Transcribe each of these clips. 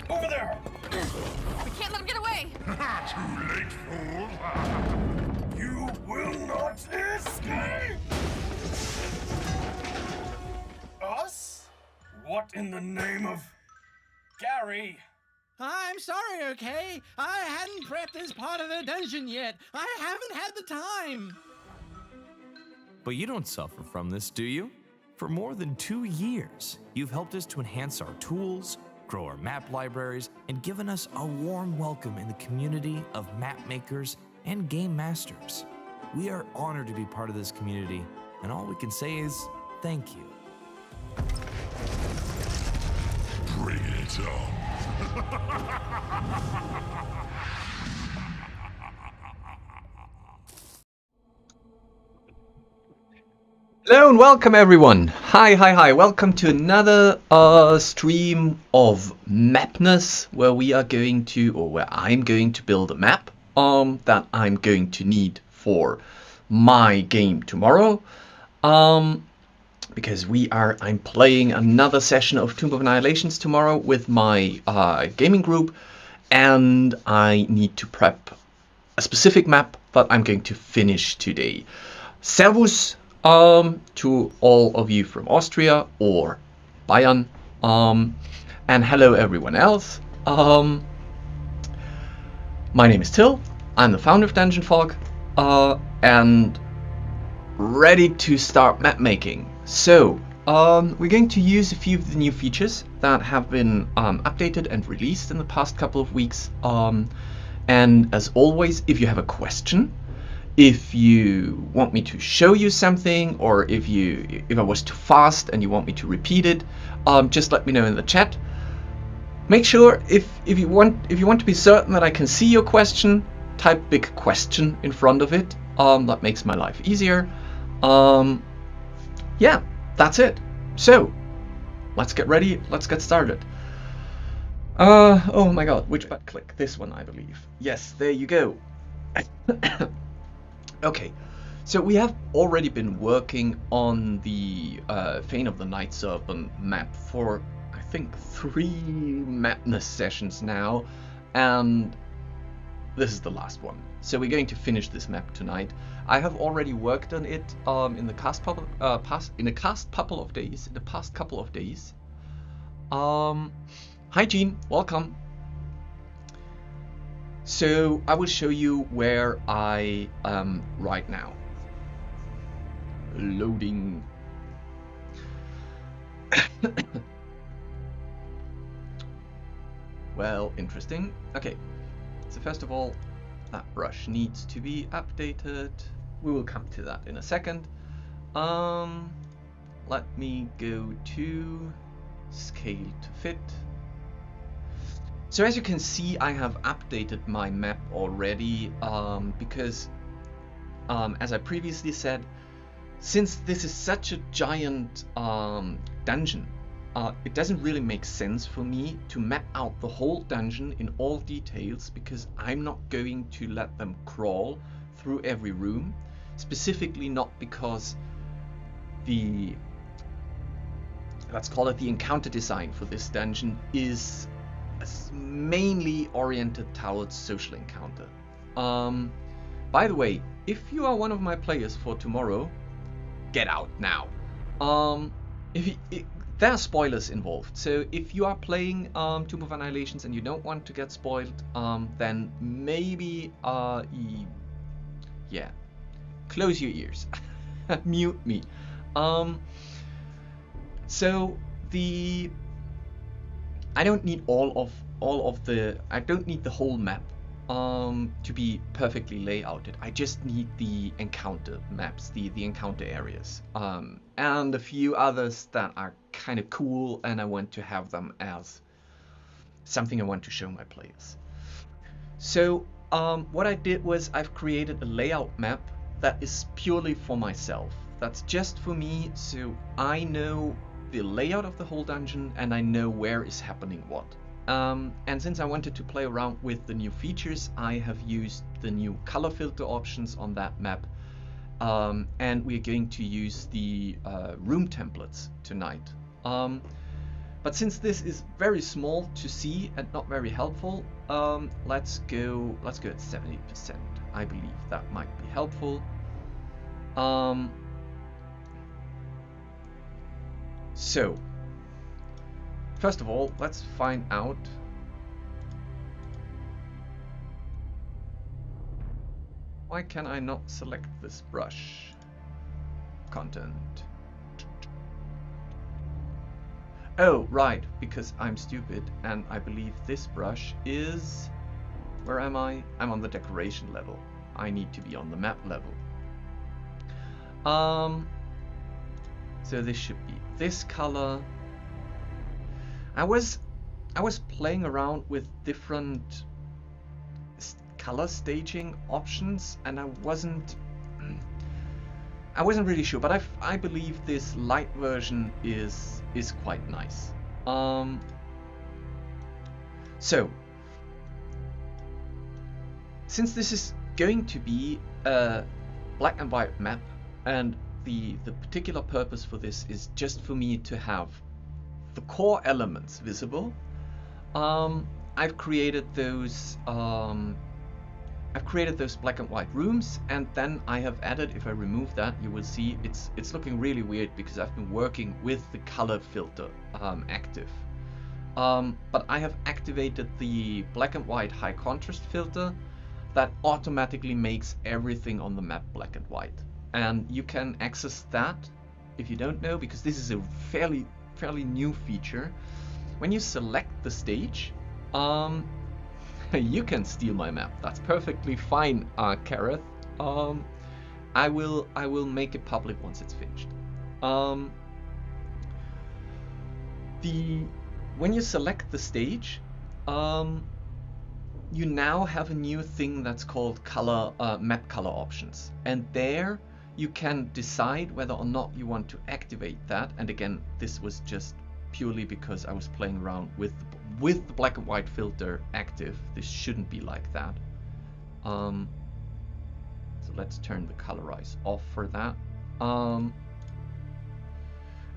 Over there! We can't let him get away! Too late, fool! You will not escape! Us? What in the name of... Gary? I'm sorry, okay? I hadn't prepped this part of the dungeon yet. I haven't had the time. But you don't suffer from this, do you? For more than 2 years, you've helped us to enhance our tools, grow our map libraries, and given us a warm welcome in the community of map makers and game masters. We are honored to be part of this community, and all we can say is thank you. Bring it on. Hello and welcome everyone. Hi. Welcome to another stream of Mapness, where we are going to, or where I'm going to build a map that I'm going to need for my game tomorrow. Because I'm playing another session of Tomb of Annihilations tomorrow with my gaming group, and I need to prep a specific map that I'm going to finish today. Servus to all of you from Austria or Bayern, and hello everyone else. My name is Till. I'm the founder of Dungeon Fog, and ready to start map making. So we're going to use a few of the new features that have been updated and released in the past couple of weeks. And as always, if you have a question, if you want me to show you something, or if I was too fast and you want me to repeat it, just let me know in the chat. Make sure if you want to be certain that I can see your question, type big question in front of it. That makes my life easier. Yeah, that's it. So let's get ready. Let's get started. Oh my god, which button? Click this one, I believe. Yes, there you go. Okay, so we have already been working on the Fane of the Night Serpent map for, I think, 3 Mapness sessions now, and this is the last one. So we're going to finish this map tonight. I have already worked on it in the past couple of days. Hi Jean, welcome. So I will show you where I am right now. Loading. Well, interesting. Okay, so first of all, that brush needs to be updated. We will come to that in a second. Let me go to scale to fit. So as you can see, I have updated my map already, because as I previously said, since this is such a giant dungeon, it doesn't really make sense for me to map out the whole dungeon in all details, because I'm not going to let them crawl through every room, specifically not because let's call it the encounter design for this dungeon is mainly oriented towards social encounter. By the way, if you are one of my players for tomorrow, get out now. There are spoilers involved, so if you are playing Tomb of Annihilations and you don't want to get spoiled, then maybe yeah, close your ears. Mute me. So I don't need I don't need the whole map to be perfectly layouted. I just need the encounter maps, the encounter areas, and a few others that are kind of cool, and I want to have them as something I want to show my players. So what I did was I've created a layout map that is purely for myself. That's just for me, so I know the layout of the whole dungeon and I know where is happening what. And since I wanted to play around with the new features, I have used the new color filter options on that map, and we're going to use the room templates tonight. But But since this is very small to see and not very helpful, let's go at 70%. I believe that might be helpful. So, first of all, let's find out why can I not select this brush? Content. Oh, right, because I'm stupid and I believe this brush is... Where am I? I'm on the decoration level. I need to be on the map level. So this should be this color. I was playing around with different color staging options and I wasn't really sure, but I believe this light version is quite nice. So since this is going to be a black and white map, and the particular purpose for this is just for me to have the core elements visible, I've created those black and white rooms, and then I have added, if I remove that, you will see it's looking really weird because I've been working with the color filter active. But I have activated the black and white high contrast filter that automatically makes everything on the map black and white. And you can access that, if you don't know, because this is a fairly new feature. When you select the stage, you can steal my map. That's perfectly fine, Kareth. I will make it public once it's finished. When you select the stage, you now have a new thing that's called map color options, and there you can decide whether or not you want to activate that. And again, this was just purely because I was playing around with the black and white filter active. This shouldn't be like that. So let's turn the colorize off for that. And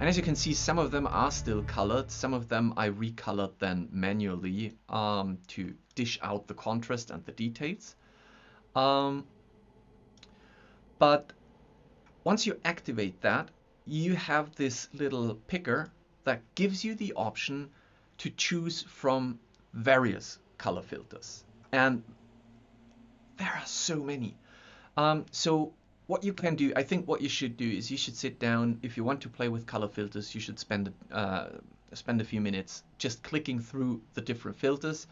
as you can see, some of them are still colored. Some of them I recolored then manually to dish out the contrast and the details. But once you activate that, you have this little picker that gives you the option to choose from various color filters. And there are so many. So what you can do, I think what you should do is you should sit down. If you want to play with color filters, you should spend a few minutes just clicking through the different filters,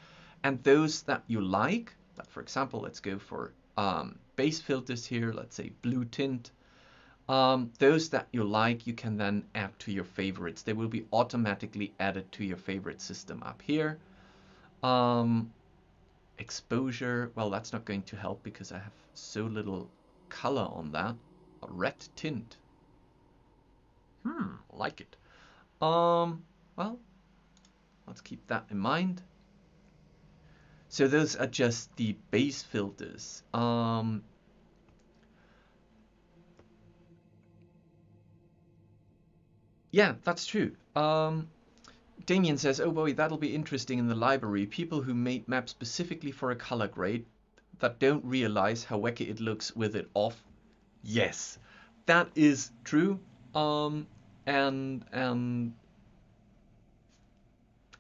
and those that you like, for example, let's go for base filters here, let's say blue tint. Those that you like, you can then add to your favorites. They will be automatically added to your favorite system up here. Exposure, well, that's not going to help because I have so little color on that. A red tint. Like it. Well, let's keep that in mind. So those are just the base filters. Yeah, that's true. Damien says, oh boy, that'll be interesting in the library. People who made maps specifically for a color grade that don't realize how wacky it looks with it off. Yes, that is true. And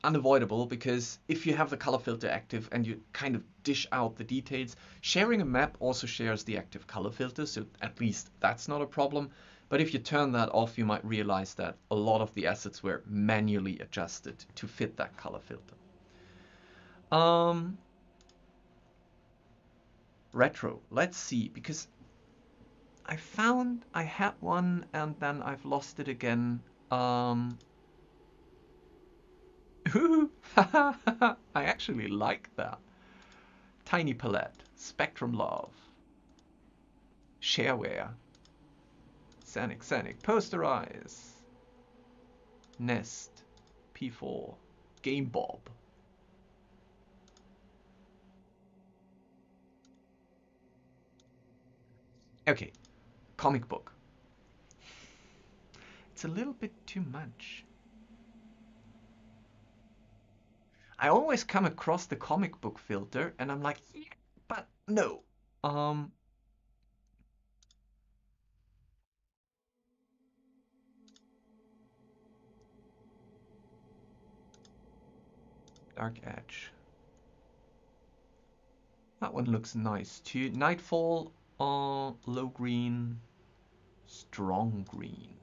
unavoidable, because if you have the color filter active and you kind of dish out the details, sharing a map also shares the active color filter, so at least that's not a problem. But if you turn that off, you might realize that a lot of the assets were manually adjusted to fit that color filter. Retro, let's see, because I found I had one and then I've lost it again. I actually like that. Tiny Palette, Spectrum Love, Shareware, Sanic, Posterize, Nest, P4, Game Bob. Okay, comic book. It's a little bit too much. I always come across the comic book filter and I'm like, yeah, but no. Dark Edge. That one looks nice too. Nightfall, low green, strong green.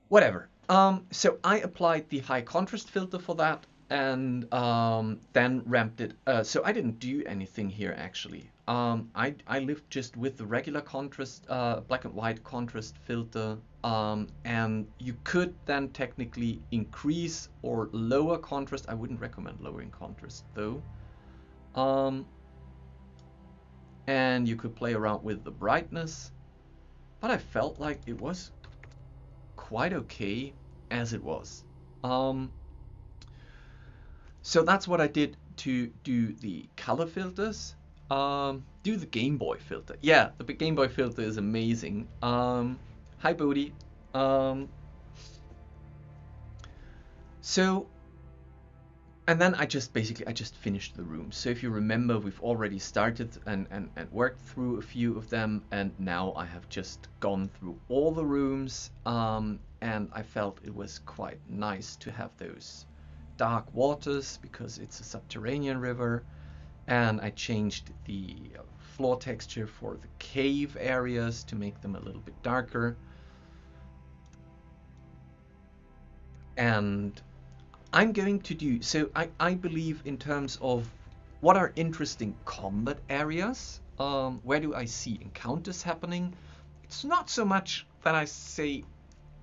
Whatever. So I applied the high contrast filter for that and then ramped it. So I didn't do anything here actually. I lived just with the regular contrast, black and white contrast filter. And you could then technically increase or lower contrast. I wouldn't recommend lowering contrast though. And you could play around with the brightness. But I felt like it was quite okay as it was. So that's what I did to do the color filters. Do the Game Boy filter. Yeah, the Game Boy filter is amazing. Hi Bodhi. So, and then I just finished the room. So if you remember, we've already started and worked through a few of them, and now I have just gone through all the rooms, and I felt it was quite nice to have those dark waters because it's a subterranean river, and I changed the floor texture for the cave areas to make them a little bit darker. And I'm going to do, so I believe in terms of what are interesting combat areas, where do I see encounters happening? It's not so much that I say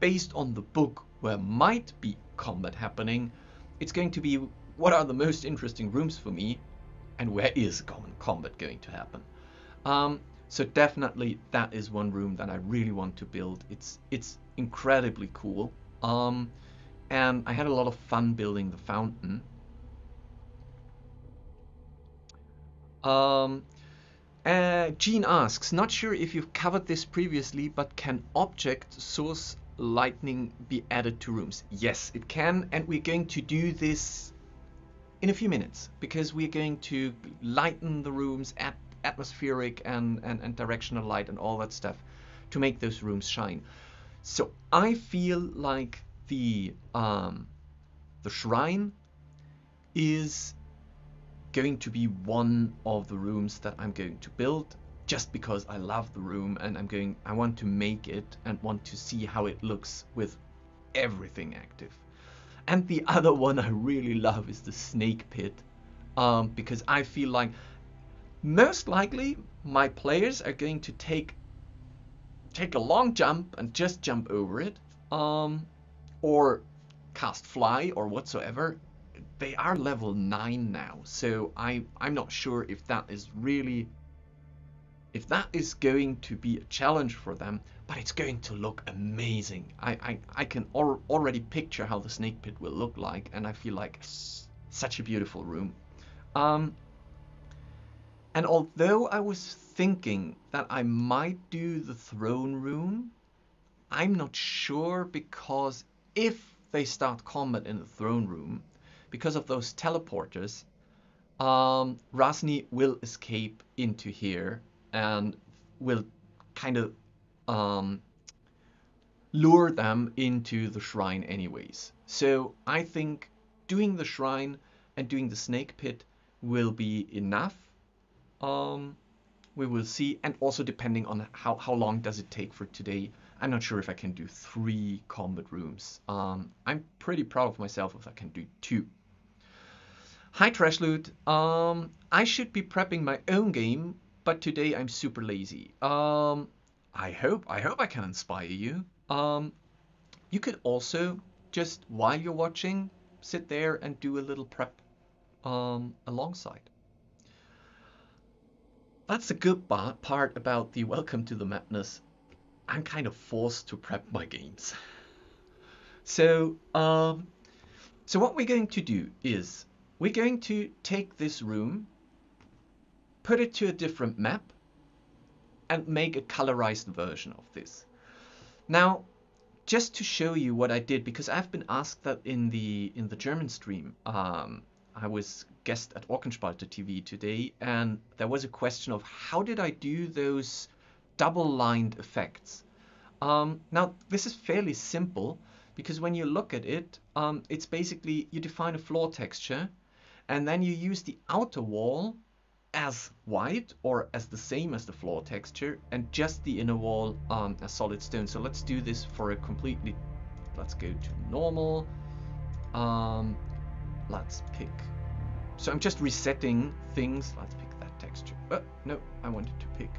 based on the book where might be combat happening. It's going to be what are the most interesting rooms for me and where is combat going to happen. So definitely that is one room that I really want to build. It's incredibly cool. And I had a lot of fun building the fountain. Gene asks, not sure if you've covered this previously, but can object source lighting be added to rooms? Yes, it can, and we're going to do this in a few minutes because we're going to lighten the rooms at atmospheric and directional light and all that stuff to make those rooms shine. So I feel like the shrine is going to be one of the rooms that I'm going to build just because I love the room and I want to make it and want to see how it looks with everything active. And the other one I really love is the snake pit, because I feel like most likely my players are going to take a long jump and just jump over it, or cast fly or whatsoever. They are level 9 now, so I'm not sure if that is going to be a challenge for them, but it's going to look amazing. I can already picture how the snake pit will look like, and I feel like such a beautiful room. And although I was thinking that I might do the throne room, I'm not sure, because if they start combat in the throne room, because of those teleporters, Rasni will escape into here and will kind of lure them into the shrine anyways. So I think doing the shrine and doing the snake pit will be enough. We will see, and also depending on how long does it take for today. I'm not sure if I can do 3 combat rooms. I'm pretty proud of myself if I can do 2. Hi Trash Loot. I should be prepping my own game, but today I'm super lazy. I hope I can inspire you. You could also just, while you're watching, sit there and do a little prep alongside. That's the good part about the Welcome to the Mapness. I'm kind of forced to prep my games. So what we're going to do is we're going to take this room, put it to a different map, and make a colorized version of this. Now, just to show you what I did, because I've been asked that in the German stream. I was guest at Orkenspalte TV today, and there was a question of how did I do those double-lined effects. Now, this is fairly simple, because when you look at it, it's basically you define a floor texture, and then you use the outer wall as white or as the same as the floor texture, and just the inner wall as solid stone. So let's do this for a completely, let's go to normal. Let's pick, so I'm just resetting things. Let's pick that texture. No, I wanted to pick,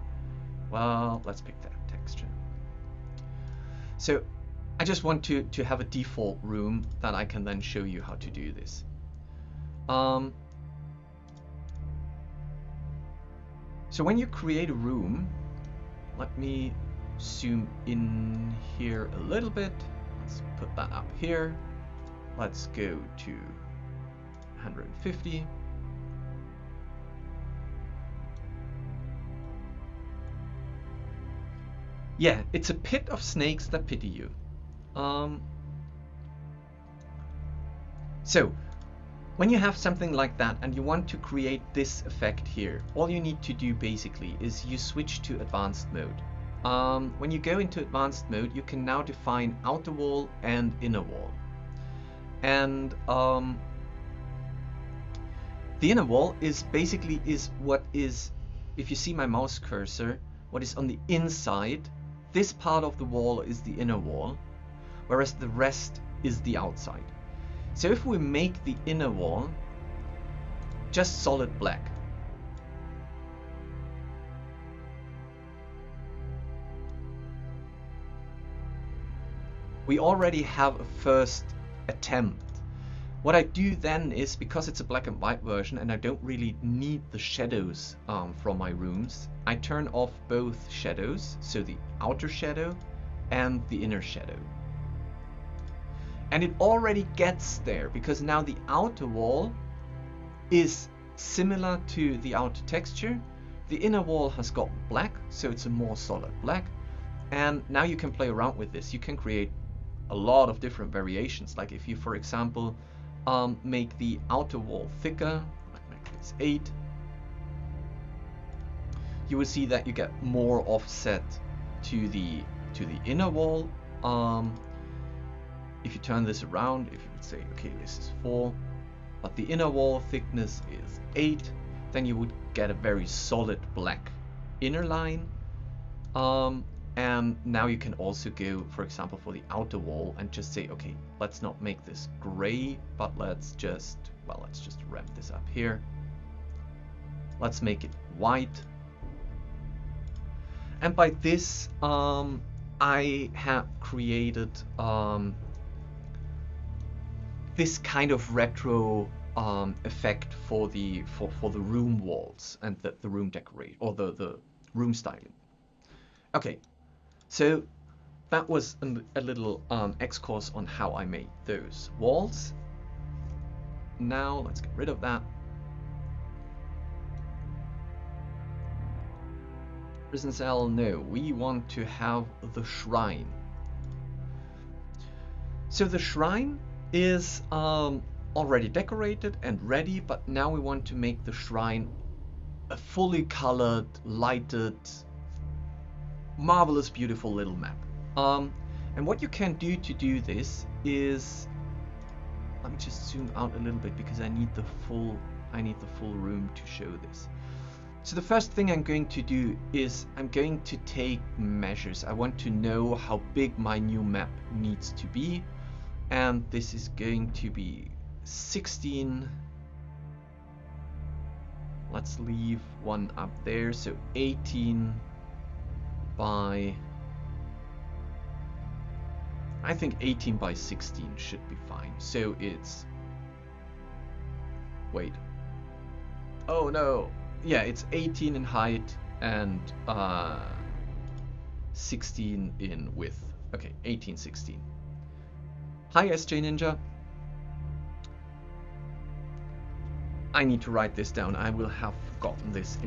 well, let's pick that texture. So I just want to have a default room that I can then show you how to do this. So when you create a room, let me zoom in here a little bit. Let's put that up here. Let's go to 150. Yeah, it's a pit of snakes that pity you. So when you have something like that and you want to create this effect here, all you need to do basically is you switch to advanced mode. When you go into advanced mode, you can now define outer wall and inner wall. And the inner wall is basically what is, if you see my mouse cursor, what is on the inside. This part of the wall is the inner wall, whereas the rest is the outside. So if we make the inner wall just solid black, we already have a first attempt. What I do then is, because it's a black and white version and I don't really need the shadows from my rooms, I turn off both shadows, so the outer shadow and the inner shadow. And it already gets there, because now the outer wall is similar to the outer texture. The inner wall has got black, so it's a more solid black. And now you can play around with this. You can create a lot of different variations. Like if you, for example, make the outer wall thicker, like make this 8, you will see that you get more offset to the inner wall. If you turn this around, if you would say, okay, this is 4, but the inner wall thickness is 8, then you would get a very solid black inner line. And now you can also go, for example, for the outer wall and just say, okay, let's not make this gray, but let's just ramp this up here. Let's make it white. And by this, I have created this kind of retro effect for the room walls and the room decorate, or the room styling. Okay, so that was a little excursus on how I made those walls. Now let's get rid of that. Prison cell, no, we want to have the shrine. So the shrine is already decorated and ready, but now we want to make the shrine a fully colored, lighted, marvelous, beautiful little map. And what you can do to do this is, let me just zoom out a little bit because I need the full room to show this. So the first thing I'm going to do is I'm going to take measures. I want to know how big my new map needs to be, and this is going to be 16. Let's leave one up there, so 18 by, I think 18 by 16 should be fine. So it's, wait, oh no, yeah, it's 18 in height and 16 in width. Okay, 18, 16. Hi SJ Ninja. I need to write this down. I will have forgotten this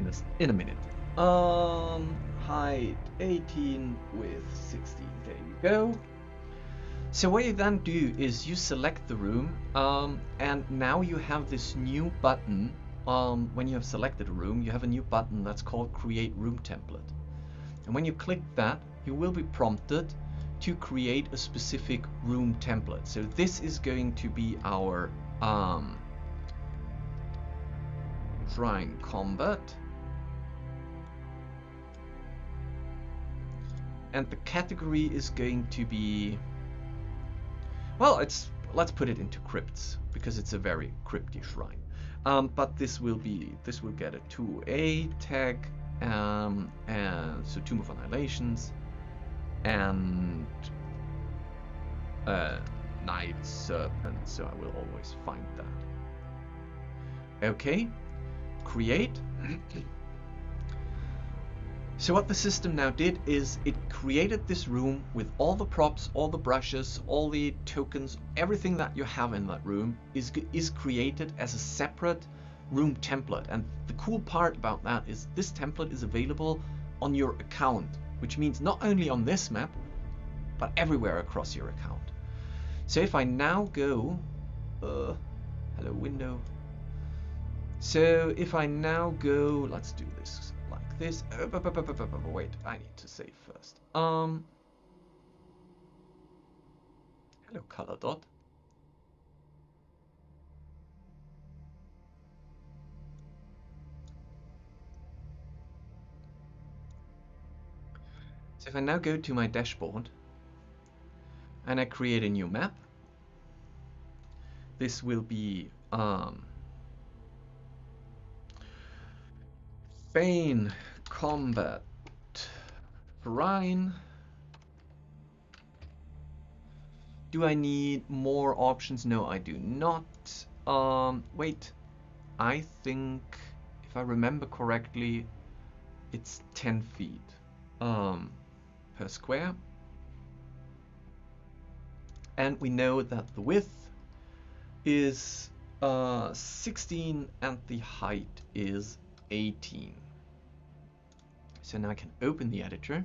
in a minute. Height 18 with 16. There you go. So what you then do is you select the room, and now you have this new button. When you have selected a room, you have a new button that's called Create Room Template. And when you click that, you will be prompted to create a specific room template. So this is going to be our Shrine Combat. And the category is going to be, well, let's put it into crypts because it's a very crypty shrine. But this will get a 2A tag, and so Tomb of Annihilations and Night Serpent. So I will always find that. Okay, create. So what the system now did is it created this room with all the props, all the brushes, all the tokens, everything that you have in that room is created as a separate room template. And the cool part about that is this template is available on your account, which means not only on this map, but everywhere across your account. So if I now go, hello window. So if I now go, let's do this like this. Wait, I need to save first. Hello color dot. So if I now go to my dashboard and I create a new map, this will be Bane Combat Shrine. Do I need more options? No, I do not. Wait, I think if I remember correctly, it's 10 feet per square. And we know that the width is 16 and the height is 18. So now I can open the editor.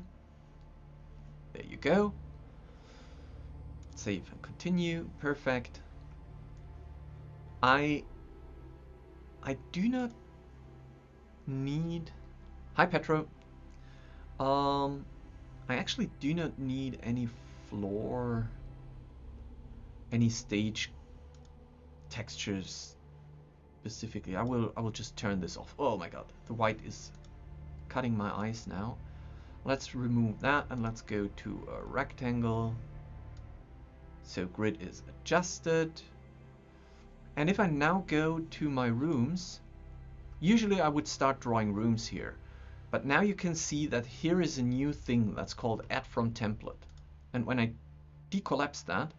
There you go. Save and continue. Perfect. I do not need. Hi Petro. I actually do not need any floor, any stage textures specifically. I will just turn this off. Oh my god, the white is cutting my eyes now. Let's remove that and let's go to a rectangle. So grid is adjusted. And if I now go to my rooms, usually I would start drawing rooms here. But now you can see that here is a new thing that's called Add From Template. And when I decollapse that,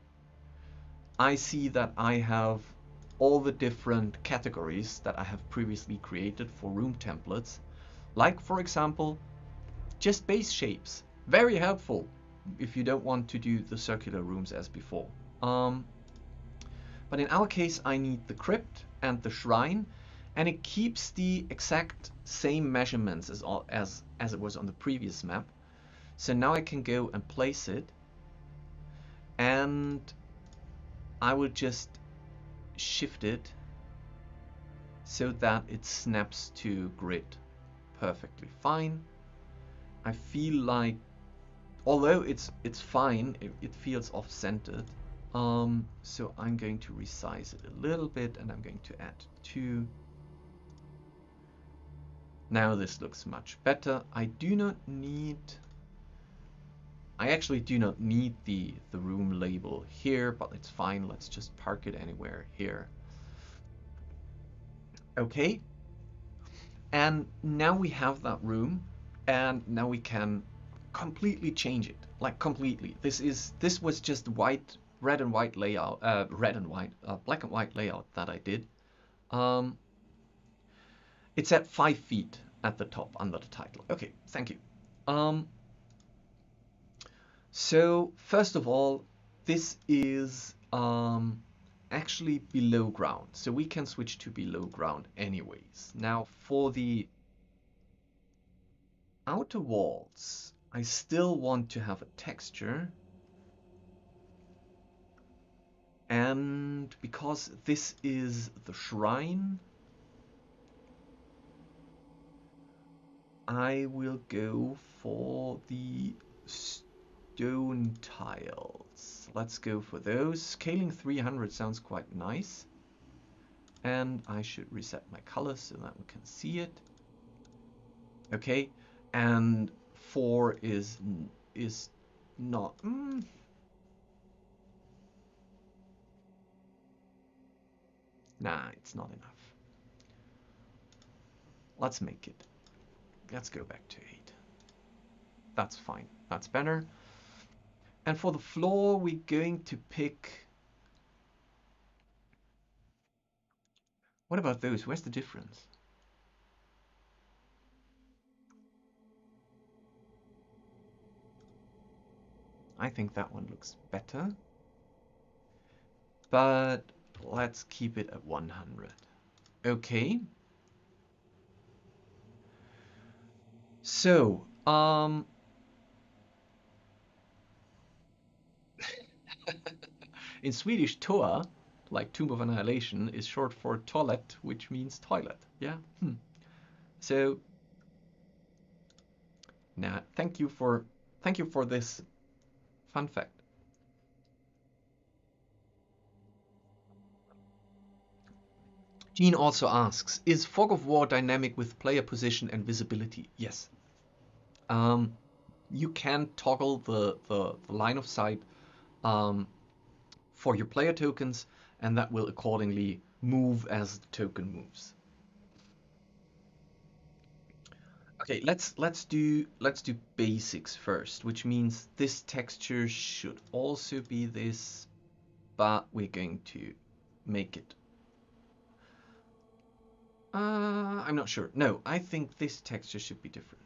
I see that I have all the different categories that I have previously created for room templates. Like, for example, just base shapes. Very helpful if you don't want to do the circular rooms as before. But in our case, I need the crypt and the shrine, and it keeps the exact same measurements as it was on the previous map. So now I can go and place it, and I will just shift it so that it snaps to grid perfectly fine. I feel like, although it's fine, it feels off-centered. So I'm going to resize it a little bit, and I'm going to add 2. Now this looks much better. I actually do not need the room label here, but it's fine. Let's just park it anywhere here. Okay. And now we have that room, and now we can completely change it, like completely. This was just red and white layout, black and white layout that I did. It's at 5 feet at the top under the title. Okay, thank you. So first of all, this is actually below ground, so we can switch to below ground anyways. Now for the outer walls, I still want to have a texture. because this is the shrine, I will go for the stone tiles. Let's go for those. Scaling 300 sounds quite nice. And I should reset my colors so that we can see it. Okay, and 4 is not. Nah, it's not enough. Let's make it. Let's go back to 8. That's fine. That's better. And for the floor, we're going to pick. What about those? Where's the difference? I think that one looks better. But let's keep it at 100. Okay. So, in Swedish, toa, like Tomb of Annihilation, is short for toilet, which means toilet. Yeah. So, now thank you for this fun fact. Jean also asks, is Fog of War dynamic with player position and visibility? Yes. You can toggle the line of sight for your player tokens, and that will accordingly move as the token moves. Okay, let's do basics first, which means this texture should also be this, but we're going to make it. I'm not sure. No, I think this texture should be different.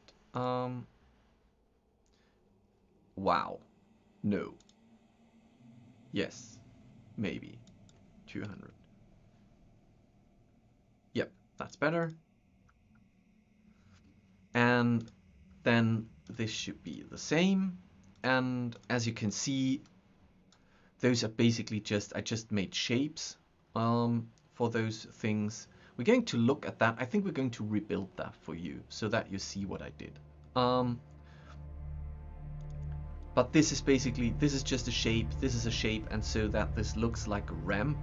Wow. No. Yes. Maybe. 200. Yep, that's better. And then this should be the same. And as you can see, those are basically I just made shapes for those things. We're going to look at that. I think we're going to rebuild that for you so that you see what I did. But this is just a shape. This is a shape, and so that this looks like a ramp,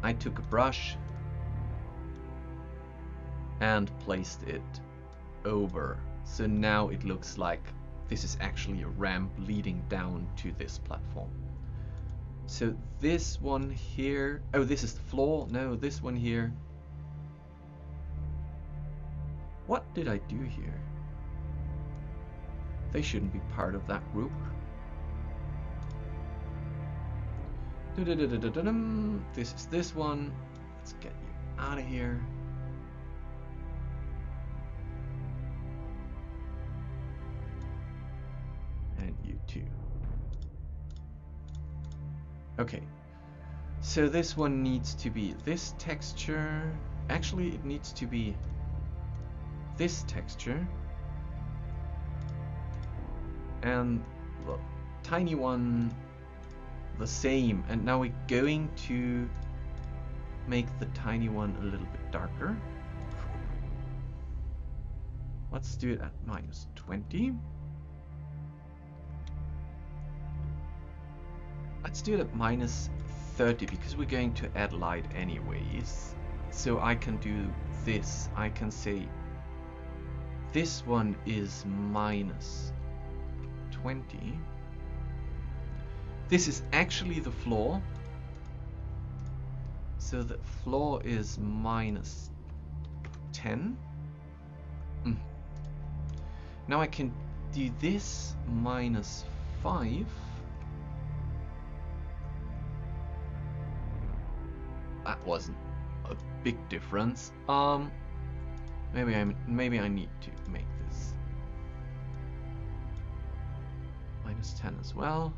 I took a brush and placed it over. So now it looks like this is actually a ramp leading down to this platform. So this one here, oh, this is the floor. No, this one here. What did I do here? They shouldn't be part of that group. This is this one. Let's get you out of here. And you too. Okay. So this one needs to be this texture. Actually, it needs to be this texture. And the tiny one the same. And now we're going to make the tiny one a little bit darker. Let's do it at -20. Let's do it at -30 because we're going to add light anyways. So I can do this. I can say this one is -20. This is actually the floor. So the floor is -10. Now I can do this -5. That wasn't a big difference. Maybe I need to make this -10 as well.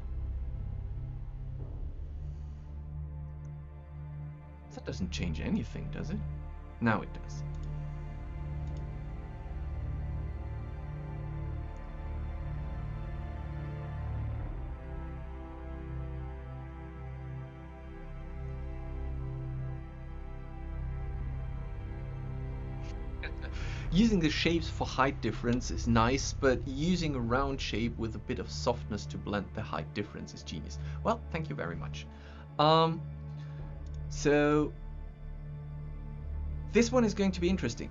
That doesn't change anything, does it? Now it does. using the shapes for height difference is nice, but using a round shape with a bit of softness to blend the height difference is genius. Well, thank you very much. So this one is going to be interesting.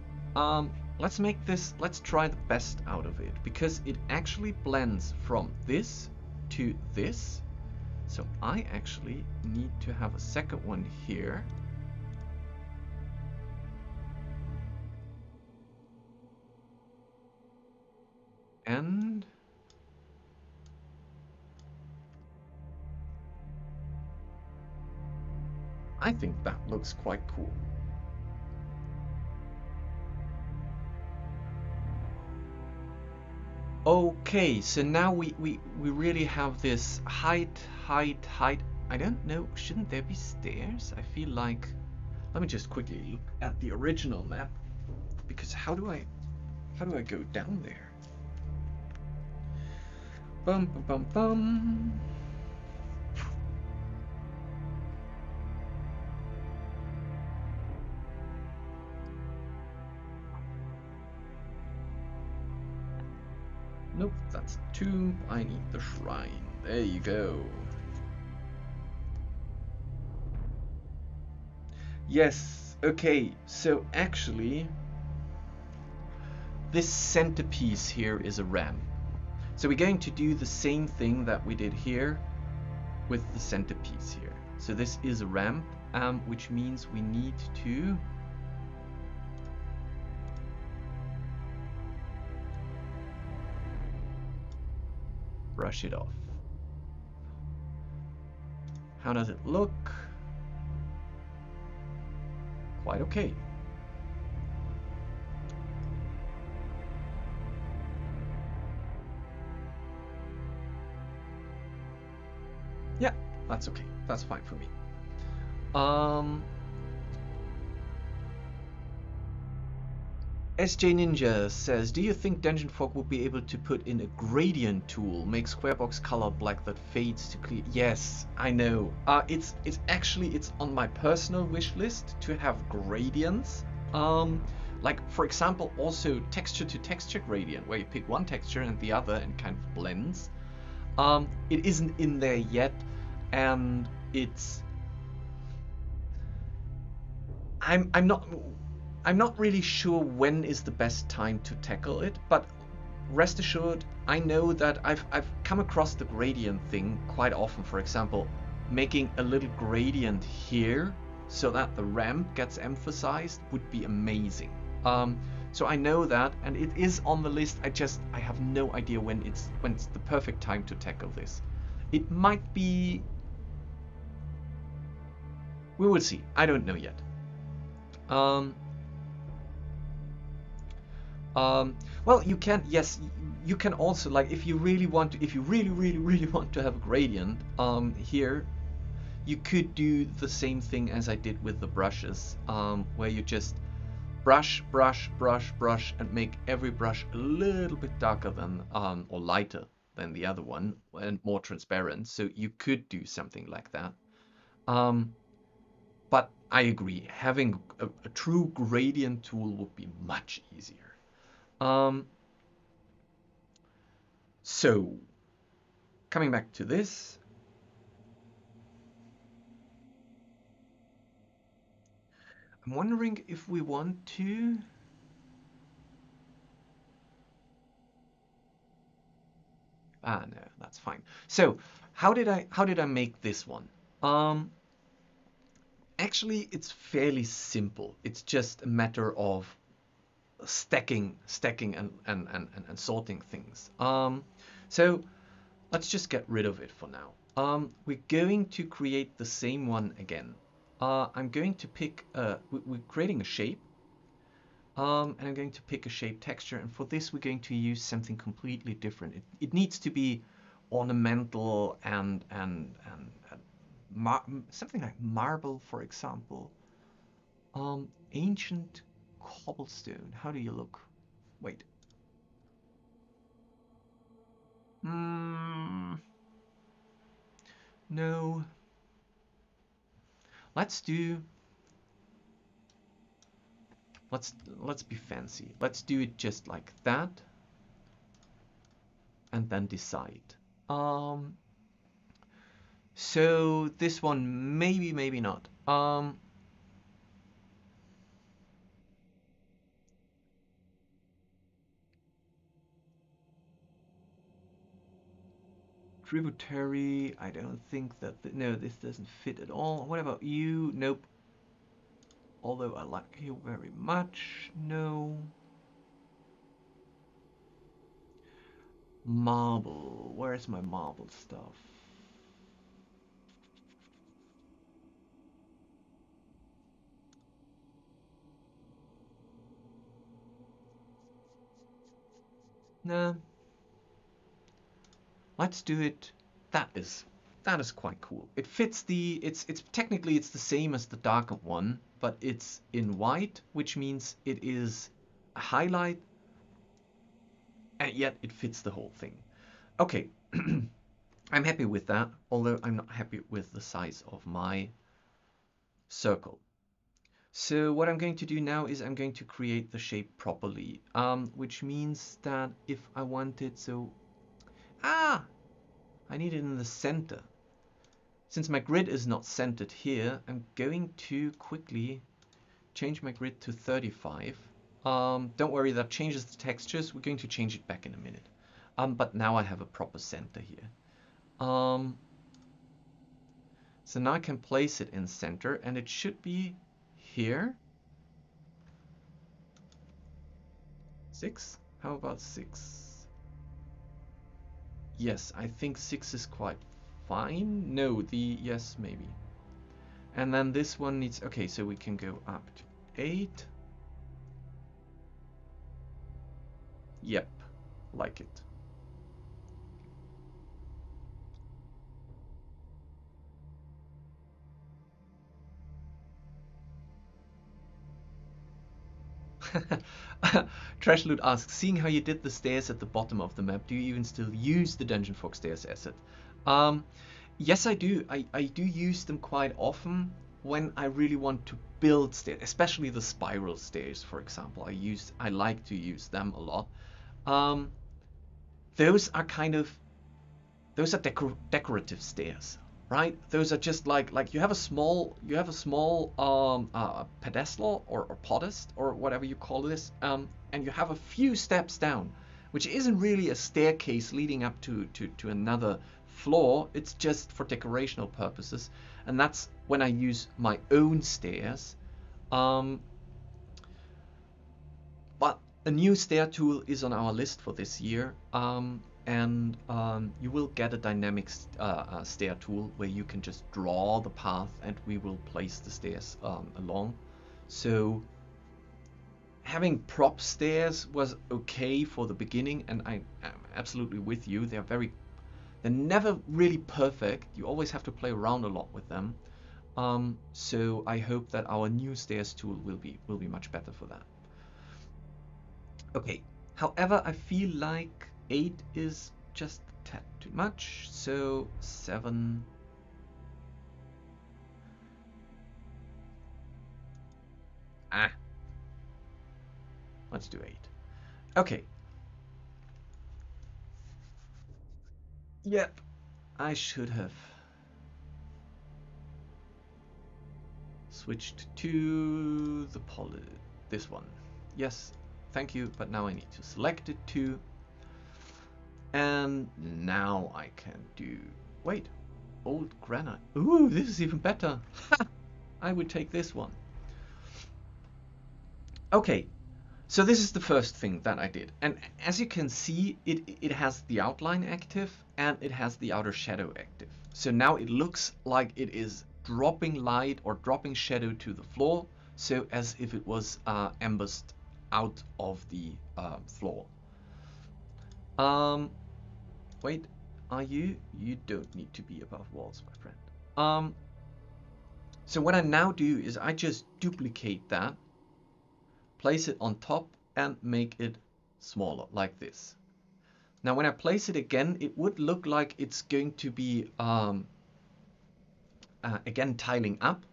Let's make this, let's try the best out of it, because it actually blends from this to this. So I actually need to have a second one here. And I think that looks quite cool. Okay, so now we really have this height. I don't know, shouldn't there be stairs? I feel like, let me just quickly look at the original map, because how do I go down there? Bum bum bum bum. Nope, that's a tomb. I need the shrine. There you go. Yes, okay, so actually this centerpiece here is a ramp. So we're going to do the same thing that we did here with the centerpiece here. So this is a ramp, which means we need to brush it off. How does it look? Quite okay. Yeah, that's okay. That's fine for me. SJ Ninja says, do you think Dungeon Fog will be able to put in a gradient tool, make squarebox color black that fades to clear? Yes, I know. It's on my personal wish list to have gradients. Like for example, also texture to texture gradient, where you pick one texture and the other and kind of blends. It isn't in there yet, and it's. I'm not really sure when is the best time to tackle it, but rest assured, I know that I've come across the gradient thing quite often. For example, making a little gradient here so that the ramp gets emphasized would be amazing. So I know that, and it is on the list. I have no idea when it's the perfect time to tackle this. It might be. We will see. I don't know yet. Well, you can, yes, you can also, like, if you really want to, if you really want to have a gradient, here, you could do the same thing as I did with the brushes, where you just brush, and make every brush a little bit darker than, or lighter than the other one, and more transparent, so you could do something like that. But I agree, having a true gradient tool would be much easier. So, coming back to this, I'm wondering if we want to. No, that's fine. So, how did I make this one? Actually, it's fairly simple. It's just a matter of stacking and sorting things. So let's just get rid of it for now. We're going to create the same one again. I'm going to pick, we're creating a shape, and I'm going to pick a shape texture, and for this we're going to use something completely different. It needs to be ornamental and something like marble, for example. Ancient cobblestone. How do you look? Wait. No. let's be fancy. Let's do it just like that, and then decide. So this one maybe not. Tributary, I don't think that, no, this doesn't fit at all. What about you? Nope. Although I like you very much. No. Marble, where's my marble stuff? Nah. Let's do it. That is quite cool. It fits the, it's technically it's the same as the darker one, but it's in white, which means it is a highlight, and yet it fits the whole thing. Okay, I'm happy with that, although I'm not happy with the size of my circle. So what I'm going to do now is I'm going to create the shape properly, which means that if I wanted, so, I need it in the center. Since my grid is not centered here, I'm going to quickly change my grid to 35. Don't worry, that changes the textures. We're going to change it back in a minute. But now I have a proper center here. So now I can place it in center, and it should be here. 6? How about 6? Yes, I think 6 is quite fine. No, yes, maybe. And then this one needs, okay, so we can go up to 8. Yep, like it. Trash Loot asks, seeing how you did the stairs at the bottom of the map, do you even still use the Dungeon Fog stairs asset? Yes, I do. I do use them quite often when I really want to build stairs, especially the spiral stairs, for example. I like to use them a lot. Those are decorative stairs, right? Those are just like you have a small pedestal or podest or whatever you call this, and you have a few steps down, which isn't really a staircase leading up to another floor. It's just for decorational purposes, and that's when I use my own stairs. But a new stair tool is on our list for this year. And you will get a dynamic stair tool where you can just draw the path and we will place the stairs along. So having prop stairs was okay for the beginning, and I'm absolutely with you. They're never really perfect. You always have to play around a lot with them. So I hope that our new stairs tool will be much better for that. Okay, however, I feel like 8 is just a tad too much, so 7. Let's do 8. Okay. Yep, I should have switched to this one. Yes, thank you, but now I need to select it too. And now I can do, wait, old granite. Ooh, this is even better. I would take this one. Okay, so this is the first thing that I did. And as you can see, it has the outline active and it has the outer shadow active. So now it looks like it is dropping light or dropping shadow to the floor, so as if it was embossed out of the floor. Wait, are you? You don't need to be above walls, my friend. So what I now do is I just duplicate that, place it on top, and make it smaller, like this. Now when I place it again, it would look like it's going to be again tiling up,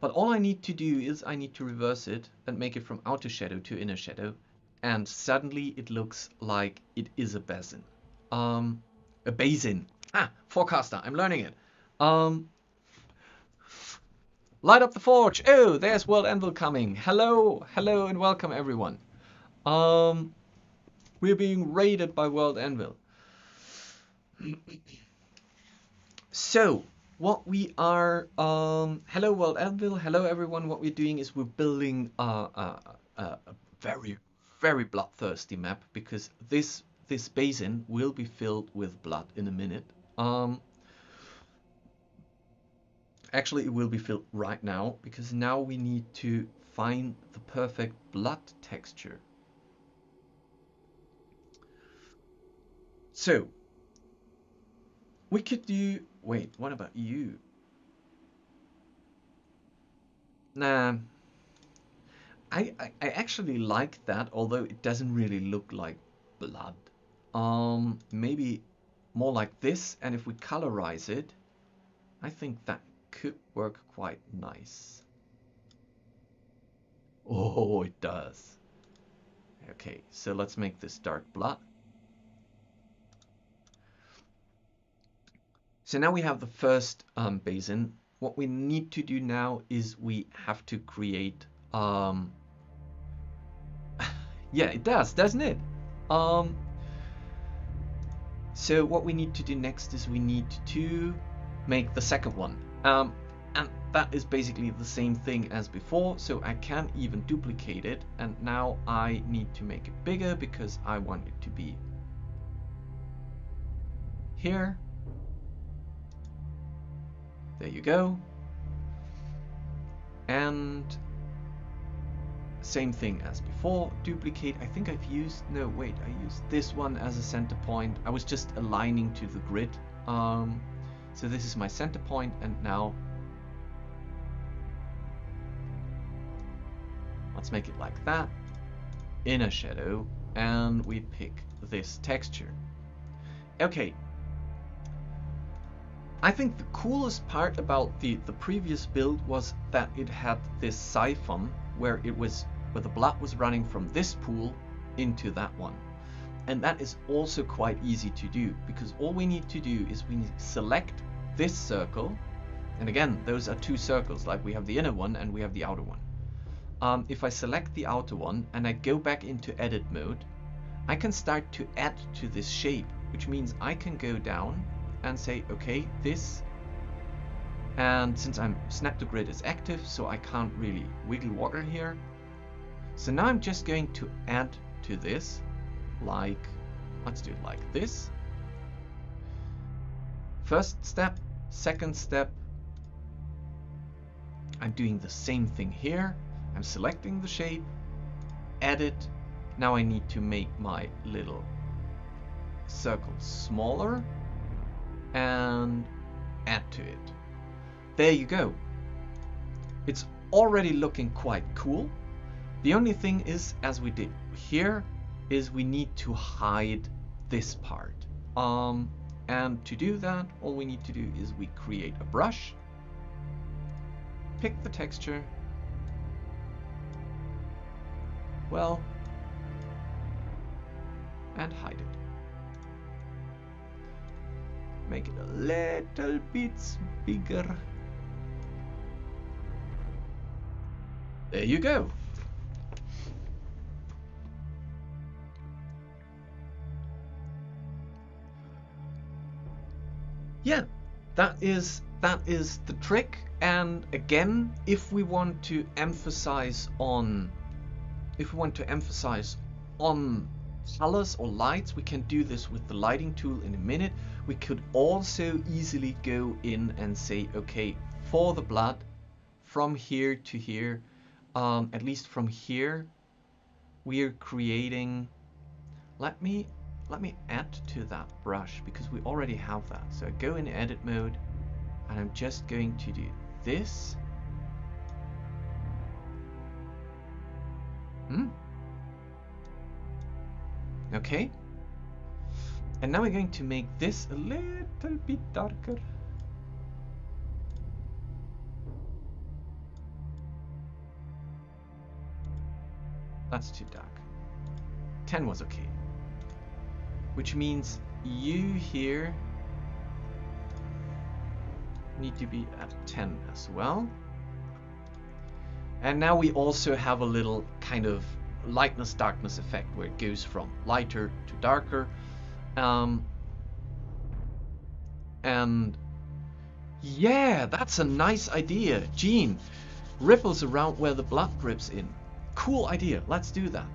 But all I need to do is I need to reverse it and make it from outer shadow to inner shadow. And suddenly it looks like it is a basin. A basin. Ah, forecaster, I'm learning it. Light up the forge. Oh, there's World Anvil coming. Hello, hello and welcome everyone. We're being raided by World Anvil. So, what we are, hello World Anvil, hello everyone. What we're doing is we're building a very, very bloodthirsty map, because this basin will be filled with blood in a minute. Actually, it will be filled right now, because now we need to find the perfect blood texture. So, we could do, wait, what about you? Nah, I actually like that, although it doesn't really look like blood. Maybe more like this, and if we colorize it, I think that could work quite nice. Oh, it does. Okay, so let's make this dark blood. So now we have the first basin. What we need to do now is we have to create... yeah, it does, doesn't it? So what we need to do next is we need to make the second one. And that is basically the same thing as before, so I can't even duplicate it. And now I need to make it bigger because I want it to be here. There you go. And same thing as before, duplicate. I think I've used, no wait, I used this one as a center point. I was just aligning to the grid. So this is my center point, and now let's make it like that. Inner shadow, and we pick this texture. Okay. I think the coolest part about the previous build was that it had this siphon where the blood was running from this pool into that one. And that is also quite easy to do, because all we need to do is we select this circle, and again those are two circles, like we have the inner one and we have the outer one. If I select the outer one and I go back into edit mode, I can start to add to this shape, which means I can go down and say, okay, this, and since snap to grid is active, so I can't really wiggle water here. So now I'm just going to add to this, like, let's do it like this. First step, second step, I'm doing the same thing here. I'm selecting the shape, edit. Now I need to make my little circle smaller and add to it. There you go. It's already looking quite cool. The only thing is, as we did here, is we need to hide this part. And to do that, all we need to do is we create a brush, pick the texture, well, and hide it. Make it a little bit bigger. There you go. Yeah, that is the trick. And again, if we want to emphasize on colors or lights, we can do this with the lighting tool in a minute. We could also easily go in and say, okay, for the blood, from here to here, at least from here, we are creating. Let me add to that brush, because we already have that. So I go in edit mode, and I'm just going to do this. Okay. And now we're going to make this a little bit darker. That's too dark. 10 was okay. Which means you here need to be at 10 as well. And now we also have a little kind of lightness darkness effect where it goes from lighter to darker. And yeah, that's a nice idea. Gene, ripples around where the blood drips in. Cool idea. Let's do that.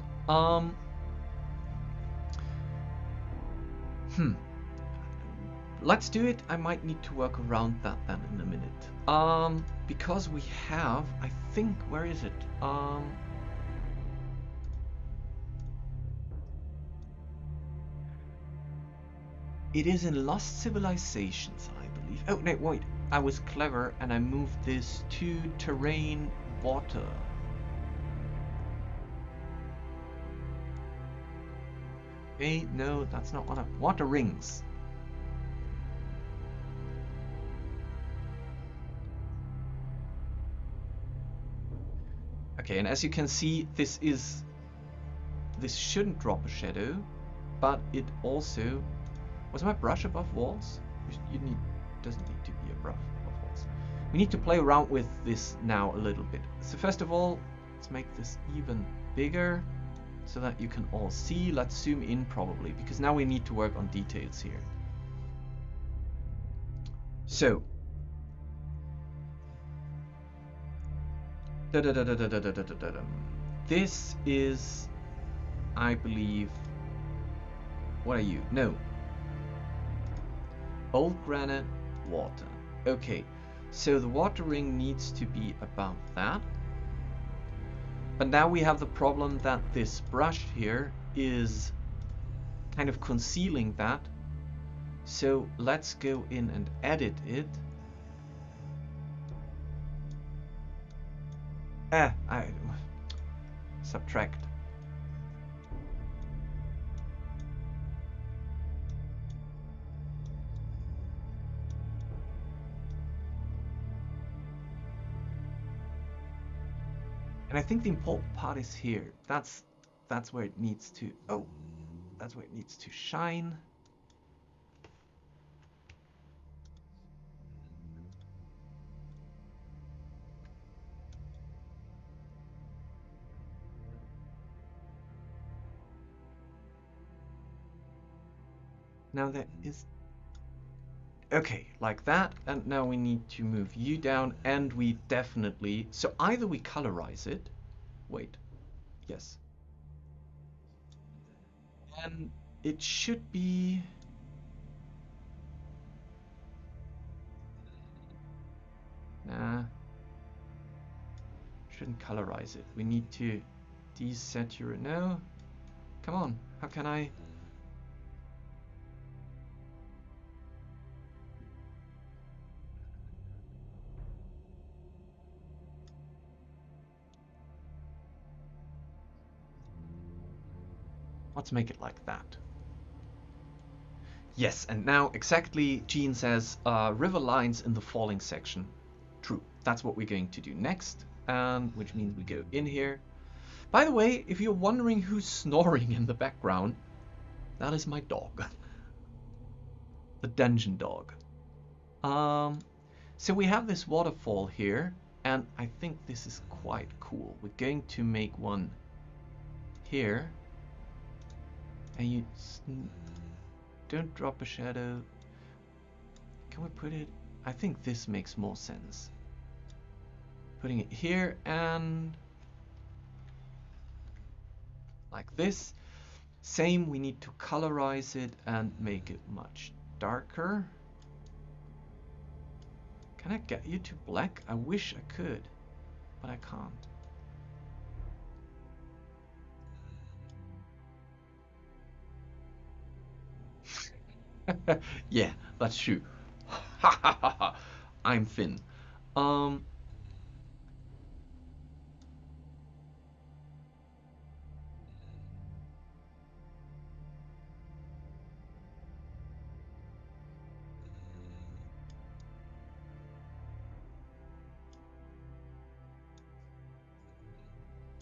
Let's do it. I might need to work around that then in a minute. Because we have, I think, where is it? It is in Lost Civilizations, I believe. Oh, no, wait. I was clever and I moved this to terrain water. Okay, no, that's not what I... Water rings. Okay, and as you can see, this shouldn't drop a shadow, but it also... Was my brush above walls? Doesn't need to be a brush above walls. We need to play around with this now a little bit. So first of all, let's make this even bigger so that you can all see. Let's zoom in probably, because now we need to work on details here. So this is, I believe, what are you? No. Old granite, water. Okay, so the water ring needs to be about that. But now we have the problem that this brush here is kind of concealing that. So let's go in and edit it. Subtract. And I think the important part is here. That's where it needs to... Oh, that's where it needs to shine. Now that is... Okay, like that. And now we need to move you down, and we definitely... So either we colorize it... Wait. Yes. And it should be... Nah. Shouldn't colorize it. We need to desaturate... No. Come on. How can I... Let's make it like that. Yes, and now exactly, Gene says, river lines in the falling section. True, that's what we're going to do next, which means we go in here. By the way, if you're wondering who's snoring in the background, that is my dog. The dungeon dog. So we have this waterfall here, and I think this is quite cool. We're going to make one here. And you don't drop a shadow. Can we put it? I think this makes more sense. Putting it here and like this. Same, we need to colorize it and make it much darker. Can I get you to black? I wish I could, but I can't. Yeah, that's true. I'm thin.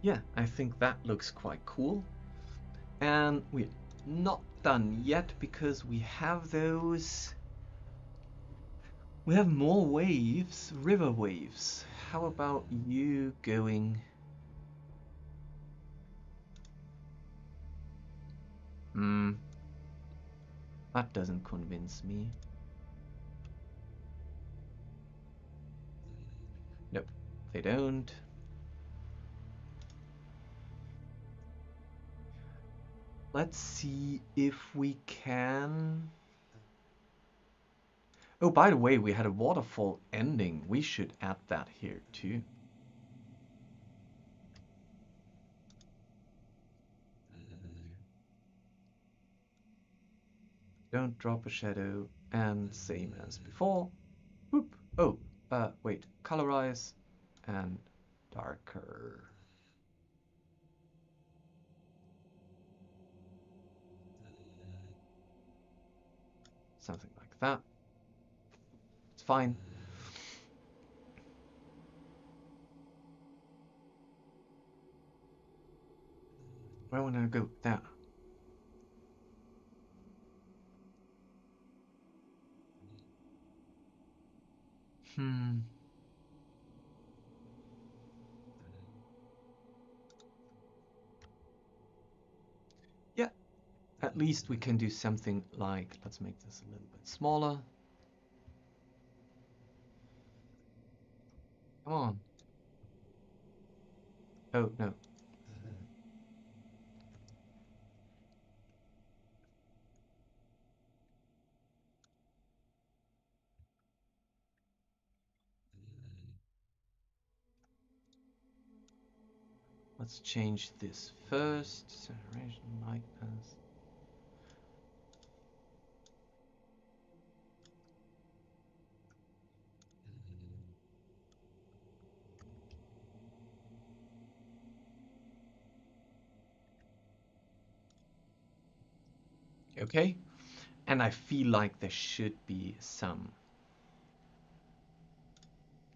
yeah, I think that looks quite cool. And we're not done yet because we have those. We have more waves, river waves. How about you going? That doesn't convince me. Nope, they don't. Let's see if we can. Oh, by the way, we had a waterfall ending. We should add that here too. Don't drop a shadow, and same as before. Whoop. Oh, wait, colorize and darker. Something like that. It's fine. Where want to go? There. Yeah, at least we can do something like, let's make this a little bit smaller. Come on. Oh, no. Let's change this first. Saturation, lightness. Okay. And I feel like there should be some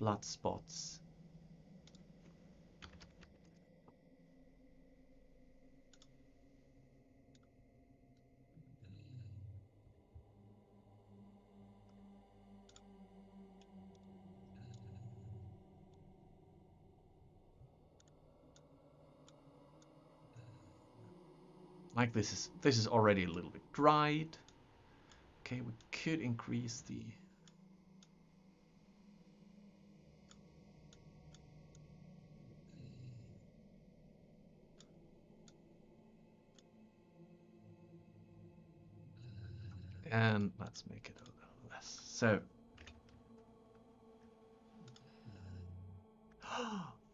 blood spots. Like this is already a little bit dried. Okay, we could increase the and let's make it a little less. So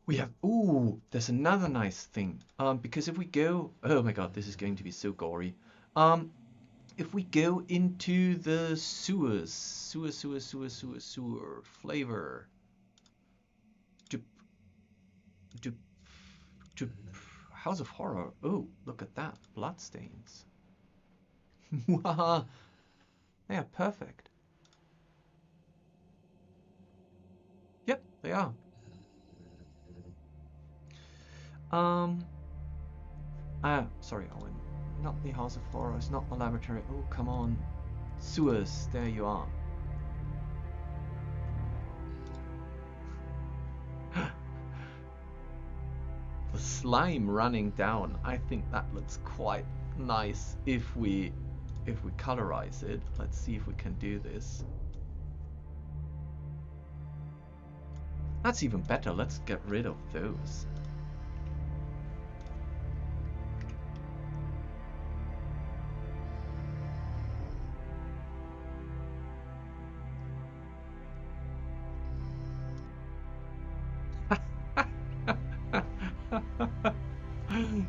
we have, ooh, there's another nice thing. Because if we go, oh my god, this is going to be so gory. If we go into the sewer flavor, to House of Horror. Oh, look at that, bloodstains. Wow, they are perfect. Yep, they are. Sorry, Owen. Not the House of Horrors, not the laboratory. Oh, come on. Sewers, there you are. The slime running down. I think that looks quite nice if we colorize it. Let's see if we can do this. That's even better. Let's get rid of those.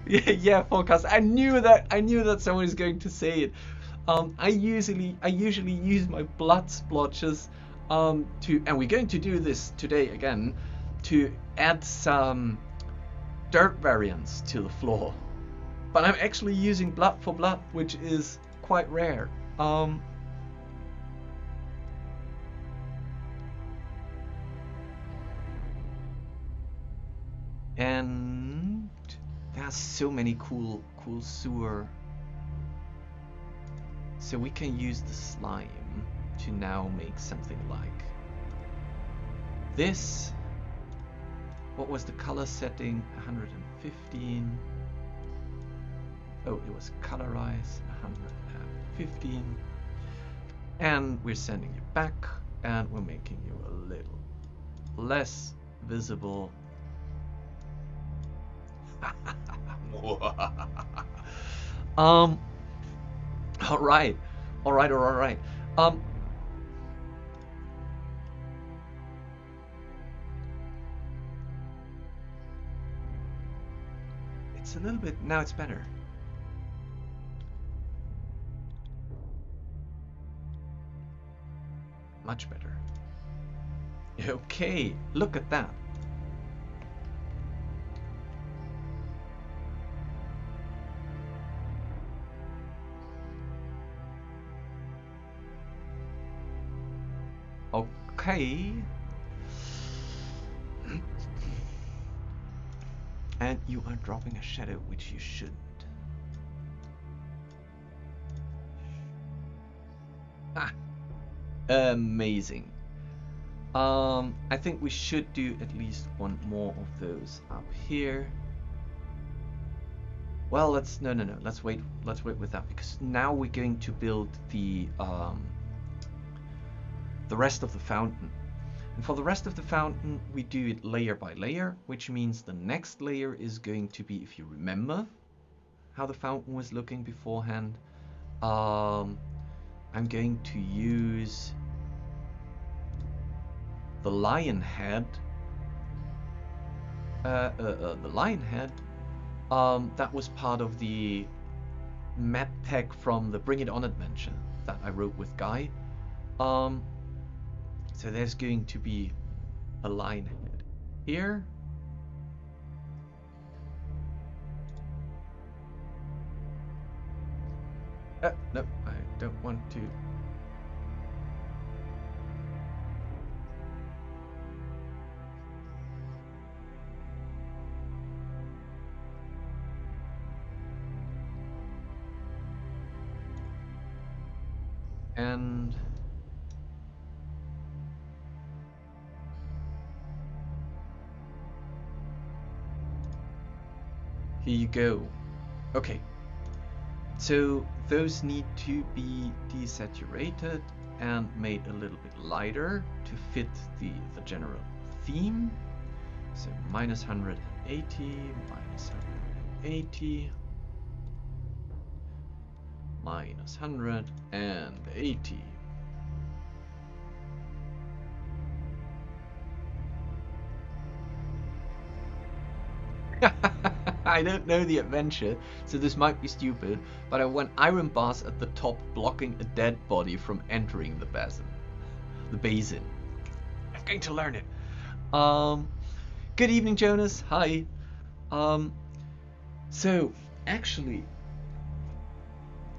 Yeah, forecast. I knew that someone was going to say it. I usually use my blood splotches and we're going to do this today again, to add some dirt variants to the floor. But I'm actually using blood for blood, which is quite rare. And has so many cool sewer. So we can use the slime to now make something like this. What was the color setting? 115. Oh, it was colorize 115. And we're sending you back, and we're making you a little less visible. All right. It's a little bit, now it's better. Much better. Okay, look at that. Okay. And you are dropping a shadow, which you shouldn't. Ah, amazing. I think we should do at least one more of those up here. Well, no. Let's wait with that, because now we're going to build the rest of the fountain. And for the rest of the fountain, we do it layer by layer, which means the next layer is going to be, if you remember how the fountain was looking beforehand, I'm going to use the lion head. The lion head, that was part of the map pack from the Bring It On adventure that I wrote with Guy. So there's going to be a lion head here. No, I don't want to. And here you go. Okay. So those need to be desaturated and made a little bit lighter to fit the general theme. So minus 180, minus 180, minus 180. I don't know the adventure, so this might be stupid, but I want iron bars at the top blocking a dead body from entering the basin. I'm going to learn it. Good evening, Jonas. Hi. So actually,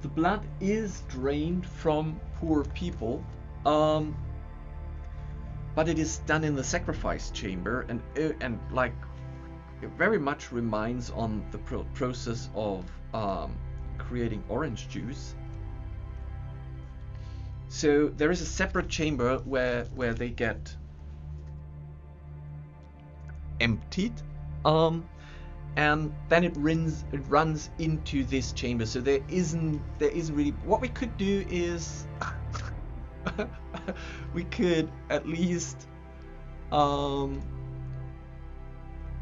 the blood is drained from poor people, but it is done in the sacrifice chamber, and like, it very much reminds on the process of creating orange juice. So there is a separate chamber where they get emptied, and then it runs into this chamber. So there isn't really. What we could do is we could at least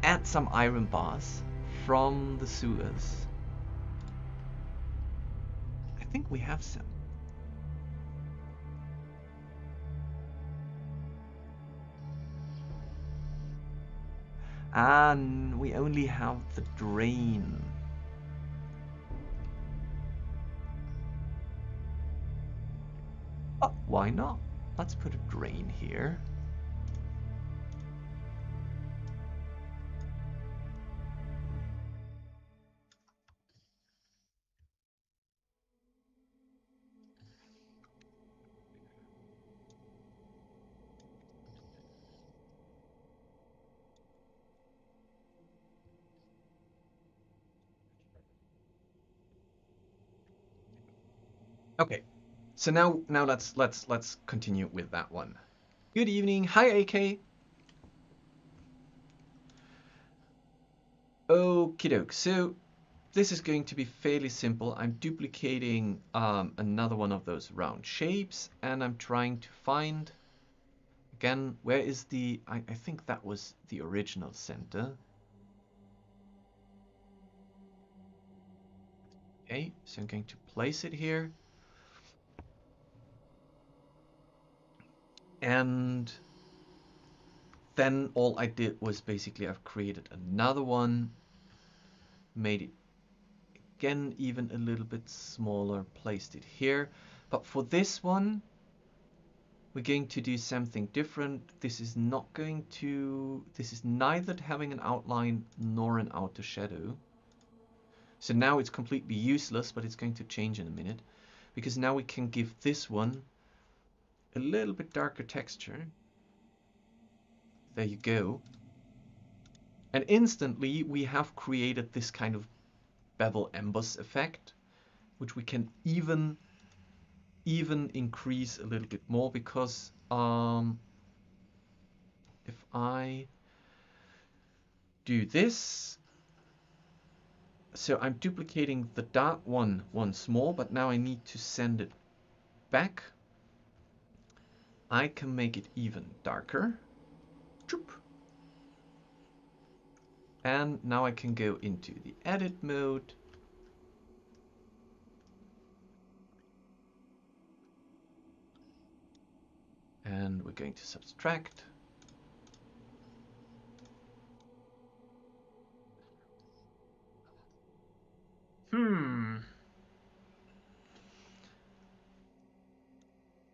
add some iron bars from the sewers. I think we have some. And we only have the drain. Oh, why not? Let's put a drain here. Okay, so now let's continue with that one. Good evening. Hi, AK. Okie doke. So this is going to be fairly simple. I'm duplicating another one of those round shapes, and I'm trying to find again where is the. I think that was the original center. Okay, so I'm going to place it here, and then all I did was basically I've created another one, made it again even a little bit smaller, placed it here. But for this one, we're going to do something different. This is neither having an outline nor an outer shadow. So now it's completely useless, but it's going to change in a minute, because now we can give this one a little bit darker texture. There you go. And instantly we have created this kind of bevel emboss effect, which we can even increase a little bit more, because if I do this, so I'm duplicating the dark one once more, but now I need to send it back. I can make it even darker. And now I can go into the edit mode. And we're going to subtract.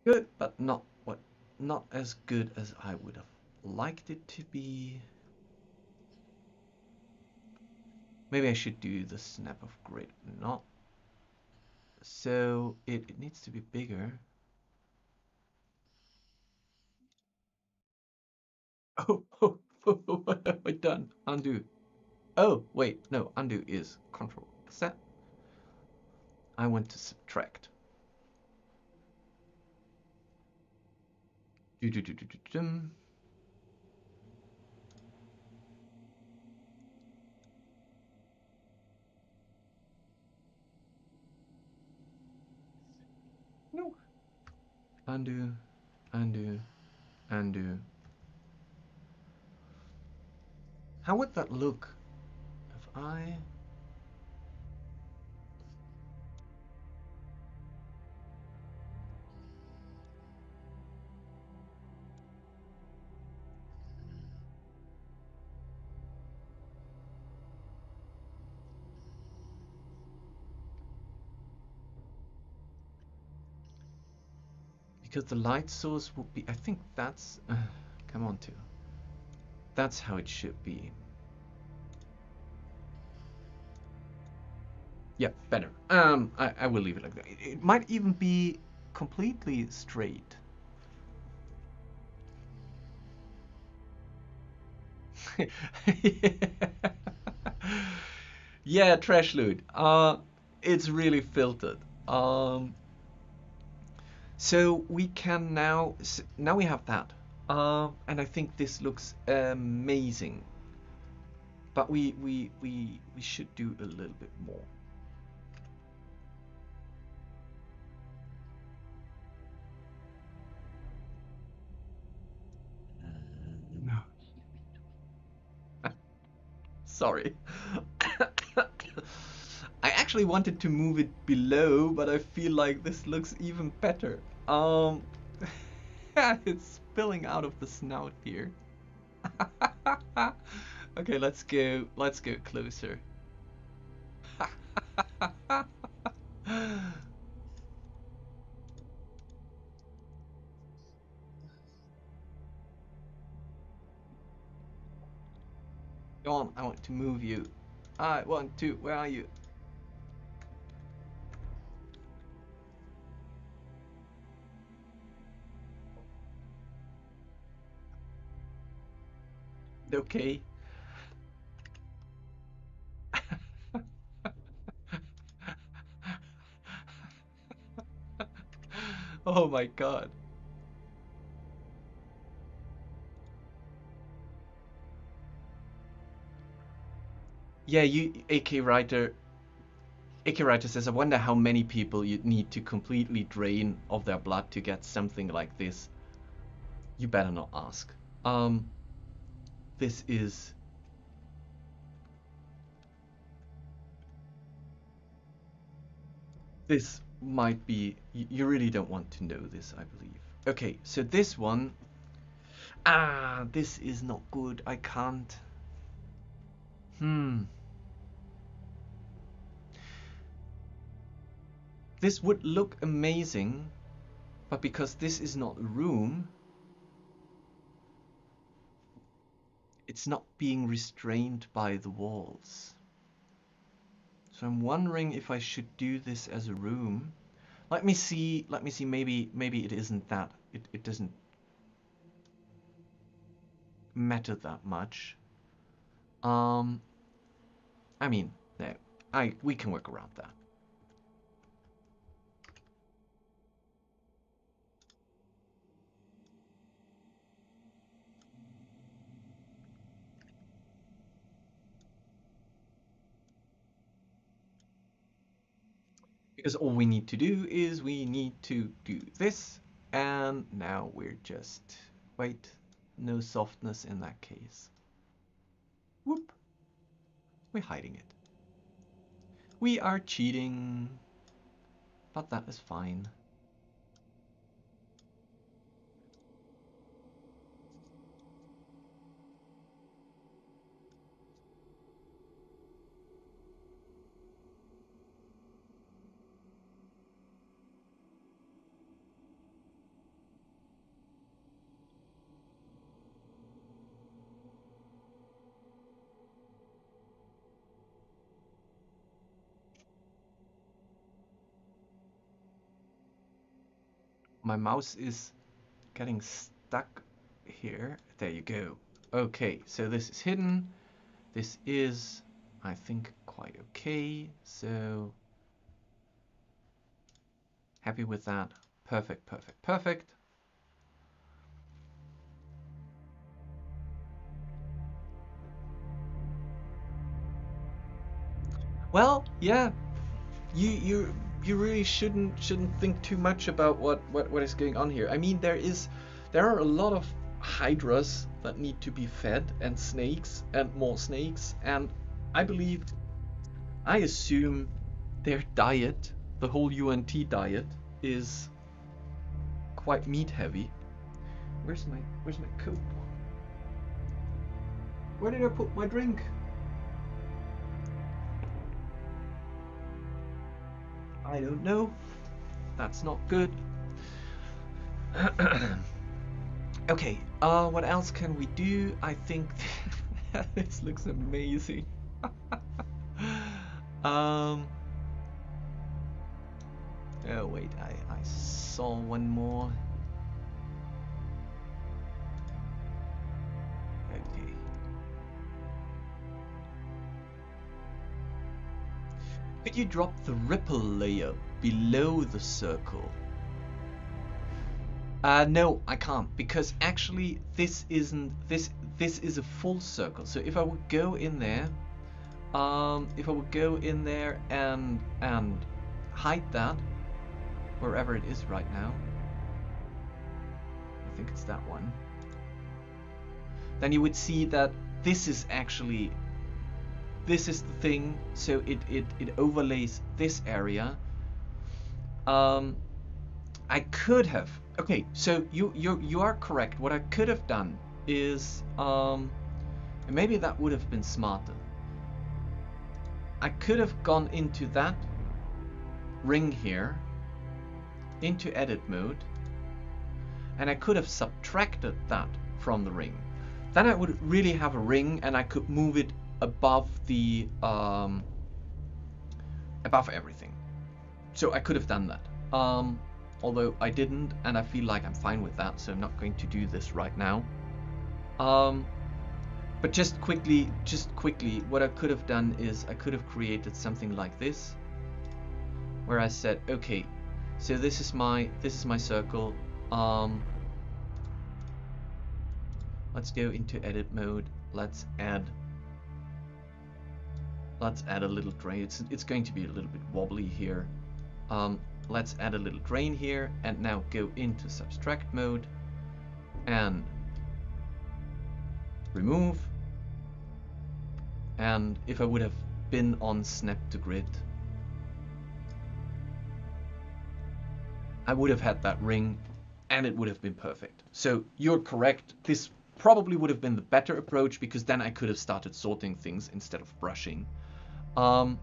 Good, but not as good as I would have liked it to be. Maybe I should do the snap of grid, not. So it needs to be bigger. Oh, what have I done? Undo. Oh, wait, no, undo is Control Z. I want to subtract. No. Undo, undo, undo. How would that look if I... Because the light source would be... I think that's... come on, too. That's how it should be. Yeah, better. I will leave it like that. It might even be completely straight. Yeah, trash loot. It's really filtered. So we can now we have that. And I think this looks amazing. But we should do a little bit more. No. Sorry. I actually wanted to move it below, but I feel like this looks even better. It's spilling out of the snout here. Okay, let's go closer. Go on, I want to move you. I want to, where are you? Okay. Oh my god. Yeah, AK Writer says, I wonder how many people you'd need to completely drain of their blood to get something like this. You better not ask. This is... This might be... You really don't want to know this, I believe. Okay, so this one... Ah, this is not good. I can't... This would look amazing, but because this is not a room, it's not being restrained by the walls. So I'm wondering if I should do this as a room. Let me see, maybe it isn't that. It doesn't matter that much. I mean, no, we can work around that. Because all we need to do is we need to do this, and now we're just... Wait, no softness in that case. Whoop. We're hiding it. We are cheating, but that is fine. My mouse is getting stuck here. There you go. Okay, so this is hidden. This is, I think, quite okay. So happy with that. Perfect, perfect, perfect. Well, yeah. You really shouldn't think too much about what is going on here. I mean, there are a lot of hydras that need to be fed, and snakes, and more snakes, and I assume their diet, the whole UNT diet, is quite meat heavy. Where's my coat? Where did I put my drink? I don't know. That's not good. Okay, what else can we do? I think this looks amazing. Oh wait, I saw one more. Okay. Could you drop the ripple layer below the circle? No, I can't, because actually this isn't this is a full circle. So if I would go in there, and hide that wherever it is right now, I think it's that one, then you would see that this is actually, this is the thing. So it overlays this area. I could have, okay, so you are correct. What I could have done is, maybe that would have been smarter. I could have gone into that ring here, into edit mode, and I could have subtracted that from the ring. Then I would really have a ring, and I could move it above the above everything. So I could have done that. Although I didn't, and I feel like I'm fine with that, so I'm not going to do this right now. But just quickly, what I could have done is I could have created something like this, where I said, okay, So this is my circle. Let's go into edit mode. Let's add a little drain. It's going to be a little bit wobbly here. Let's add a little drain here, and now go into subtract mode and remove. And if I would have been on snap to grid, I would have had that ring and it would have been perfect. So you're correct. This probably would have been the better approach, because then I could have started sorting things instead of brushing. But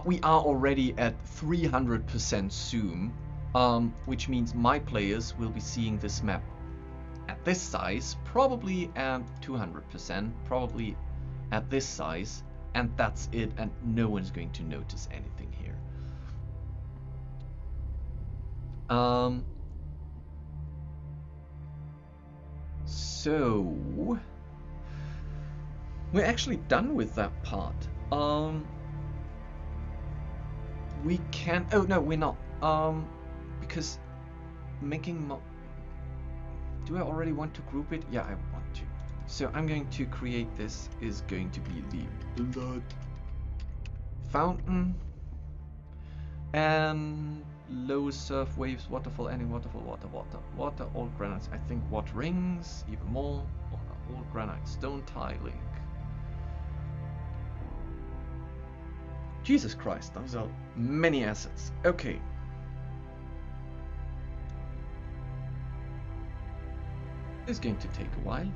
we are already at 300% zoom, which means my players will be seeing this map at this size, probably at 200%, probably at this size, and that's it, and no one's going to notice anything here. So we're actually done with that part. We can, oh no, we're not, because making do I already want to group it? Yeah, I want to. So I'm going to create this, is going to be the blood fountain, and low surf waves, waterfall, any waterfall, water, all granites. I think water rings, even more, all granite, stone tiling. Jesus Christ, those are many assets. Okay. It's going to take a while.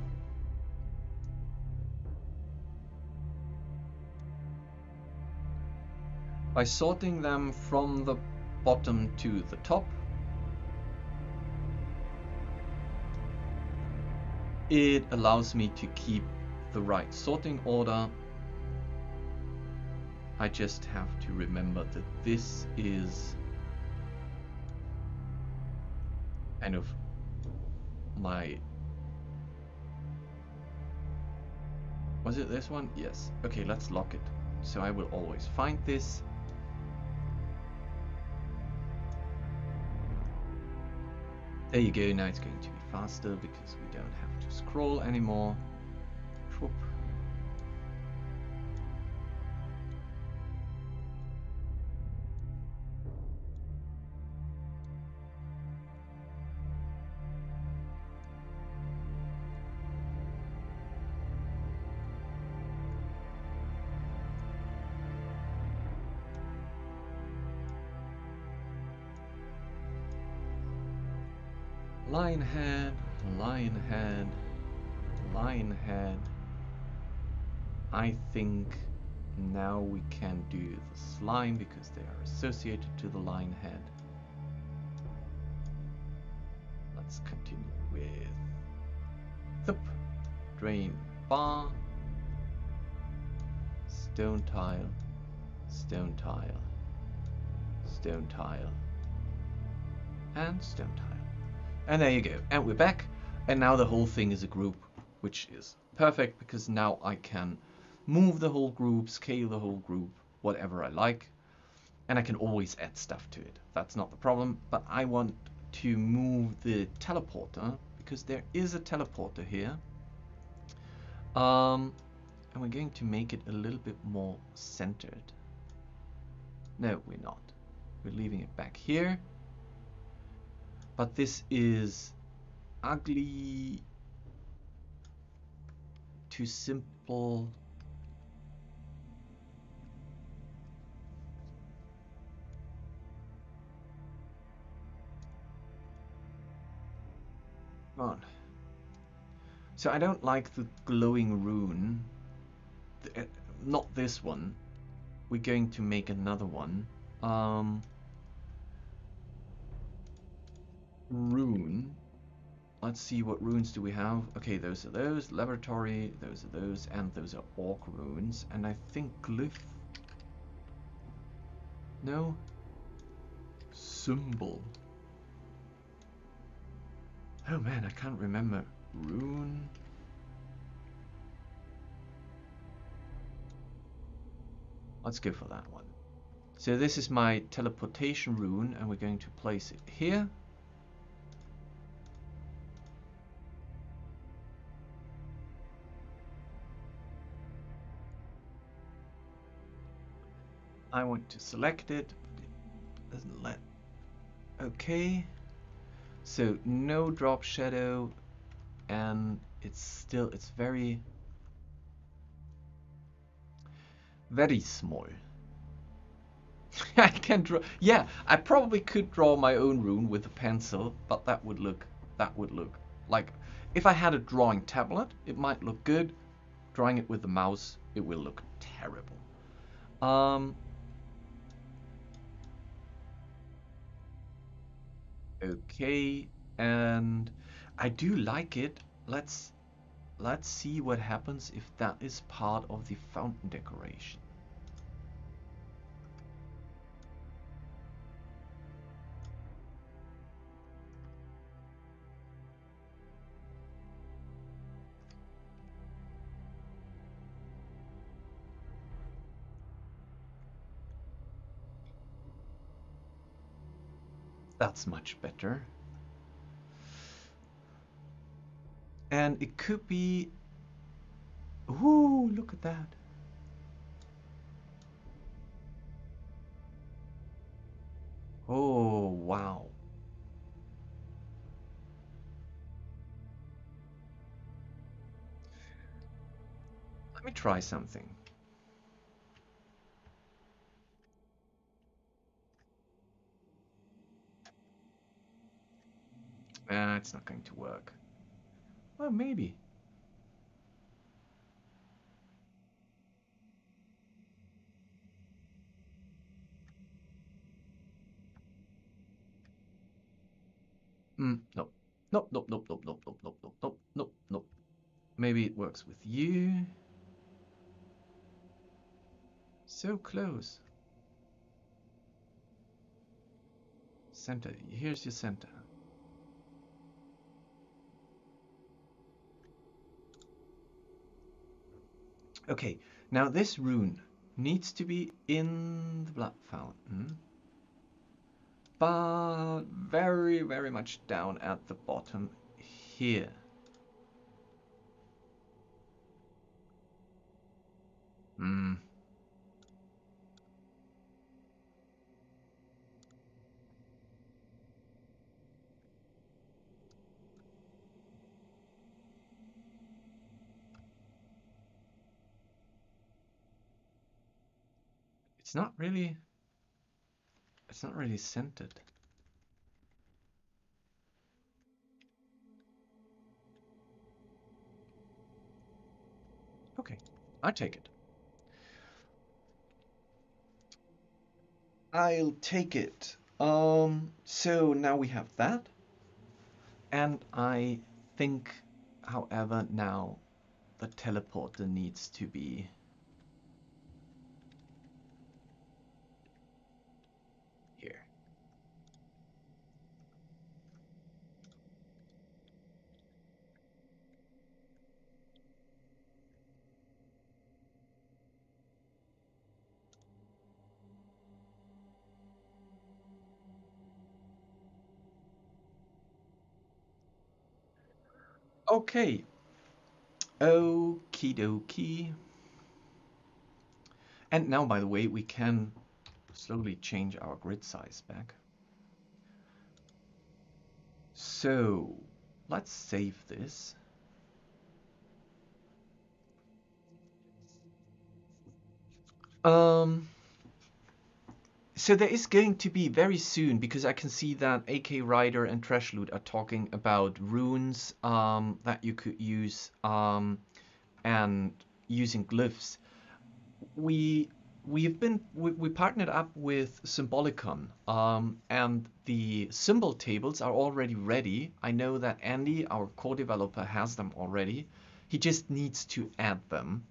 By sorting them from the bottom to the top, it allows me to keep the right sorting order. I just have to remember that this is kind of my... Was it this one? Yes. Okay, let's lock it. So I will always find this. There you go, now it's going to be faster because we don't have to scroll anymore. Whoop. Lion head, lion head, lion head. I think now we can do the slime because they are associated to the lion head. Let's continue with the drain bar, stone tile, stone tile, stone tile, and stone tile. And there you go, and we're back, and now the whole thing is a group, which is perfect because now I can move the whole group, scale the whole group, whatever I like, and I can always add stuff to it. That's not the problem, but I want to move the teleporter because there is a teleporter here, and we're going to make it a little bit more centered. No, we're not. We're leaving it back here. But this is ugly, too simple. Come on. So I don't like the glowing rune. Not this one. We're going to make another one. Rune. Let's see, what runes do we have? Okay, those are those, laboratory, those are those, and those are orc runes. And I think glyph. No. Symbol. Oh man, I can't remember. Rune. Let's go for that one. So this is my teleportation rune, and we're going to place it here. I want to select it, but it doesn't let. Okay. So no drop shadow, and it's very small. I can draw. Yeah, I probably could draw my own rune with a pencil, but that would look like, if I had a drawing tablet, it might look good. Drawing it with the mouse, it will look terrible. Okay, and I do like it. Let's see what happens if that is part of the fountain decoration. That's much better. And it could be... Ooh, look at that. Oh, wow. Let me try something. It's not going to work. Well, maybe. Nope. Nope, nope, nope, nope, nope, nope, nope, nope, nope, nope, nope. Maybe it works with you. So close. Center. Here's your center. Okay, now this rune needs to be in the blood fountain, but very, very much down at the bottom here. It's not really centered. Okay, I take it. I'll take it. So now we have that. And I think, however, now the teleporter needs to be here. Okay. Okie dokie. And now, by the way, we can slowly change our grid size back. So let's save this. So there is going to be very soon, because I can see that AK Rider and Trashloot are talking about runes that you could use and using glyphs. We partnered up with Symbolicon, and the symbol tables are already ready. I know that Andy, our core developer, has them already. He just needs to add them.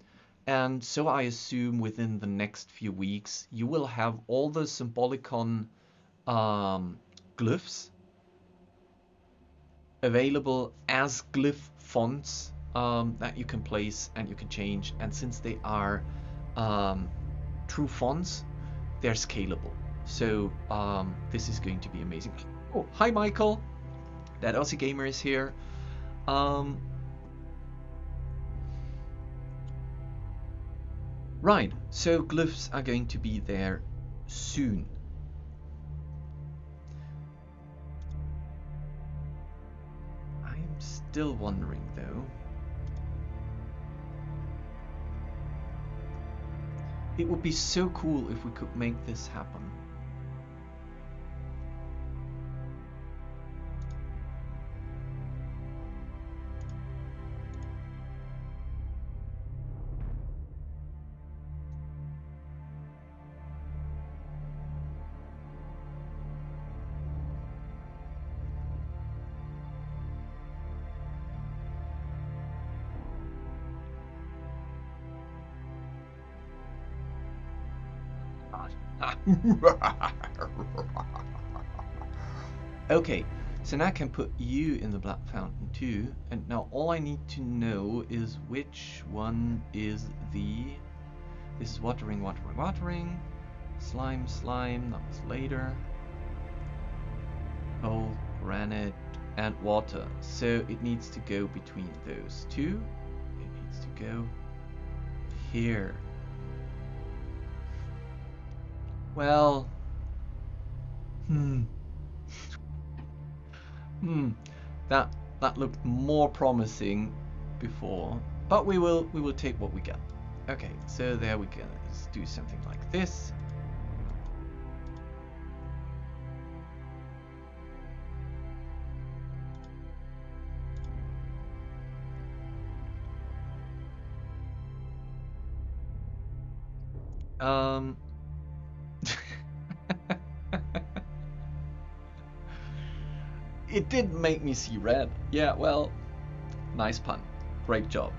And so I assume within the next few weeks, you will have all the Symbolicon glyphs available as glyph fonts that you can place and you can change. And since they are true fonts, they're scalable. So this is going to be amazing. Oh, hi Michael. That Aussie Gamer is here. Right, so glyphs are going to be there soon. I'm still wondering though. It would be so cool if we could make this happen. Okay, so now I can put you in the black fountain too, and now all I need to know is which one is the... This is watering, watering, watering. Slime, slime, that was later. Coal, granite, and water. So it needs to go between those two. It needs to go here. Well, that looked more promising before, but we will take what we get. Okay, so there we go. Let's do something like this. It did make me see red. Yeah, well, nice pun. Great job.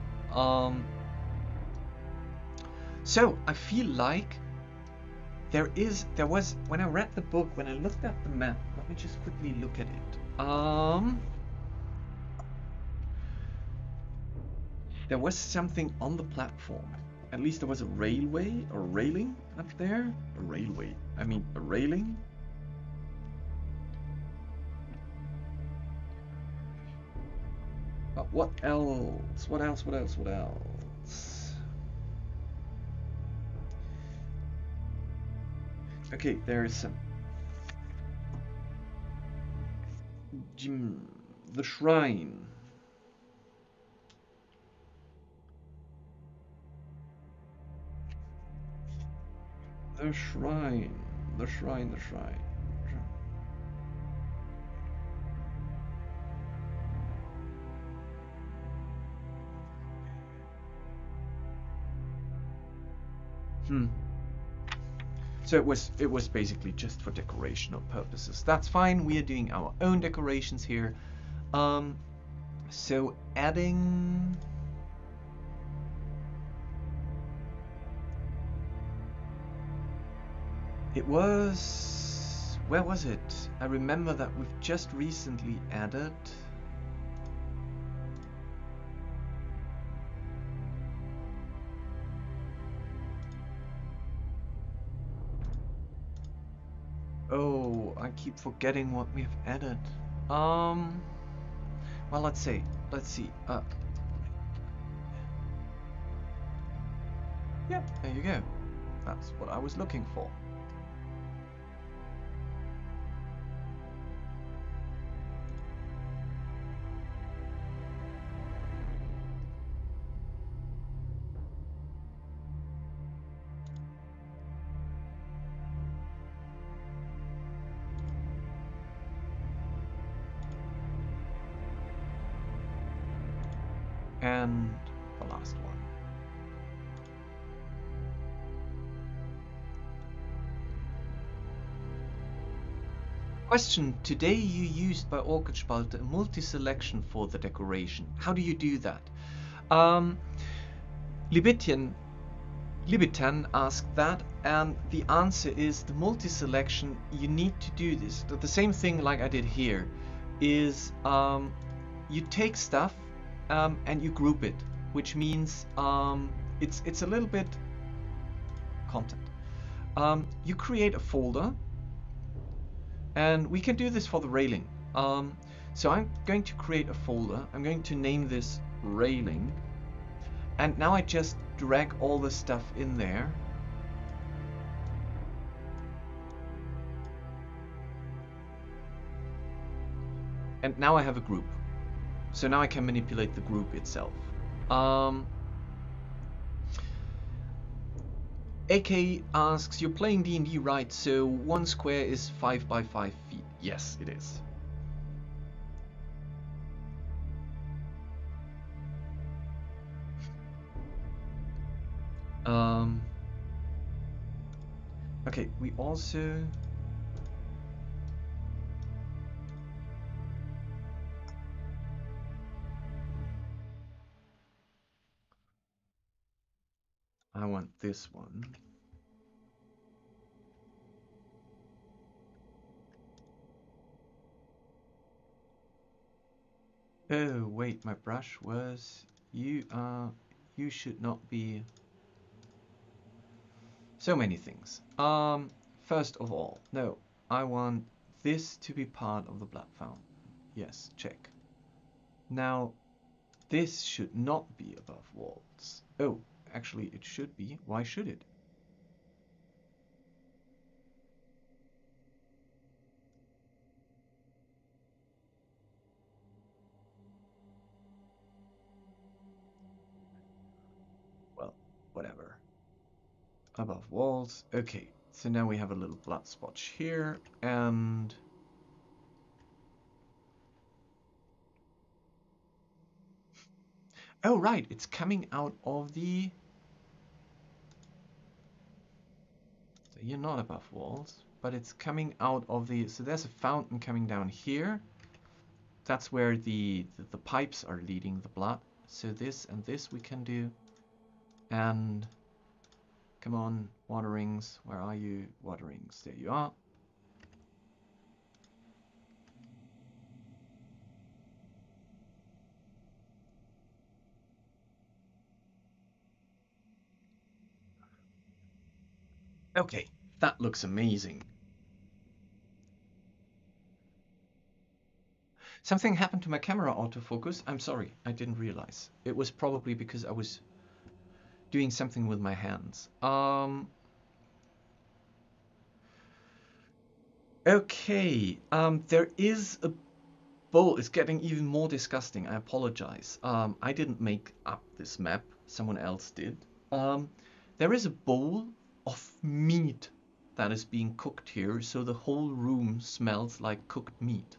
So I feel like there was, when I read the book, when I looked at the map, let me just quickly look at it. There was something on the platform. At least there was a railway or railing up there. A railway. I mean a railing. But what else? What else? What else? What else? Okay, there is some. The shrine. The shrine. The shrine. The shrine. So it was basically just for decorational purposes. That's fine. We are doing our own decorations here. So adding. It was. Where was it? I remember that we've just recently added. Oh, I keep forgetting what we've added. Well, let's see. Yeah, there you go. That's what I was looking for. And the last one. Question. Today you used by Orchid-Spalte a multi-selection for the decoration. How do you do that? Libitan asked that, and the answer is the multi-selection. You need to do this. The same thing like I did here is you take stuff and you group it, which means it's a little bit content. You create a folder, and we can do this for the railing. So I'm going to create a folder. I'm going to name this railing, and now I just drag all the stuff in there. And now I have a group. So now I can manipulate the group itself. AK asks, you're playing D&D, right? So 1 square is 5 by 5 feet. Yes, it is. Okay, we also... I want this one. Oh, wait, my brush was... You should not be... So many things. First of all, no, I want this to be part of the blood fountain. Yes, check. Now, this should not be above walls. Oh, actually it should be. Why should it? Well, whatever. Above walls. Okay, so now we have a little blood spotch here, and... Oh, right, it's coming out of the... So you're not above walls, but it's coming out of the... So there's a fountain coming down here. That's where the pipes are leading the blood. So this and this we can do. And... Come on, water rings. Where are you? Water rings. There you are. Okay, that looks amazing. Something happened to my camera autofocus. I'm sorry, I didn't realize. It was probably because I was doing something with my hands. Okay, there is a bowl. It's getting even more disgusting. I apologize. I didn't make up this map. Someone else did. There is a bowl of meat that is being cooked here, so the whole room smells like cooked meat.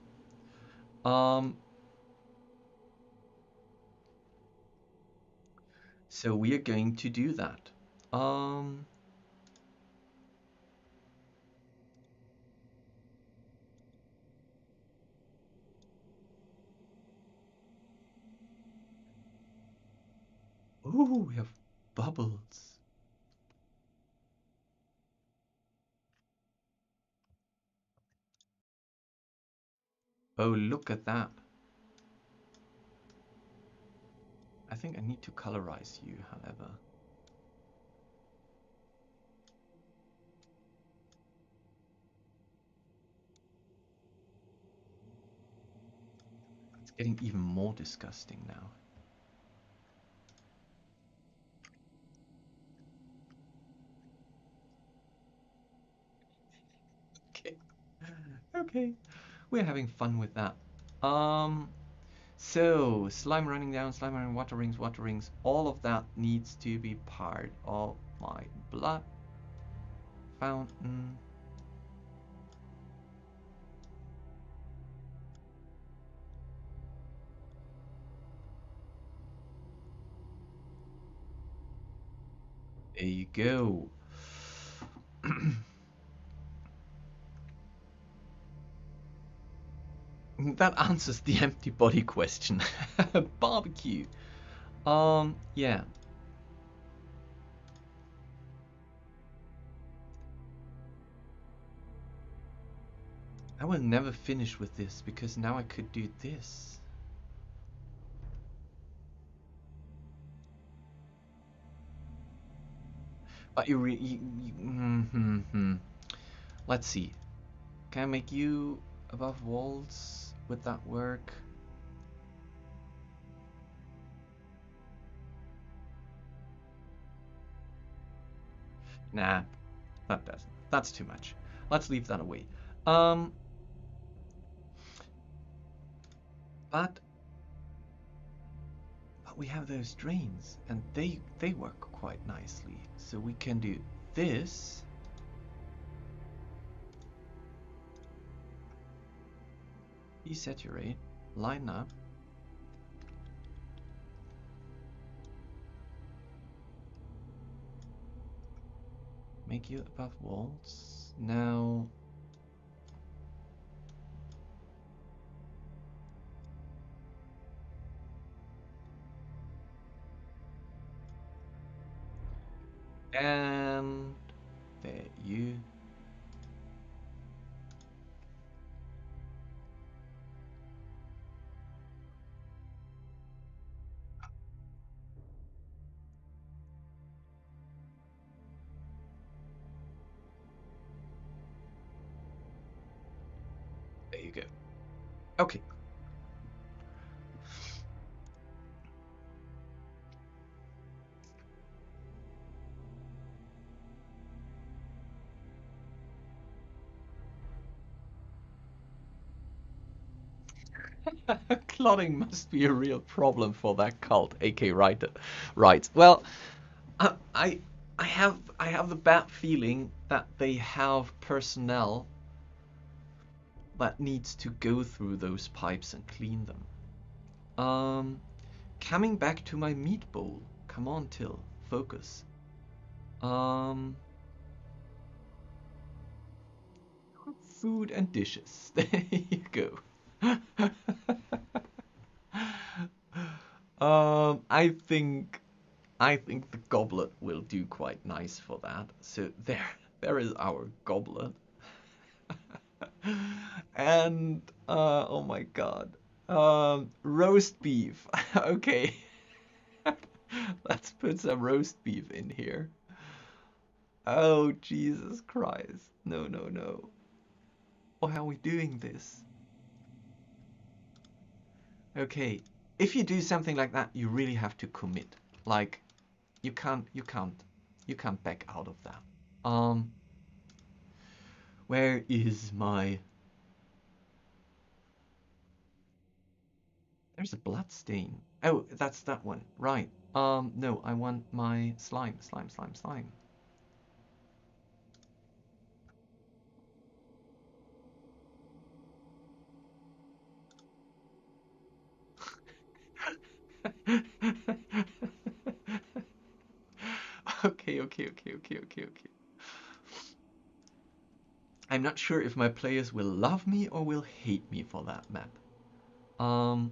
So we are going to do that. Ooh, we have bubbles. Oh, look at that. I think I need to colorize you, however. It's getting even more disgusting now. Okay. Okay. We're having fun with that. So slime running down, slime running, water rings, all of that needs to be part of my blood fountain. There you go. That answers the empty body question. Barbecue. Yeah. I will never finish with this because now I could do this. Let's see. Can I make you above walls? Would that work? Nah, that doesn't. That's too much. Let's leave that away. But we have those drains, and they work quite nicely. So we can do this. Desaturate, line up. Make you above walls. Now and there you. There you go. Okay. Clotting must be a real problem for that cult, AK writer. Right. Well, I have the bad feeling that they have personnel that needs to go through those pipes and clean them. Coming back to my meat bowl. Come on, Till. Focus. Food and dishes. There you go. I think the goblet will do quite nice for that. So there is our goblet. And oh my god. Roast beef. Okay. Let's put some roast beef in here. Oh, Jesus Christ. No, no, no. Why are we doing this? Okay, if you do something like that, you really have to commit. Like, you can't back out of that. Where is my... There's a blood stain. Oh, that's that one. Right. No, I want my slime. Okay. I'm not sure if my players will love me or will hate me for that map. Oh,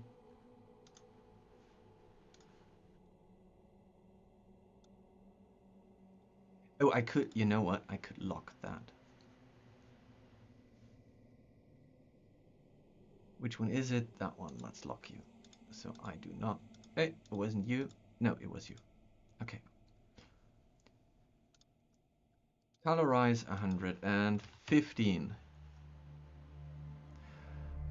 I could, you know what? I could lock that. Which one is it? That one. Let's lock you. So I do not. Hey, it wasn't you. No, it was you. Okay. Colorize 115.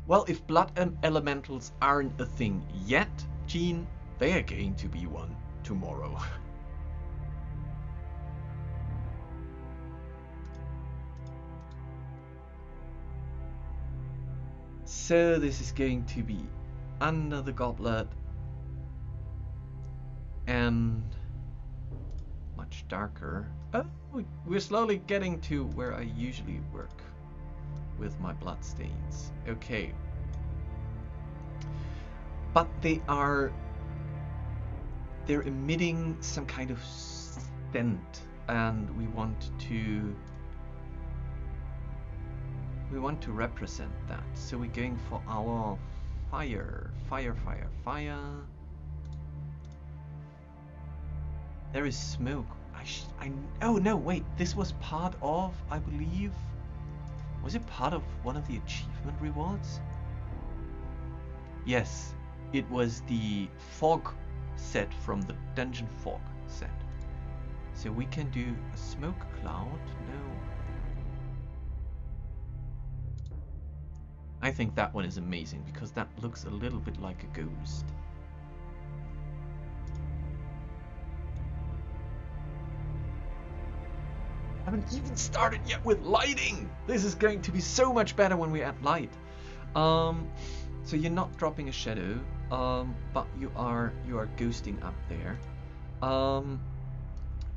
Well, if blood elementals aren't a thing yet, Gene, they are going to be one tomorrow. So this is going to be under the goblet and much darker. Oh, we're slowly getting to where I usually work with my blood stains. Okay. But they're emitting some kind of scent, and we want to represent that. So we're going for our fire. There is smoke. Oh no, wait, this was part of, I believe, was it part of one of the achievement rewards? Yes, it was the fog set from the dungeon fog set. So we can do a smoke cloud. No. I think that one is amazing because that looks a little bit like a ghost. Haven't even started yet with lighting. This is going to be so much better when we add light. So you're not dropping a shadow, but you are ghosting up there.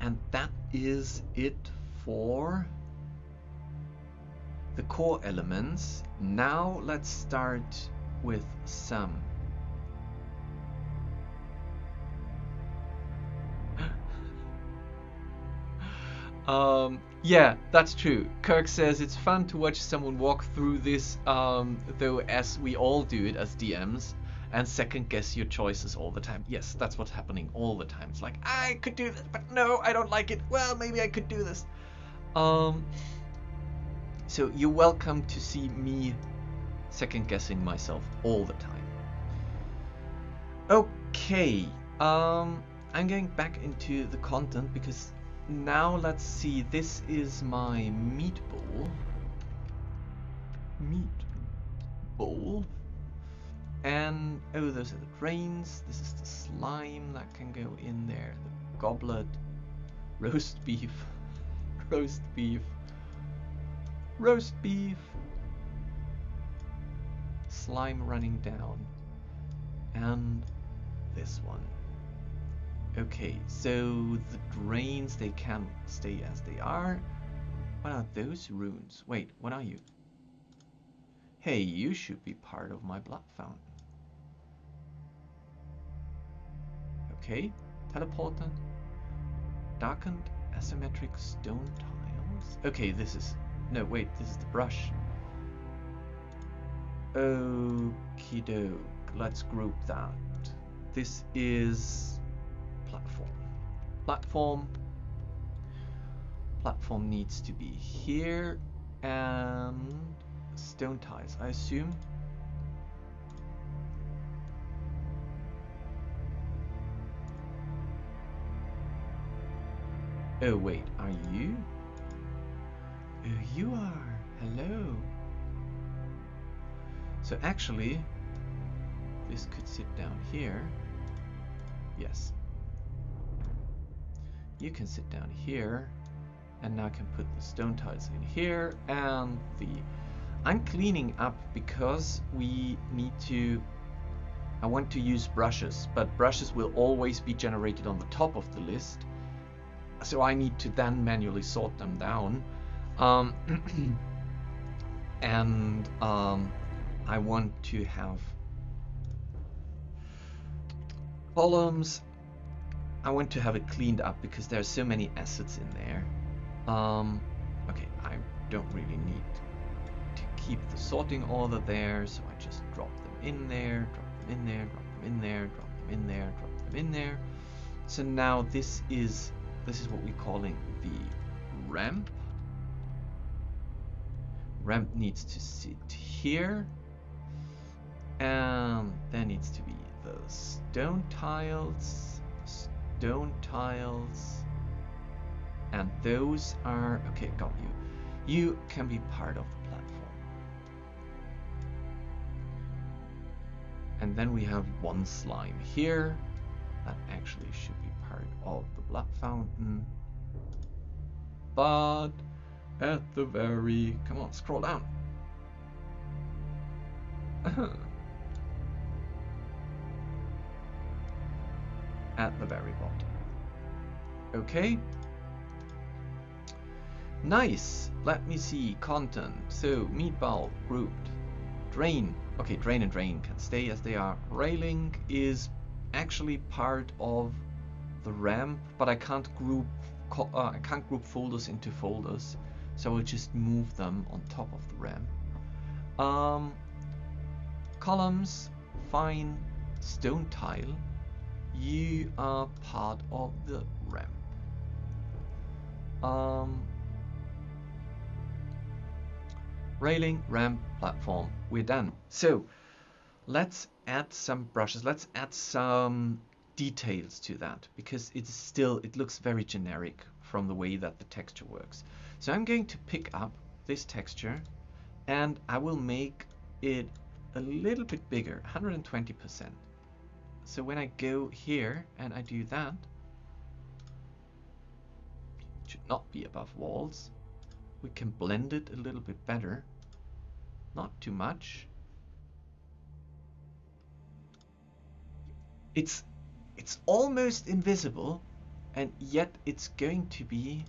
And that is it for the core elements. Now let's start with some. Yeah, that's true. Kirk says it's fun to watch someone walk through this, though, as we all do it as DMs, and second guess your choices all the time. Yes, that's what's happening all the time. It's like, I could do this, but no, I don't like it. Well, maybe I could do this. So you're welcome to see me second guessing myself all the time. Okay, I'm going back into the content because now let's see, this is my meat bowl. And oh, those are the drains. This is the slime that can go in there. The goblet, roast beef, roast beef, roast beef, slime running down, and this one. Okay, so the drains, they can stay as they are. What are those runes? Wait, what are you? Hey, you should be part of my blood fountain. Okay, teleporter. Darkened asymmetric stone tiles. Okay, this is... No, wait, this is the brush. Okie doke. Let's group that. This is... platform. Platform needs to be here, and stone tiles, I assume. Oh wait, are you? Oh, you are. Hello. So actually, this could sit down here. Yes. You can sit down here, and now I can put the stone tiles in here, and the... I'm cleaning up because we need to... I want to use brushes, but brushes will always be generated on the top of the list, so I need to then manually sort them down. And I want to have columns. I want to have it cleaned up because there are so many assets in there. Okay, I don't really need to keep the sorting order there, so I just drop them in there, drop them in there, drop them in there, drop them in there, drop them in there. So now this is what we're calling the ramp. Ramp needs to sit here, and there needs to be the stone tiles, and those are... okay, got you. You can be part of the platform. And then we have one slime here that actually should be part of the blood fountain, but at the very... come on, scroll down. At the very bottom. Okay. Nice. Let me see. Content. So, meatball grouped. Drain. Okay, drain and drain can stay as they are. Railing is actually part of the ramp, but I can't group folders into folders, so I'll just move them on top of the ramp. Columns, fine. Stone tile, you are part of the ramp. Railing, ramp, platform, we're done. So let's add some brushes. Let's add some details to that, because it's still, it looks very generic from the way that the texture works. So I'm going to pick up this texture and I will make it a little bit bigger, 120%. So when I go here and I do that, it should not be above walls. We can blend it a little bit better, not too much. It's almost invisible, and yet it's going to be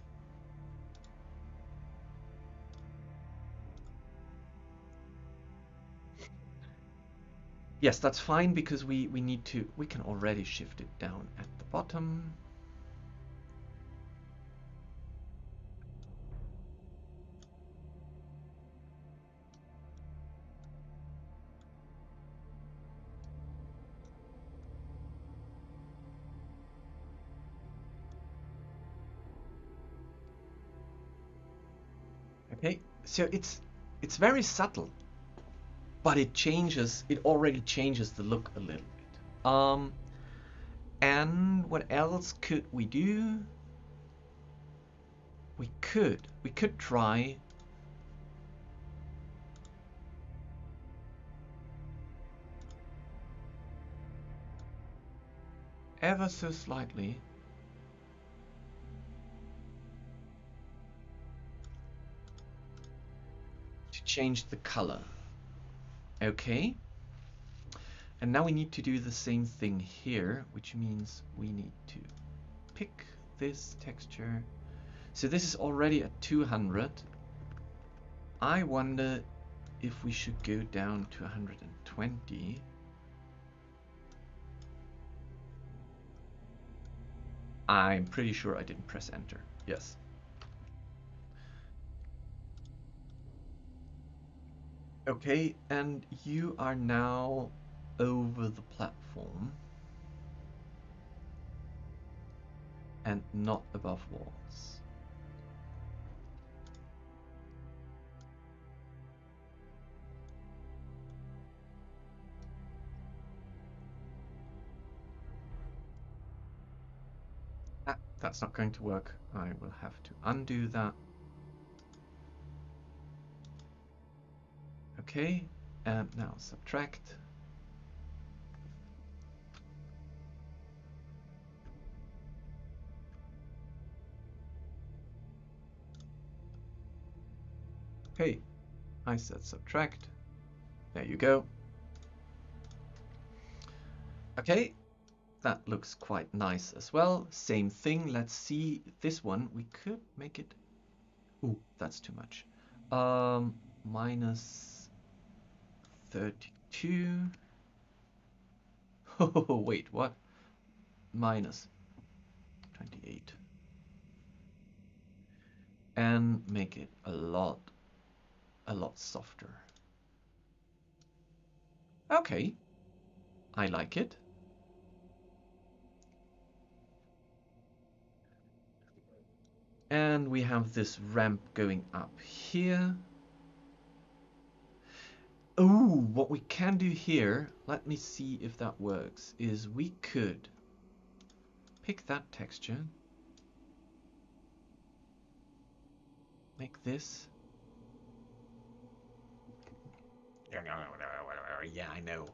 yes, that's fine, because we need to, we can already shift it down at the bottom. Okay, so it's very subtle, but it changes, it already changes the look a little bit. And what else could we do? We could try ever so slightly to change the color. Okay. And now we need to do the same thing here, which means we need to pick this texture. So this is already at 200. I wonder if we should go down to 120. I'm pretty sure I didn't press enter. Yes. Okay, and you are now over the platform and not above walls. That's not going to work. I will have to undo that. Okay, and now subtract. Okay, I said subtract. There you go. Okay, that looks quite nice as well. Same thing, let's see this one. We could make it, ooh, that's too much. Minus 32. Oh, wait, what? Minus 28. And make it a lot softer. Okay, I like it. And we have this ramp going up here. Oh, what we can do here, let me see if that works, is we could pick that texture, make this. Yeah, I know.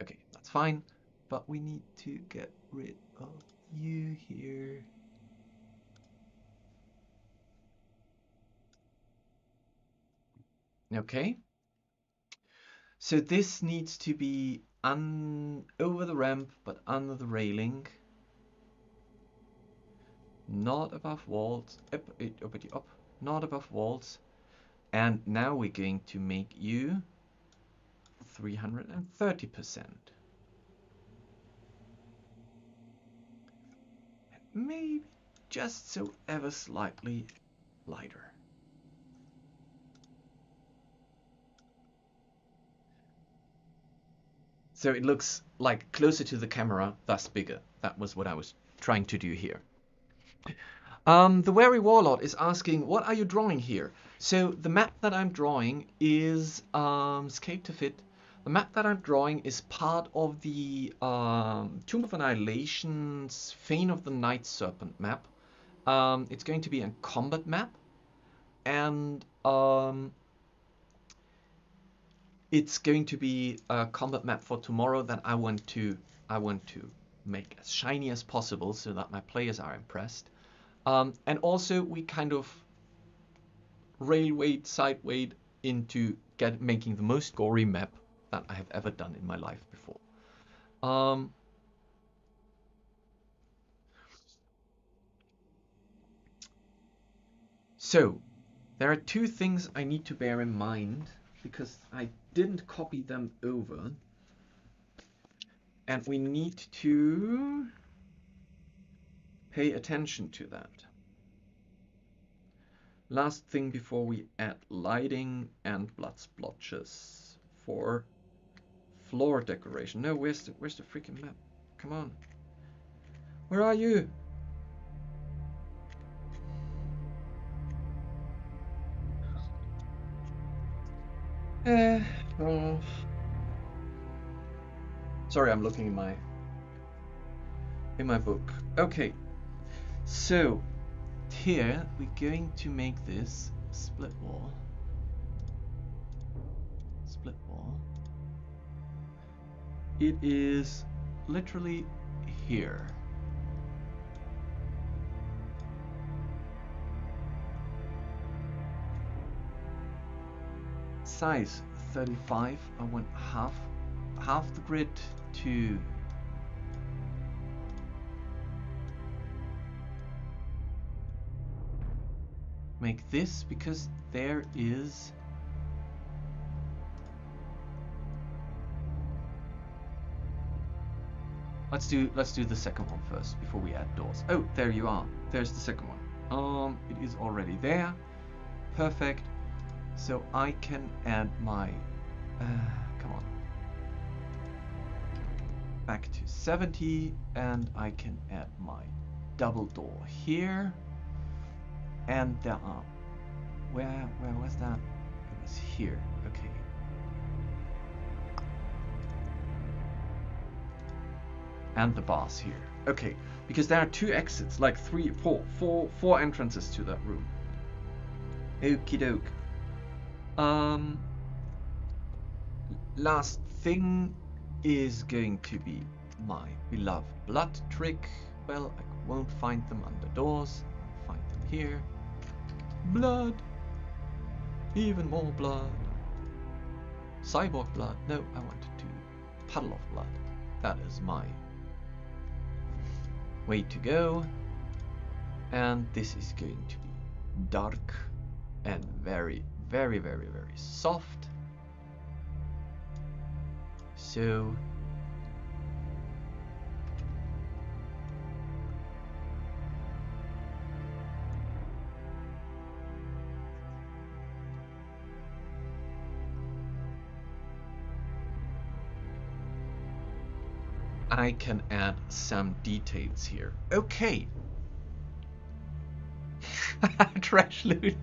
Okay, that's fine, but we need to get rid of you here. Okay. So this needs to be over the ramp, but under the railing. Not above walls. Up, not above walls. And now we're going to make you 330%. Maybe just so ever slightly lighter. So it looks like closer to the camera, thus bigger. That was what I was trying to do here. The Wary Warlord is asking, what are you drawing here? So the map that I'm drawing is Escape to Fit. The map that I'm drawing is part of the Tomb of Annihilation's Fane of the Night Serpent map. It's going to be a combat map, and it's going to be a combat map for tomorrow that I want to make as shiny as possible so that my players are impressed. And also we kind of railwayed, sidewayed into making the most gory map that I have ever done in my life before. So there are two things I need to bear in mind because I didn't copy them over, and we need to pay attention to that. Last thing before we add lighting and blood splotches for floor decoration. No, where's the freaking map? Come on. Where are you? Oh. Sorry, I'm looking in my book. Okay. So here we're going to make this split wall. Split wall. It is literally here. Size 35. I want half the grid to make this, because there is let's do the second one first before we add doors. Oh, there you are. There's the second one. It is already there. Perfect. So I can add my come on, back to 70, and I can add my double door here. And there are, where was that? It was here. Okay. And the bars here. Okay, because there are two exits, like four entrances to that room. Okie doke. Last thing is going to be my beloved blood trick. Well, I won't find them under doors. I'll find them here. Blood. Even more blood. Cyborg blood. No, I want to do puddle of blood. That is my way to go. And this is going to be dark and very, very, very, very soft. So I can add some details here. Okay. Trash loot.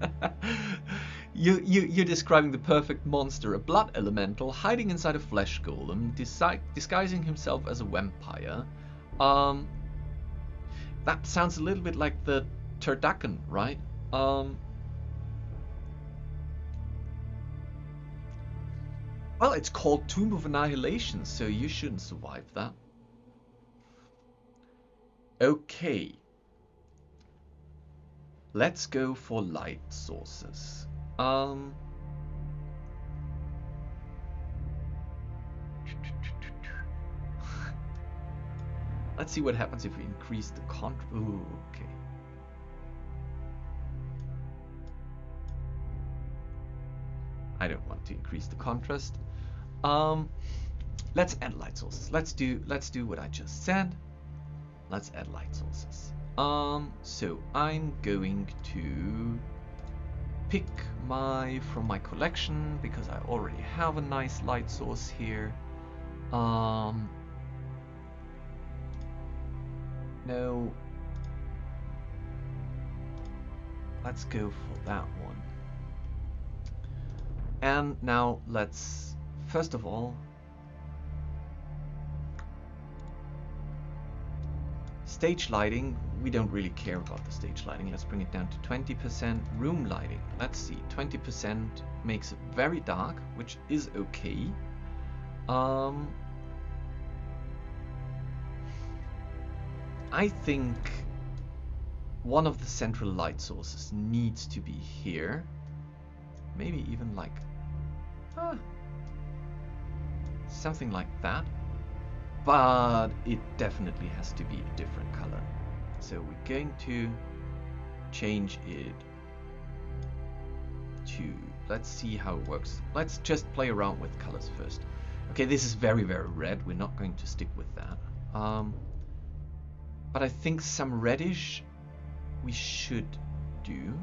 You're describing the perfect monster, a blood elemental hiding inside a flesh golem, disguising himself as a vampire. That sounds a little bit like the turducken, right? Well, it's called Tomb of Annihilation, so you shouldn't survive that. Okay. Let's go for light sources. Let's see what happens if we increase the Ooh, okay. I don't want to increase the contrast. Let's add light sources. Let's do what I just said. Let's add light sources. So I'm going to pick from my collection, because I already have a nice light source here. No. let's go for that one. And now let's, first of all, stage lighting. We don't really care about the stage lighting. Let's bring it down to 20%. Room lighting, let's see, 20% makes it very dark, which is okay. I think one of the central light sources needs to be here. Maybe even like something like that. But it definitely has to be a different color. So we're going to change it to, let's see how it works. Let's just play around with colors first. Okay, this is very, very red. We're not going to stick with that. But I think some reddish we should do.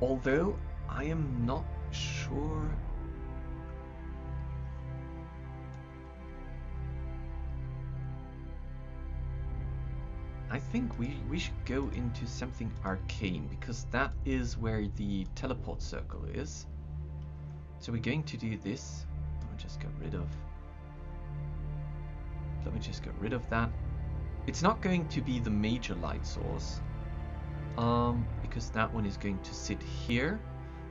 Although I am not sure. I think we should go into something arcane, because that is where the teleport circle is. So we're going to do this. Let me just get rid of that. It's not going to be the major light source, because that one is going to sit here.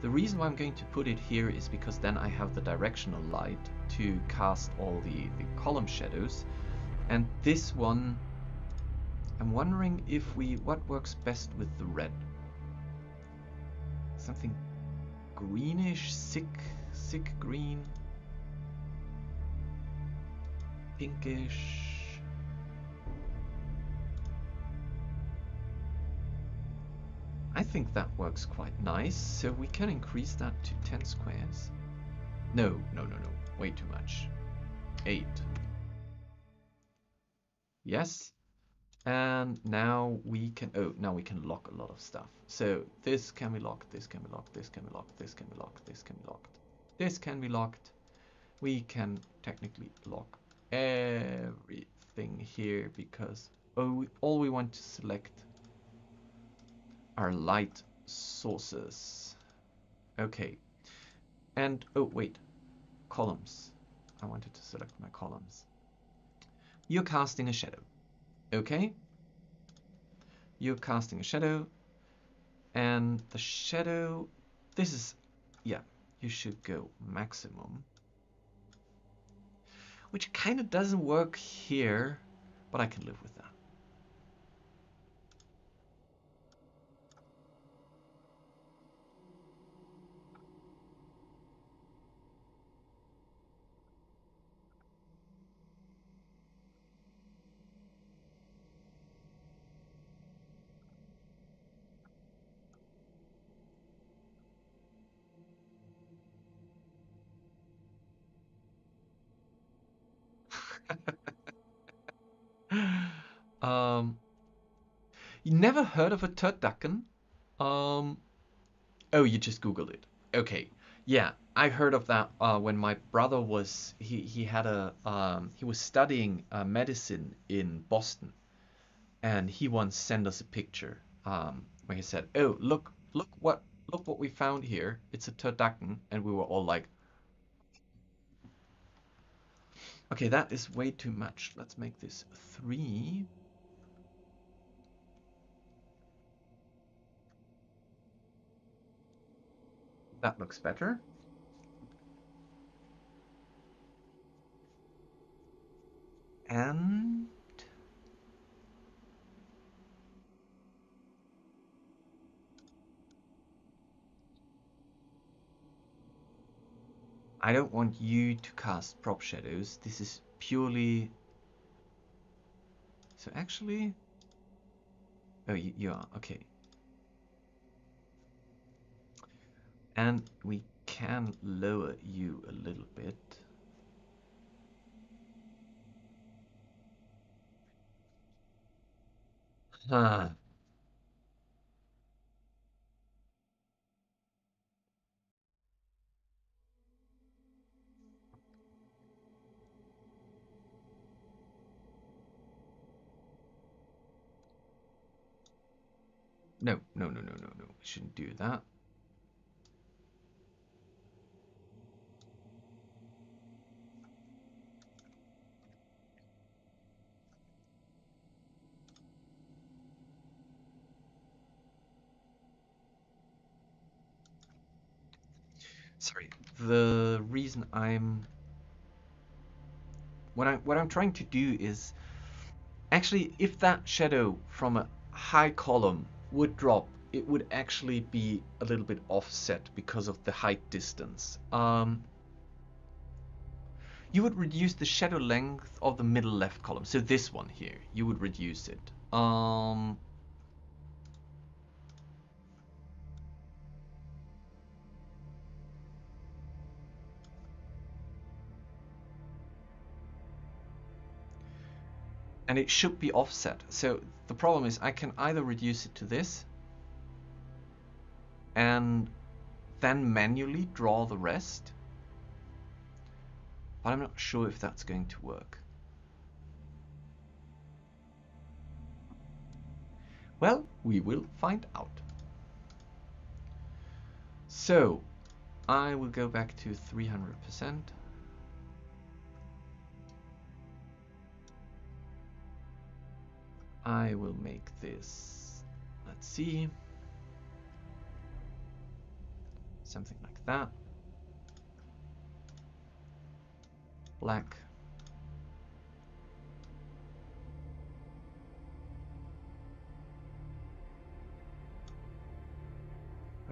The reason why I'm going to put it here is because then I have the directional light to cast all the column shadows. And this one, I'm wondering if what works best with the red. Something greenish, sick green, pinkish. I think that works quite nice, so we can increase that to 10 squares. No, way too much. 8. Yes. And now we can, now we can lock a lot of stuff. So this can be locked, this can be locked, this can be locked, this can be locked, this can be locked, this can be locked. We can technically lock everything here because all we want to select are light sources. Okay. And wait, columns. I wanted to select my columns. You're casting a shadow. Okay. You're casting a shadow, and the shadow, this is, yeah, you should go maximum, which kind of doesn't work here, but I can live with that. You never heard of a turducken? Oh, you just Googled it. Okay. Yeah, I heard of that when my brother was he had a he was studying medicine in Boston, and he once sent us a picture where he said, "Oh, look what we found here. It's a turducken," and we were all like, "Okay, that is way too much. Let's make this 3." That looks better. And I don't want you to cast prop shadows. This is purely... So actually... Oh, you are. Okay. And we can lower you a little bit. Huh. no. We shouldn't do that. Sorry, the reason what I'm trying to do is actually, if that shadow from a high column would drop, it would actually be a little bit offset because of the height distance. You would reduce the shadow length of the middle left column. So this one here, you would reduce it. And it should be offset. So the problem is I can either reduce it to this and then manually draw the rest, but I'm not sure if that's going to work. Well, we will find out. So I will go back to 300%. I will make this, let's see, something like that. Black.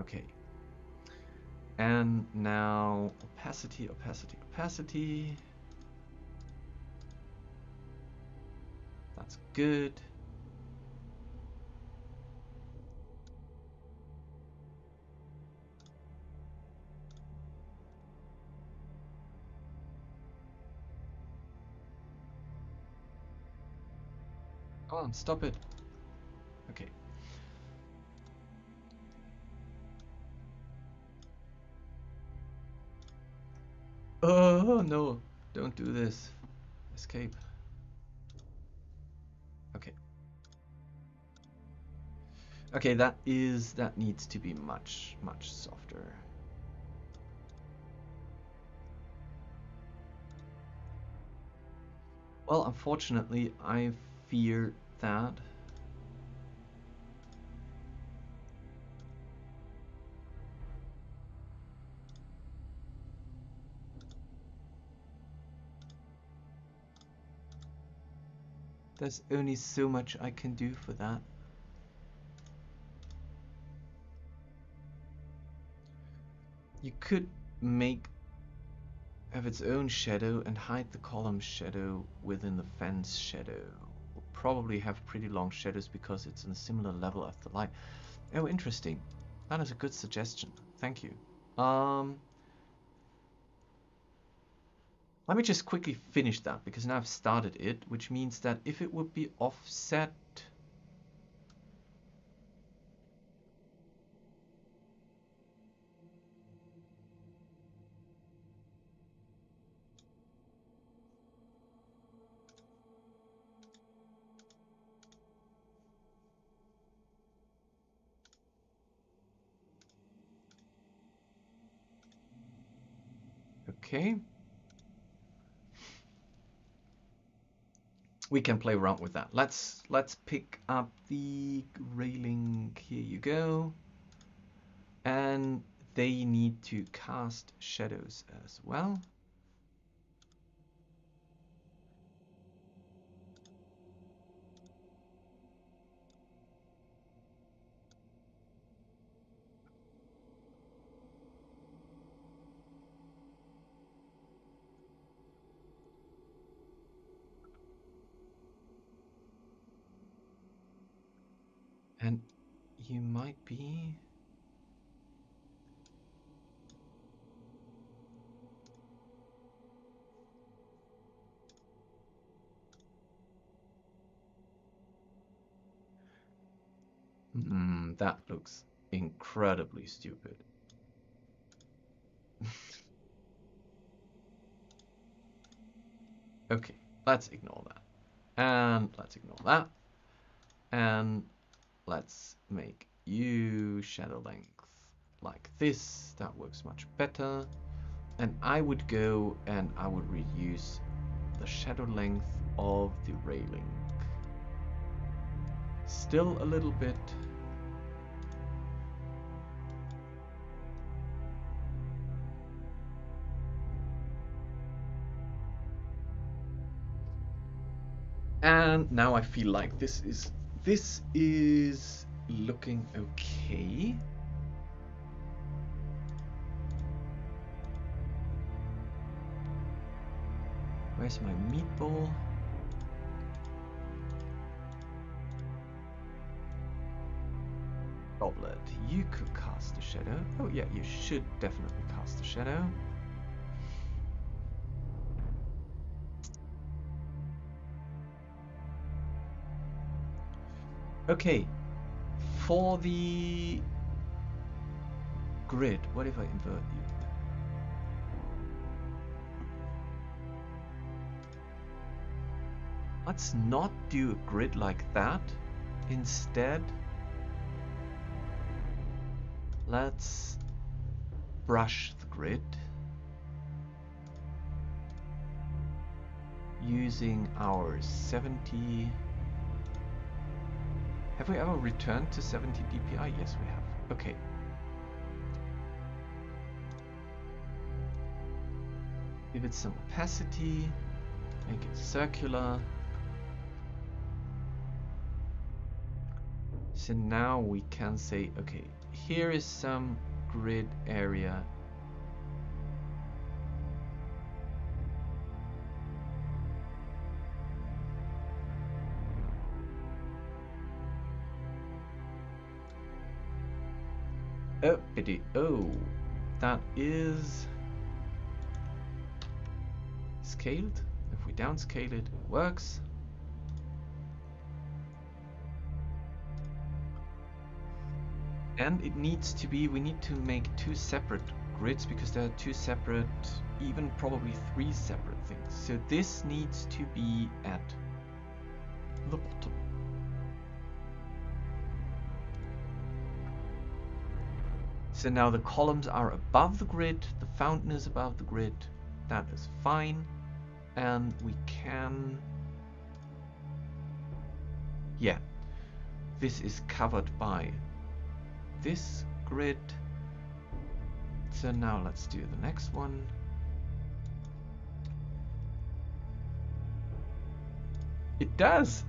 Okay. And now opacity, opacity, opacity. That's good. Come on, stop it. Okay. Oh no, don't do this. Escape. Okay. Okay, that needs to be much softer. Well, unfortunately, I fear that there's only so much I can do for that. You could have its own shadow and hide the column shadow within the fence shadow. We'll probably have pretty long shadows because it's on a similar level as the light. Oh, interesting. That is a good suggestion. Thank you. Let me just quickly finish that because now I've started it, which means that if it would be offset, okay. We can play around with that. Let's pick up the railing. Here you go. And they need to cast shadows as well. And you might be... that looks incredibly stupid. Okay, let's ignore that. And let's ignore that. And let's make you shadow length like this. That works much better. And I would go and I would reduce the shadow length of the railing. Still a little bit. And now I feel like this is looking okay. Where's my meatball? Goblet, you could cast a shadow. Oh yeah, you should definitely cast a shadow. Okay, for the grid, what if I invert you? Let's not do a grid like that. Instead, let's brush the grid using our 70. Have we ever returned to 70 DPI? Yes, we have. Okay. Give it some opacity, make it circular. So now we can say, okay, here is some grid area. Oh, pity. Oh, that is scaled. If we downscale it, it works. And it needs to be, we need to make two separate grids because there are two separate, even probably three separate things. So this needs to be at the bottom. So now the columns are above the grid, the fountain is above the grid, that is fine. And we can, yeah, this is covered by this grid. So now let's do the next one. It does!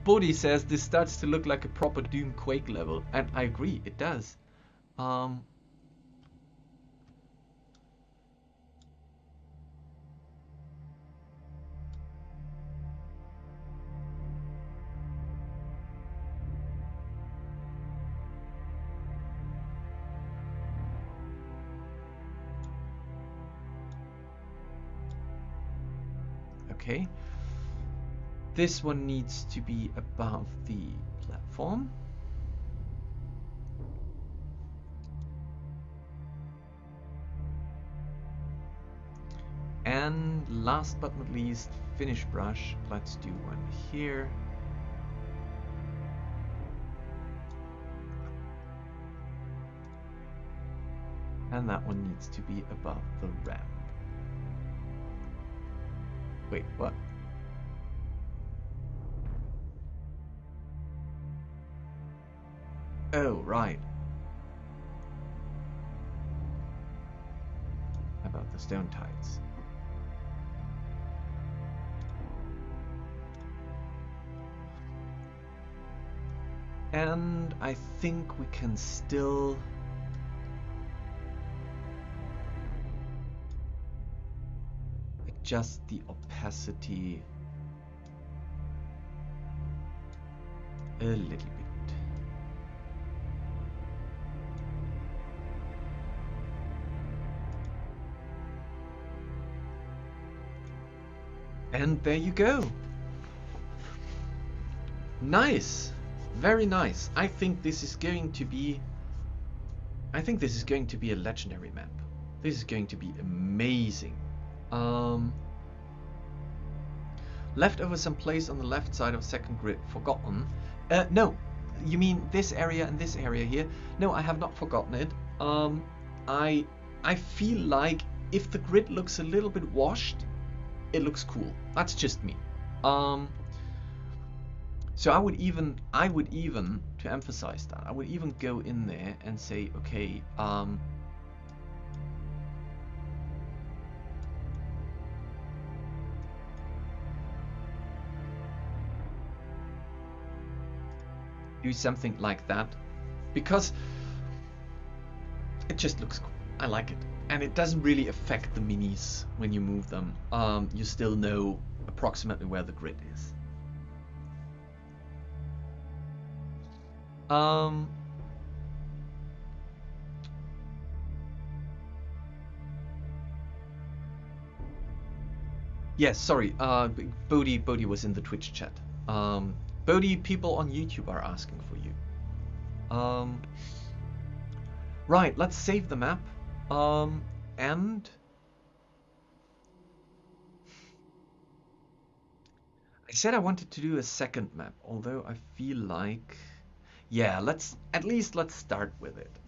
Bodhi says this starts to look like a proper Doom Quake level, and I agree, it does. Okay, this one needs to be above the platform. And last but not least, finish brush. Let's do one here. And that one needs to be above the ramp. Wait, what? Oh, right. About the stone tides. And I think we can still adjust the opacity a little bit. And there you go. Nice. Very nice. I think this is going to be a legendary map. This is going to be amazing. Left over some place on the left side of second grid forgotten. No, you mean this area and this area here? No, I have not forgotten it. I feel like if the grid looks a little bit washed, it looks cool. That's just me. So I would even, to emphasize that, I would even go in there and say, okay, do something like that, because it just looks cool. I like it, and it doesn't really affect the minis when you move them. You still know approximately where the grid is. Yes, sorry. Bodhi was in the Twitch chat. Bodhi, people on YouTube are asking for you. Right, let's save the map. And I said I wanted to do a second map, although I feel like, yeah, let's start with it.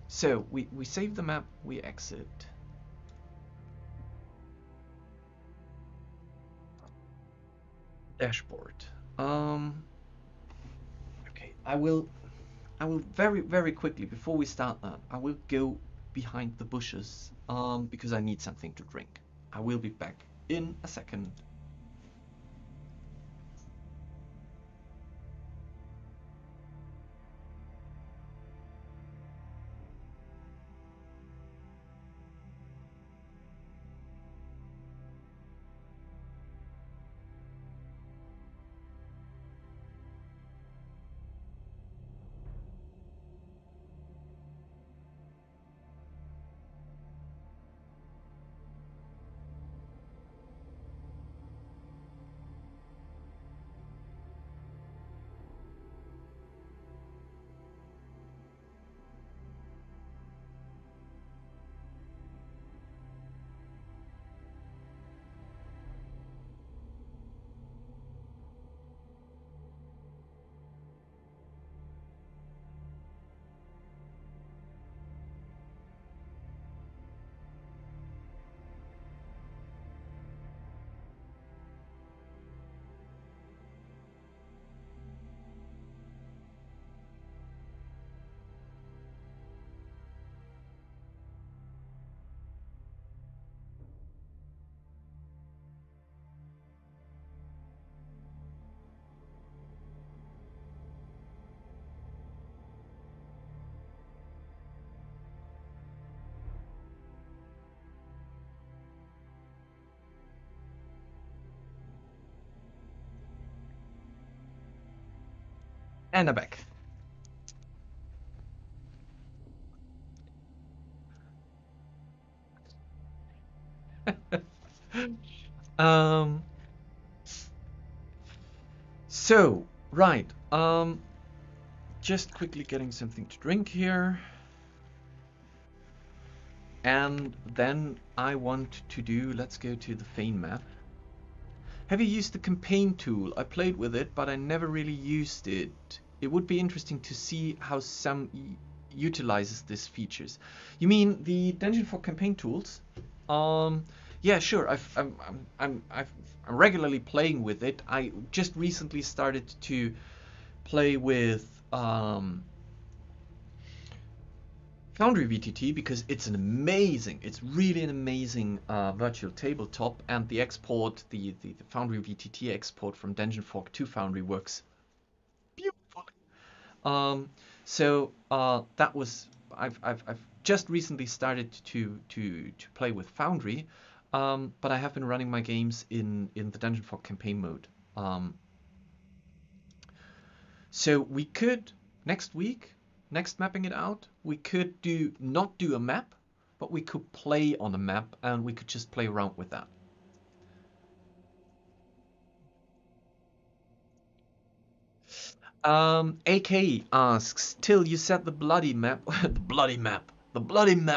So we save the map, we exit. Dashboard. Okay, I will very quickly, before we start that, I will go behind the bushes because I need something to drink. I will be back in a second. And I'm back. So right, just quickly getting something to drink here, and then I want to do, let's go to the Fein map. Have you used the campaign tool? I played with it, but I never really used it. It would be interesting to see how some utilizes these features. You mean the Dungeon for campaign tools? Yeah, sure. I'm regularly playing with it. I just recently started to play with Foundry VTT because it's really an amazing virtual tabletop, and the export, the Foundry VTT export from Dungeon Fork to Foundry works beautifully. So that was, I've just recently started to play with Foundry, but I have been running my games in the Dungeon Fork campaign mode. So we could next week. Next mapping it out, we could not do a map, but we could play on a map, and we could just play around with that. AK asks, Till, you said the bloody map, the bloody map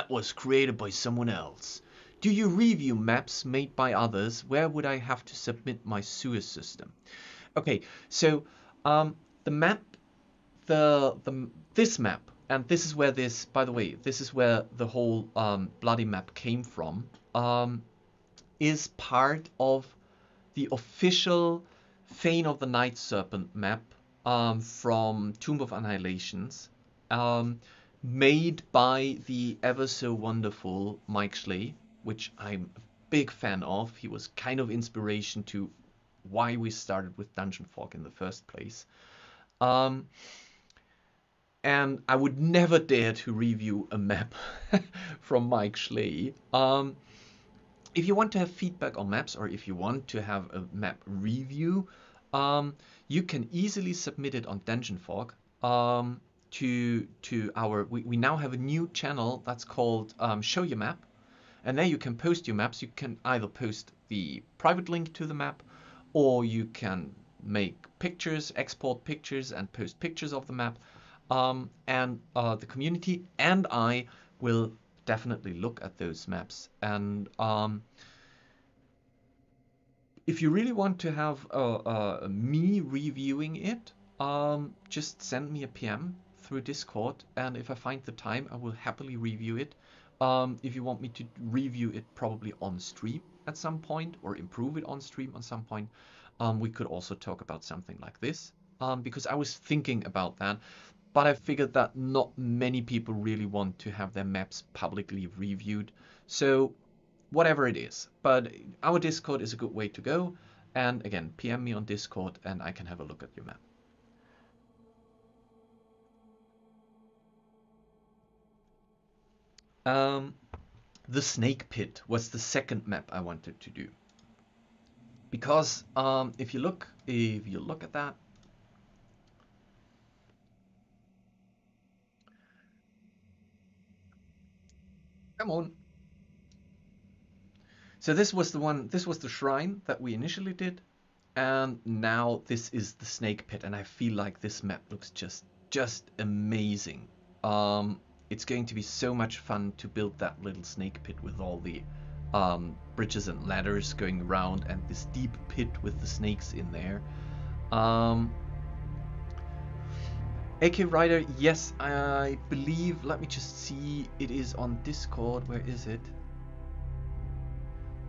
was created by someone else. Do you review maps made by others? Where would I have to submit my sewer system? Okay, so the map this map, and this is where this, by the way, this is where the whole bloody map came from, is part of the official Fane of the Night Serpent map from Tomb of Annihilations, made by the ever so wonderful Mike Schley, which I'm a big fan of. He was kind of inspiration to why we started with Dungeon Fog in the first place. And I would never dare to review a map from Mike Schley. If you want to have feedback on maps, or if you want to have a map review, you can easily submit it on Dungeon Fog to our. We now have a new channel that's called Show Your Map, and there you can post your maps. You can either post the private link to the map, or you can make pictures, export pictures, and post pictures of the map. And the community and I will definitely look at those maps. And if you really want to have me reviewing it, just send me a PM through Discord, and if I find the time, I will happily review it. If you want me to review it probably on stream at some point, or improve it on stream at some point, we could also talk about something like this, because I was thinking about that. But I figured that not many people really want to have their maps publicly reviewed. So whatever it is. But our Discord is a good way to go. And again, PM me on Discord and I can have a look at your map. The Snake Pit was the second map I wanted to do. Because if you look at that, come on. So this was the one, this was the shrine that we initially did, and now this is the Snake Pit, and I feel like this map looks just amazing. It's going to be so much fun to build that little snake pit with all the bridges and ladders going around, and this deep pit with the snakes in there. AK Rider, yes, I believe, let me just see, it is on Discord. Where is it?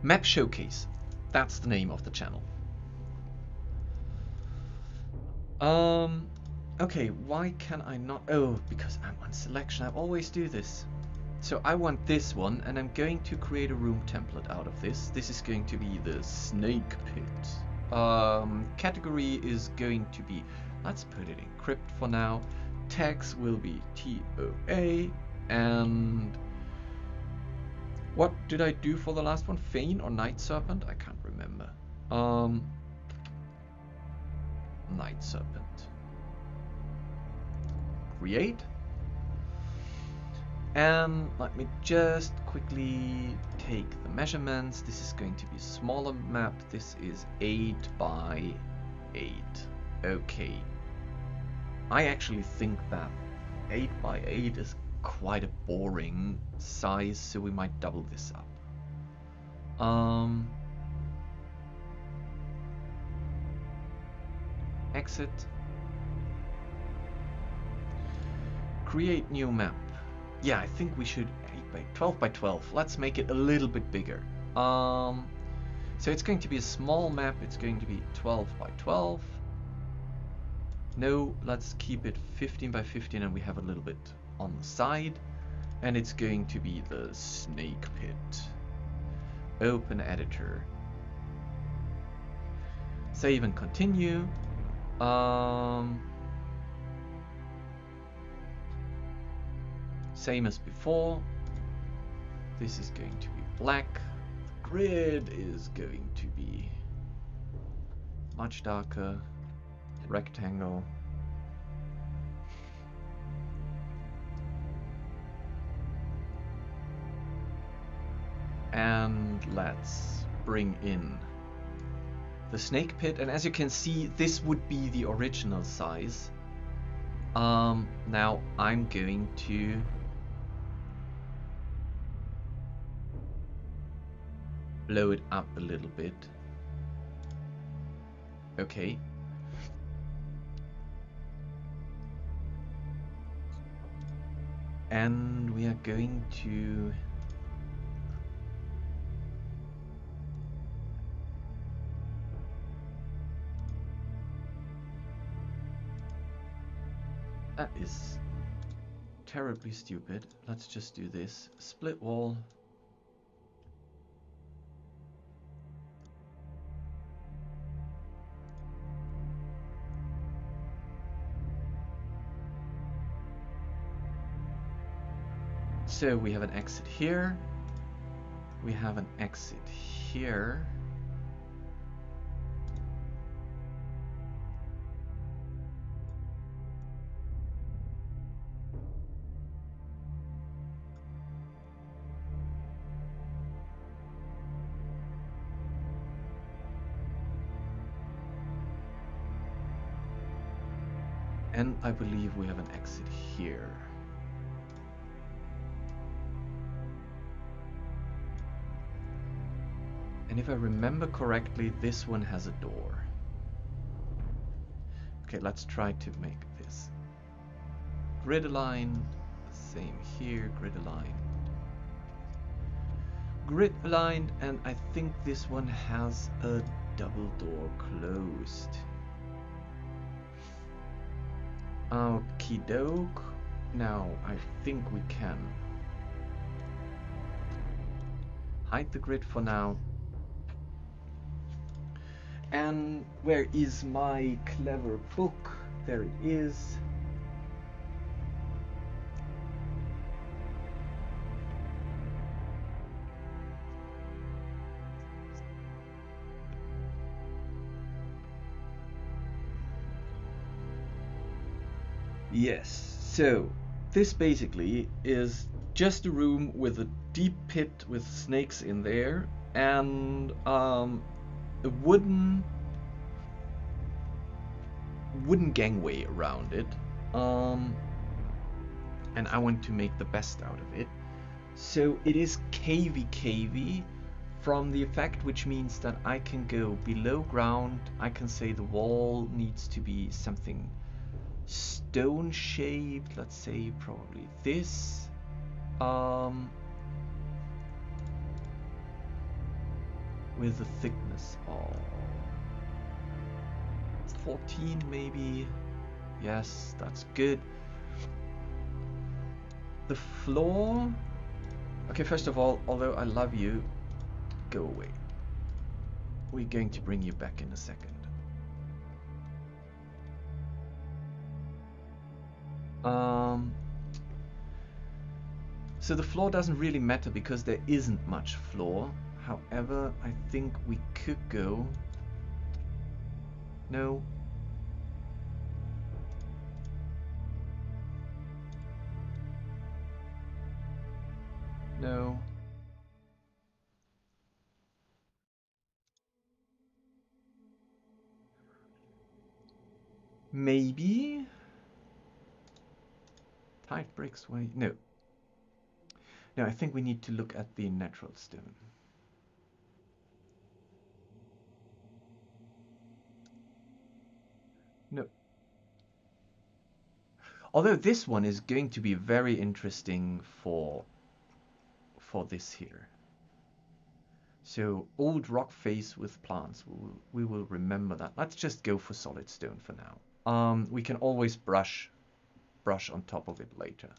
Map Showcase, that's the name of the channel. Okay, why can I not? Oh, because I'm on selection. I always do this. So I want this one, and I'm going to create a room template out of this. This is going to be the Snake Pit. Category is going to be, let's put it in crypt for now. Tags will be TOA, and what did I do for the last one? Fane or Night Serpent? I can't remember. Night Serpent. Create. And let me just quickly take the measurements. This is going to be a smaller map. This is 8 by 8. Okay. I actually think that 8 by 8 is quite a boring size, so we might double this up. Exit. Create new map. Yeah, I think we should 8 by 12 by 12. Let's make it a little bit bigger. So it's going to be a small map. It's going to be 12 by 12. No, let's keep it 15 by 15, and we have a little bit on the side. And it's going to be the Snake Pit. Open editor. Save and continue. Same as before. This is going to be black. The grid is going to be much darker. Rectangle. And let's bring in the Snake Pit, and as you can see, this would be the original size. Now I'm going to blow it up a little bit. Okay. And we are going to that is terribly stupid. Let's just do this. Split wall. So we have an exit here. We have an exit here. And I believe we have an exit here. And if I remember correctly, this one has a door. Okay, let's try to make this grid aligned. Same here, grid aligned. Grid aligned, and I think this one has a double door closed. Okie doke. Now I think we can hide the grid for now. And where is my clever book? There it is. Yes, so this basically is just a room with a deep pit with snakes in there and a wooden gangway around it. And I want to make the best out of it. So it is cavey from the effect, which means that I can go below ground. I can say the wall needs to be something stone shaped, let's say probably this. With a thickness of 14 maybe. Yes, that's good. The floor. Okay, first of all, although I love you, go away. We're going to bring you back in a second. So the floor doesn't really matter because there isn't much floor. However, I think we could go. No. No. Maybe. Tight bricks way. No. No, I think we need to look at the natural stone. No. Although this one is going to be very interesting for this here. So old rock face with plants. We will remember that. Let's just go for solid stone for now. We can always brush on top of it later.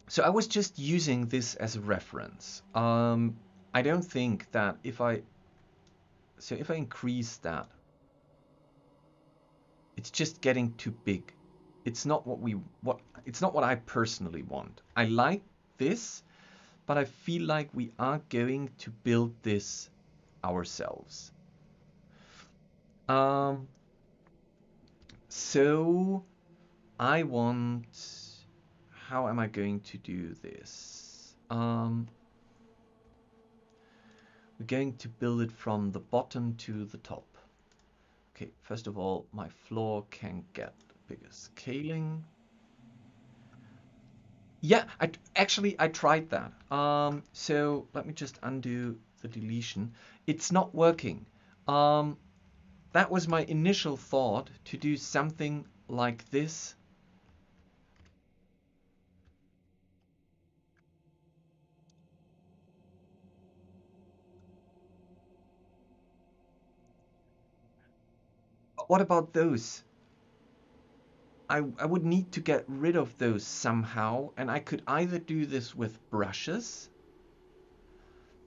So I was just using this as a reference. I don't think that if I increase that, it's just getting too big. It's not it's not what I personally want. I like this, but I feel like we are going to build this ourselves. So I want, how am I going to do this? We're going to build it from the bottom to the top. Okay, first of all, my floor can get bigger scaling. Yeah, I tried that. So let me just undo the deletion. It's not working. That was my initial thought, to do something like this. what about those? I would need to get rid of those somehow, and I could either do this with brushes,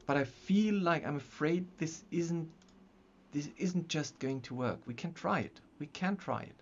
but I feel like I'm afraid this isn't just going to work. We can try it. We can try it.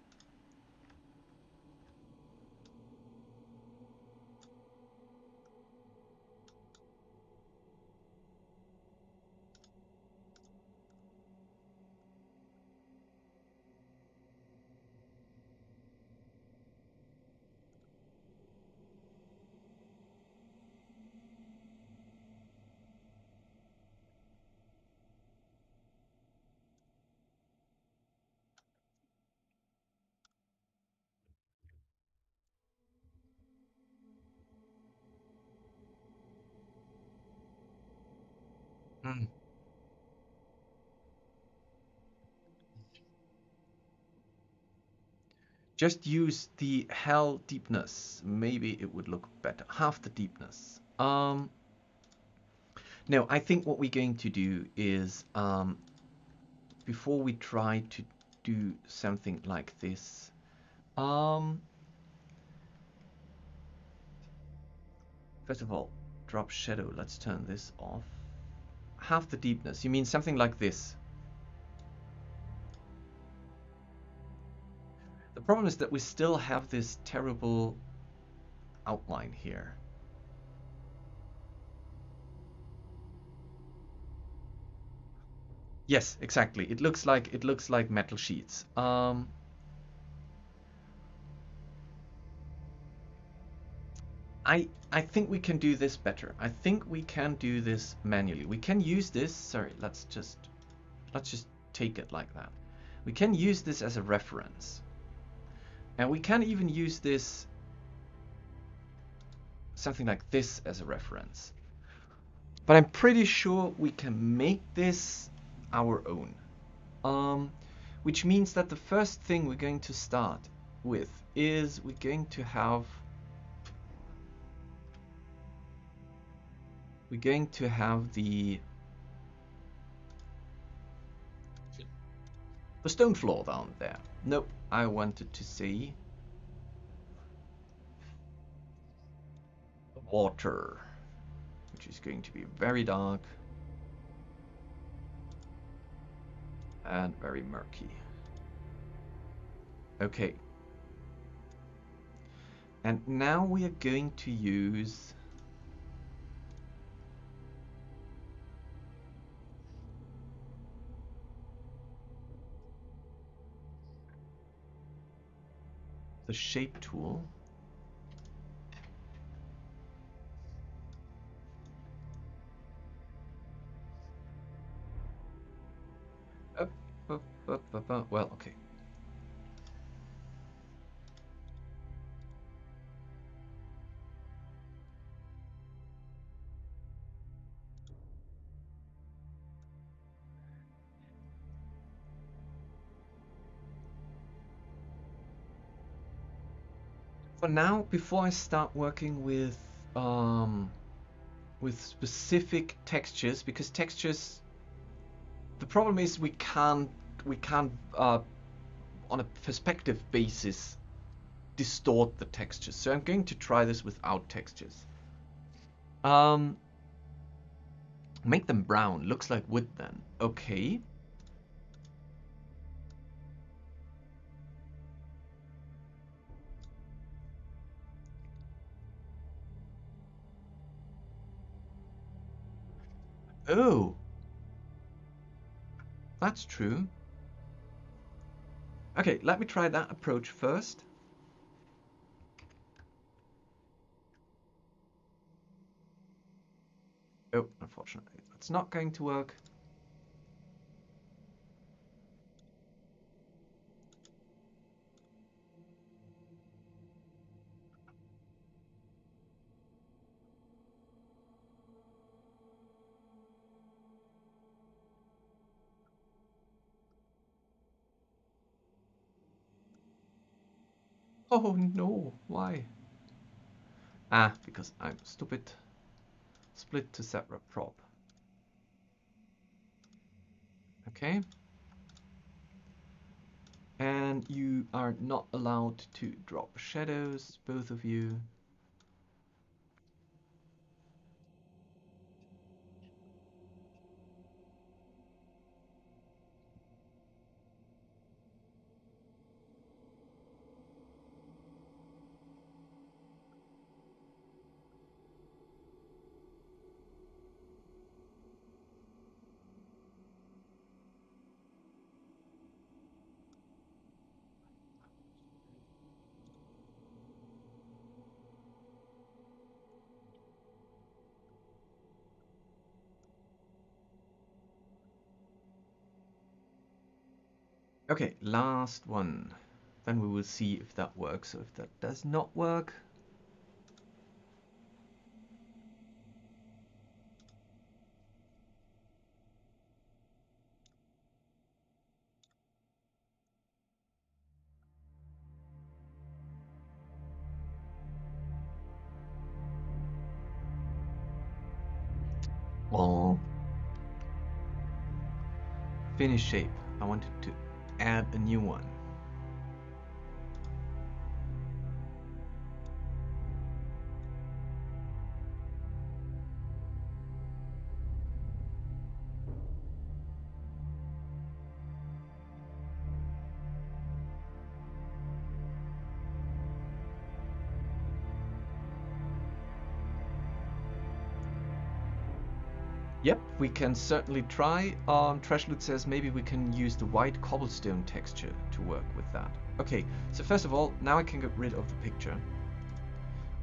Hmm. Just use the hell deepness. Maybe it would look better. Half the deepness. No, I think what we're going to do is, before we try to do something like this, first of all, drop shadow. Let's turn this off. Half the deepness. You mean something like this? The problem is that we still have this terrible outline here. Yes, exactly. It looks like metal sheets. I think we can do this better. I think we can do this manually. We can use this. Sorry, let's just take it like that. We can use this as a reference, and we can even use this something like this as a reference. But I'm pretty sure we can make this our own. Which means that the first thing we're going to start with is we're going to have the stone floor down there. Nope, I wanted to see the water, which is going to be very dark and very murky. Okay. And now we are going to use the shape tool. Well, okay. For now, before I start working with specific textures, because textures, the problem is we can't on a perspective basis distort the textures. So I'm going to try this without textures. Make them brown. Looks like wood then. Okay. Oh, that's true. Okay, let me try that approach first. Oh, unfortunately, that's not going to work. Oh no, why? Ah, because I'm stupid. Split to separate prop. Okay. and you are not allowed to drop shadows, both of you. Okay, last one. Then we will see if that works. So if that does not work, oh, finish shape. I wanted to add a new one. Yep, we can certainly try. Trashloot says maybe we can use the white cobblestone texture to work with that. Okay, so first of all, now I can get rid of the picture.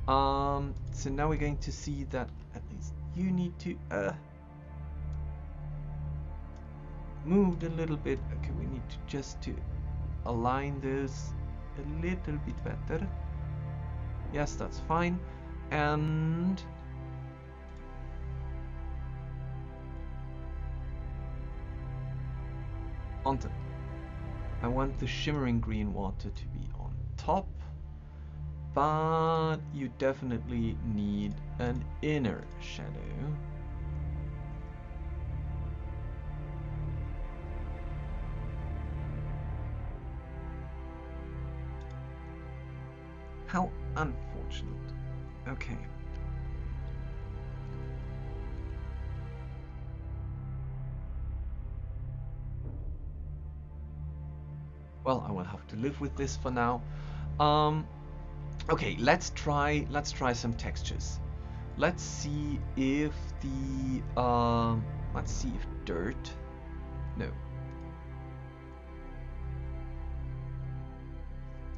So now we're going to see that at least you need to move a little bit. Okay, we need to just to align those a little bit better. Yes, that's fine. And onto. I want the shimmering green water to be on top, but you definitely need an inner shadow. How unfortunate. Okay. Well, I will have to live with this for now. Okay, let's try some textures. Let's see if the let's see if dirt. No.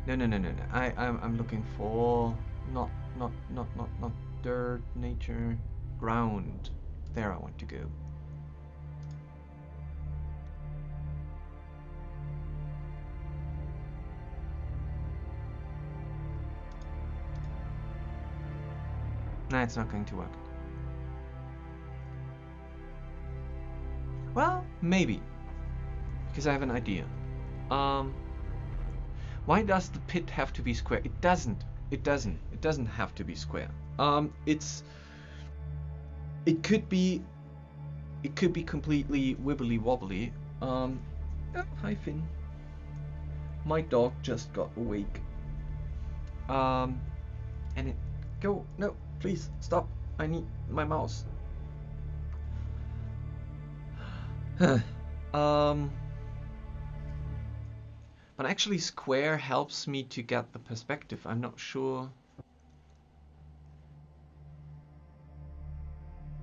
No. I'm looking for not dirt, nature, ground. There I want to go. Nah, it's not going to work. Well, maybe. Because I have an idea. Why does the pit have to be square? It doesn't. It doesn't have to be square. It could be completely wibbly wobbly. Oh, hi Finn. My dog just got awake. And it go no. Please, stop. I need my mouse. But actually square helps me to get the perspective. I'm not sure.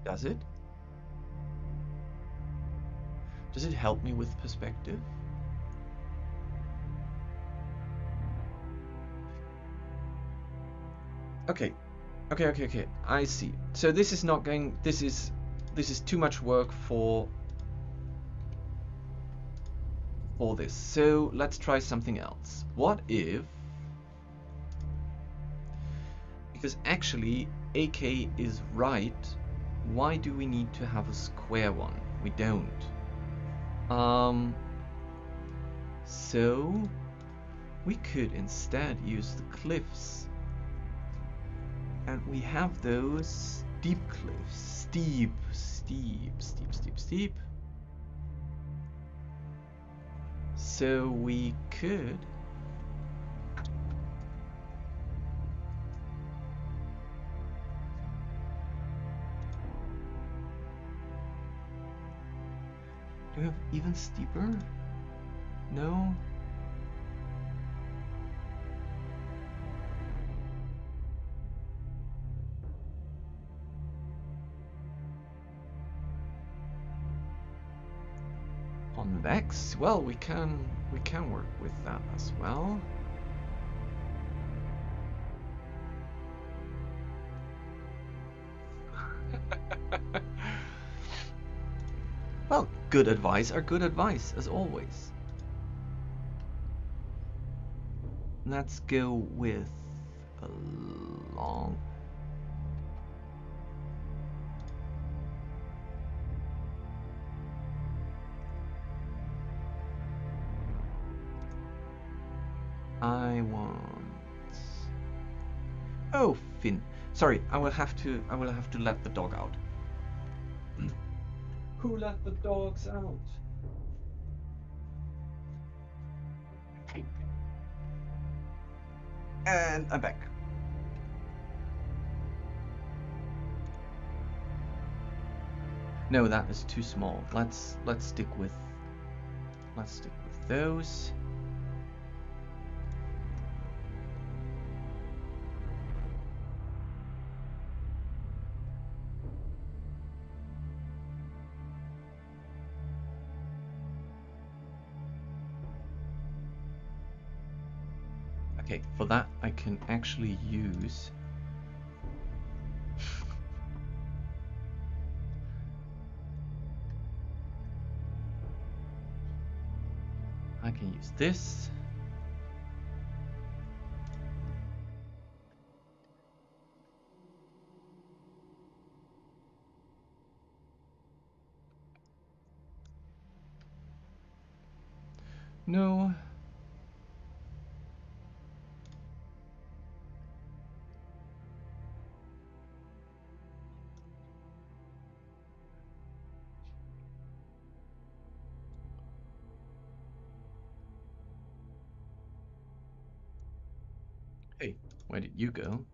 Does it? Does it help me with perspective? Okay. Okay. I see. So this is not going. This is too much work for this. So let's try something else. What if? Because actually, AK is right. Why do we need to have a square one? We don't. So we could instead use the cliffs. And we have those steep cliffs. Steep. So we could We have even steeper? No? Convex? Well, we can work with that as well. Well, good advice are good advice, as always. Let's go with a long... I want... Oh, Finn. Sorry, I will have to let the dog out. Who let the dogs out? And I'm back. No, that is too small. Let's stick with those. Okay, for that I can actually use this. No. Hey, where did you go?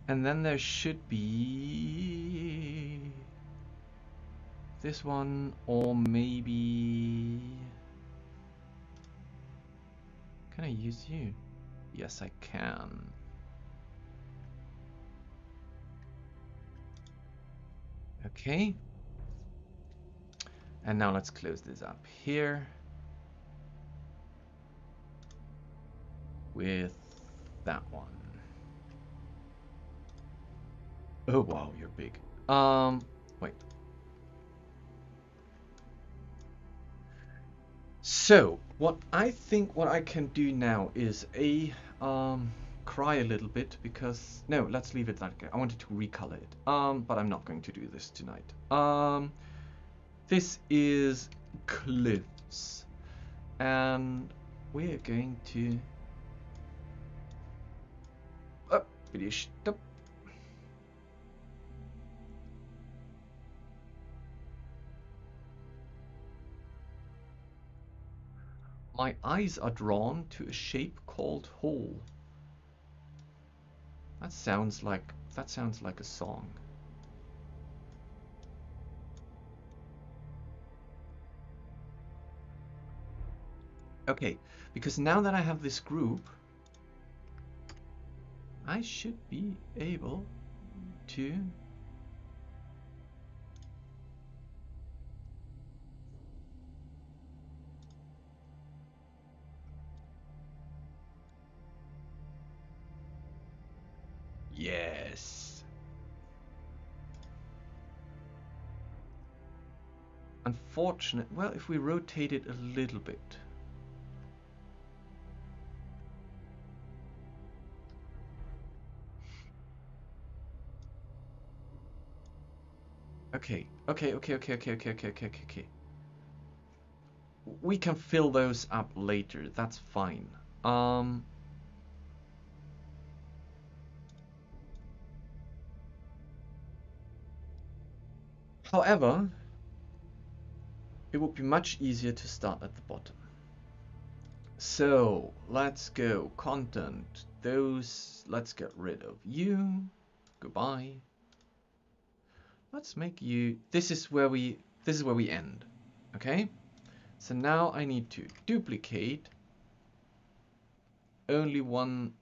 And then there should be this one, or maybe... Can I use you? Yes, I can. Okay. And now let's close this up here with that one. Oh wow, you're big. Wait. So what I think what I can do now is cry a little bit, because no, let's leave it like that. I wanted to recolor it. But I'm not going to do this tonight. This is cliffs, and we're going to stop. My eyes are drawn to a shape called hole. That sounds like a song. Okay, because now that I have this group, I should be able to yes. Unfortunate. Well, if we rotate it a little bit. Okay. We can fill those up later. That's fine. However, it would be much easier to start at the bottom. So let's go content. Those, let's get rid of you. Goodbye. let's make you, this is where we end. Okay? So now I need to duplicate only one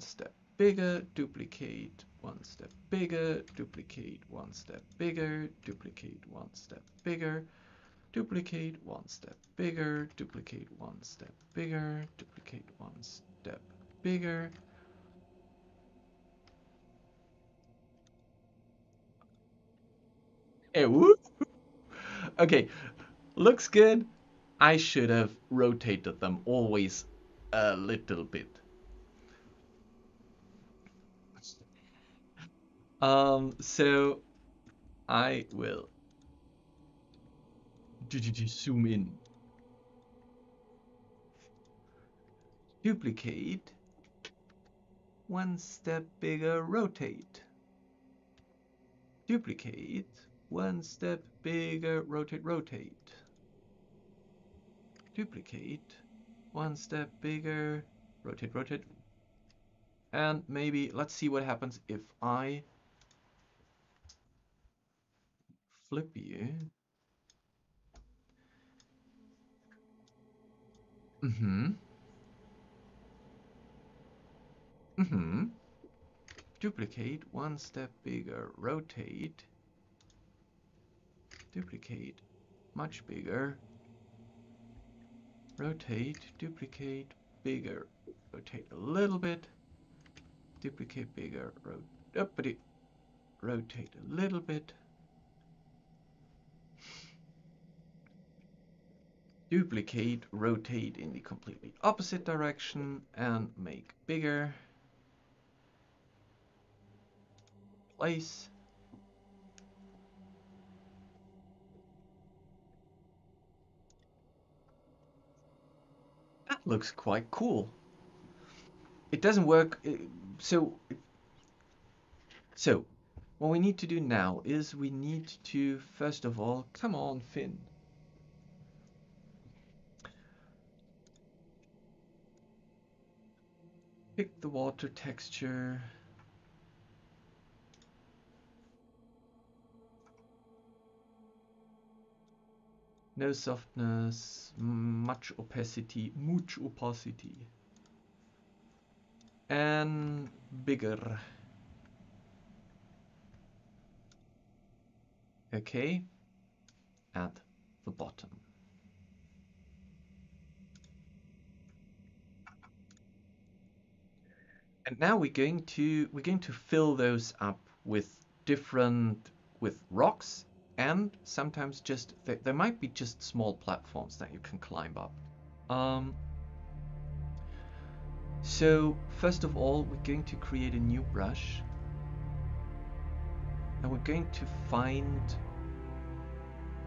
step bigger, duplicate one step bigger, duplicate one step bigger, duplicate one step bigger, duplicate one step bigger, duplicate one step bigger, duplicate one step bigger. Hey, whoop. Okay, looks good. I should have rotated them always a little bit. So I will zoom in. Duplicate. One step bigger, rotate. Duplicate. One step bigger, rotate, rotate. Duplicate. One step bigger, rotate, rotate. And maybe let's see what happens if I flip you. Duplicate, one step bigger, rotate. Duplicate, much bigger. Rotate, duplicate, bigger. Rotate a little bit. Duplicate, bigger, rotate a little bit. Duplicate, rotate in the completely opposite direction and make bigger. Place. That looks quite cool. It doesn't work. So what we need to do now is we need to, first of all, come on, Finn. Pick the water texture. No softness, much opacity, and bigger. Okay, at the bottom. And now we're going to fill those up with rocks, and sometimes just there might be just small platforms that you can climb up. So first of all, we're going to create a new brush, and we're going to find.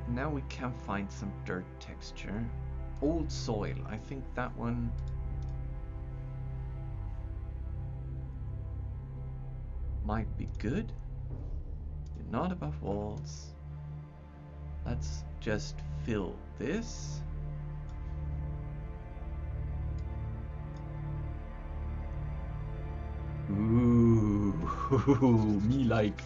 Now we can find some dirt texture, old soil. I think that one. Might be good. You're not above walls. Let's just fill this. Ooh, me like.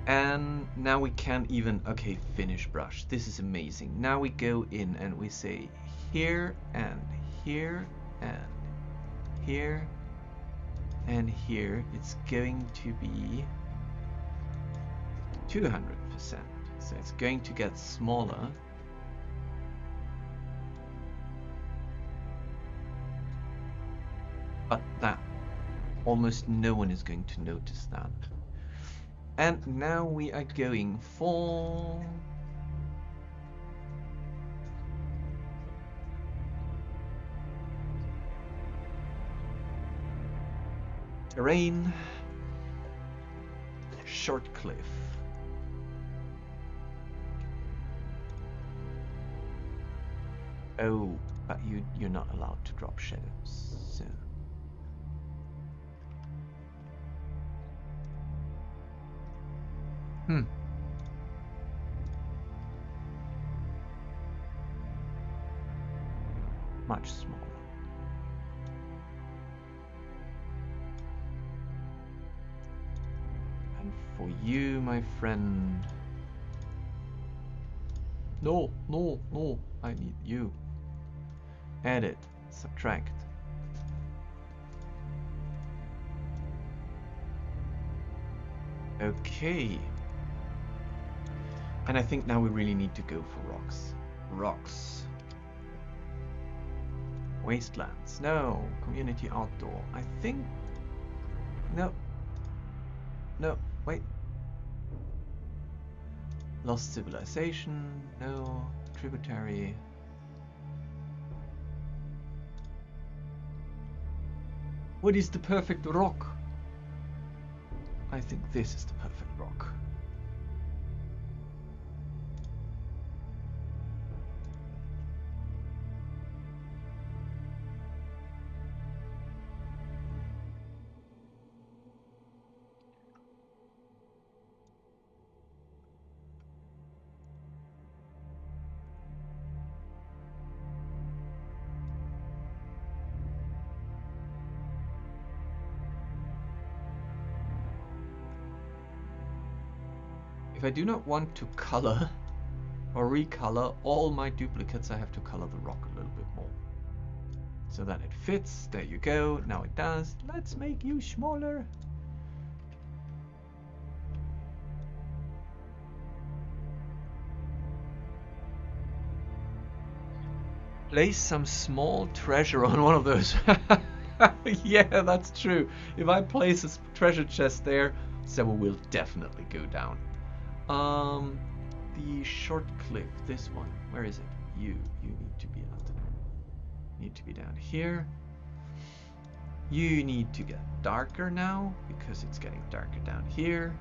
And now we can even, okay, finish brush. This is amazing. Now we go in and we say here and here and here and here. It's going to be 200%. So it's going to get smaller. But that, almost no one is going to notice that. And now we are going for terrain, short cliff. Oh, but you're not allowed to drop shadows, so. Much smaller. for you, my friend. No, no, no. I need you. Edit. Subtract. Okay. And I think now we really need to go for rocks. Rocks. Wastelands. No. Community outdoor. I think... No. No. Wait. Lost civilization. No. Tributary. What is the perfect rock? I think this is the perfect rock. If I do not want to color or recolor all my duplicates, I have to color the rock a little bit more. So that it fits. There you go. Now it does. Let's make you smaller. Place some small treasure on one of those. Yeah, that's true. If I place a treasure chest there, Sebo will definitely go down. The short cliff, this one, where is it? You need to be down here. You need to get darker now because it's getting darker down here.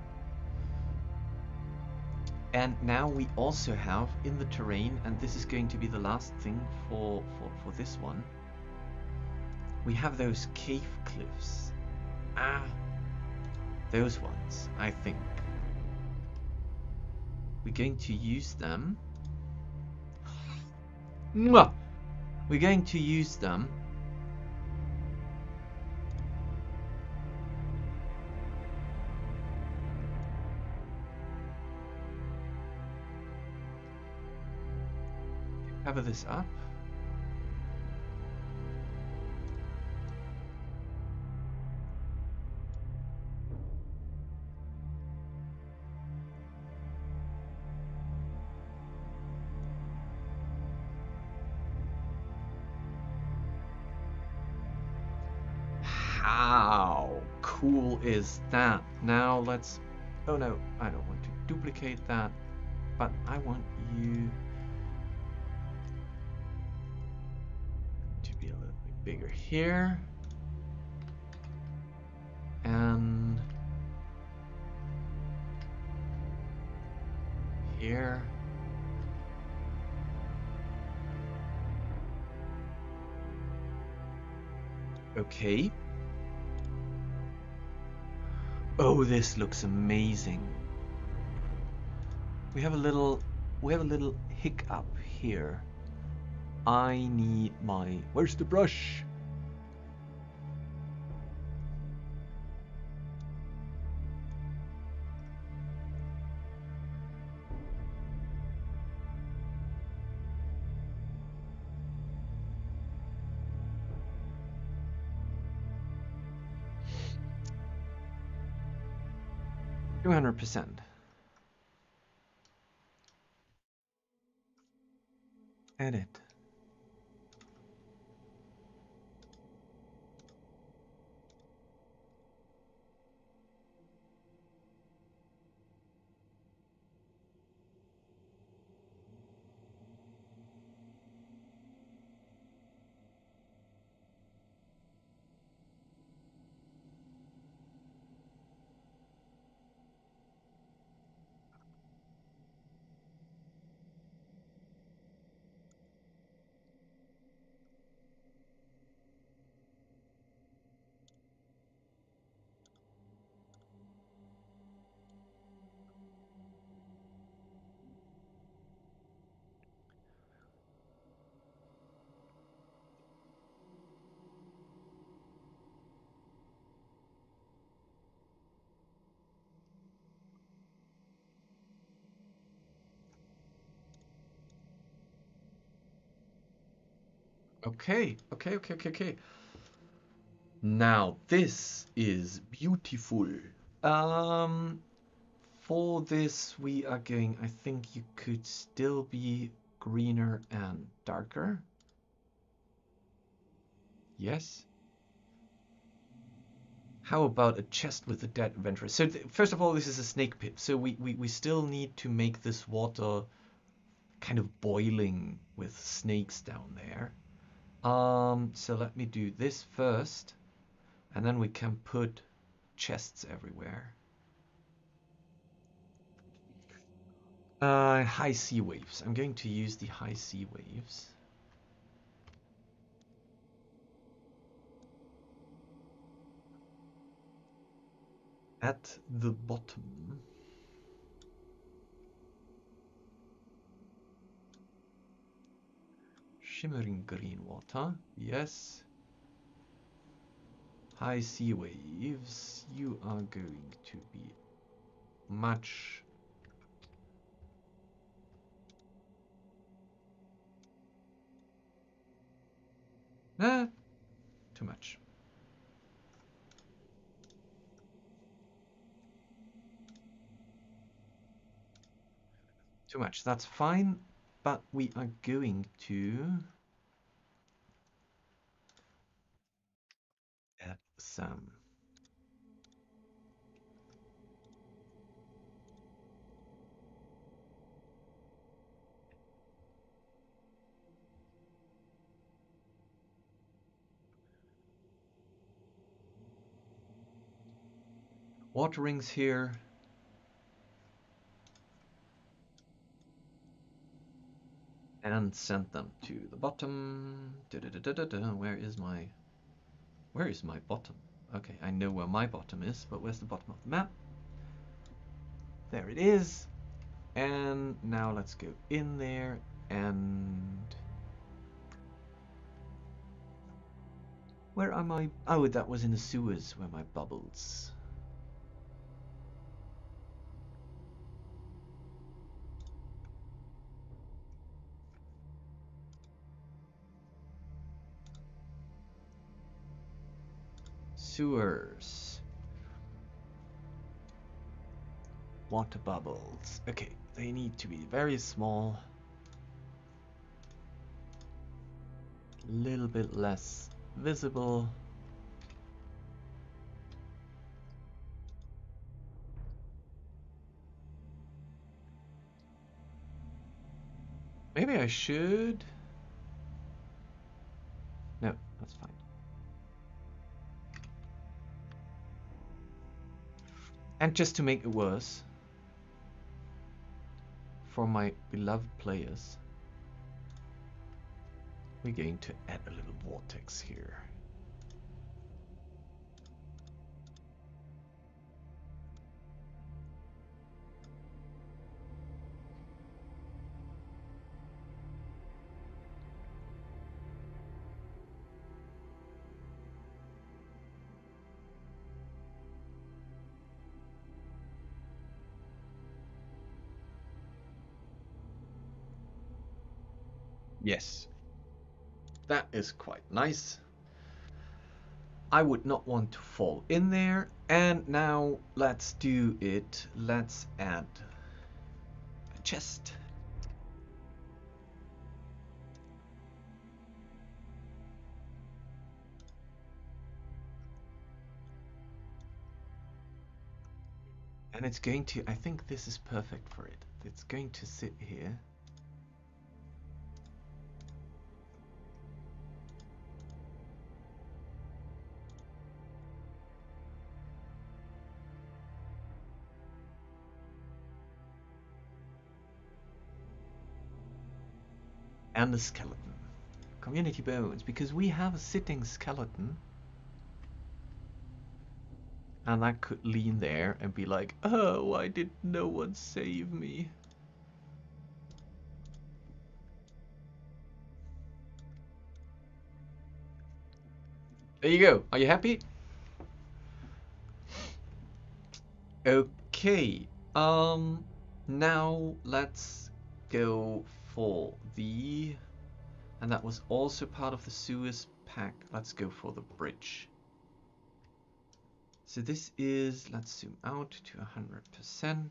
And now we also have in the terrain, and this is going to be the last thing for this one. We have those cave cliffs. Those ones, I think. We're going to use them. We're going to use them to cover this up. How cool is that? Now let's... Oh no, I don't want to duplicate that, but I want you to be a little bit bigger here. And here. Okay. Oh, this looks amazing. We have a little hiccup here. I need my... Where's the brush? %. Edit. Okay. Now this is beautiful. Um, for this we are going, I think you could still be greener and darker. Yes. How about a chest with a dead adventurer? So first of all, this is a snake pit, so we still need to make this water kind of boiling with snakes down there. So let me do this first, and then we can put chests everywhere. High sea waves. I'm going to use the high sea waves. At the bottom. Shimmering green water. Yes. High sea waves. You are going to be much... Nah, too much. Too much. That's fine, but we are going to add some waterings here. And send them to the bottom. Where is my bottom? Okay, I know where my bottom is, but where's the bottom of the map? There it is. And now let's go in there and... Where are my... Oh, that was in the sewers where my bubbles. Sewers. Water bubbles. Okay, they need to be very small. A little bit less visible. Maybe I should... No, that's fine. And just to make it worse, for my beloved players, we're going to add a little vortex here. Yes, that is quite nice. I would not want to fall in there. And now let's do it. Let's add a chest. And it's going to, I think this is perfect for it. It's going to sit here. And the skeleton. Community bones, because we have a sitting skeleton. And that could lean there and be like, oh, why did no one save me? There you go. Are you happy? Okay. Now let's go for the And that was also part of the Suez Pact. Let's go for the bridge. So this is, let's zoom out to 100%.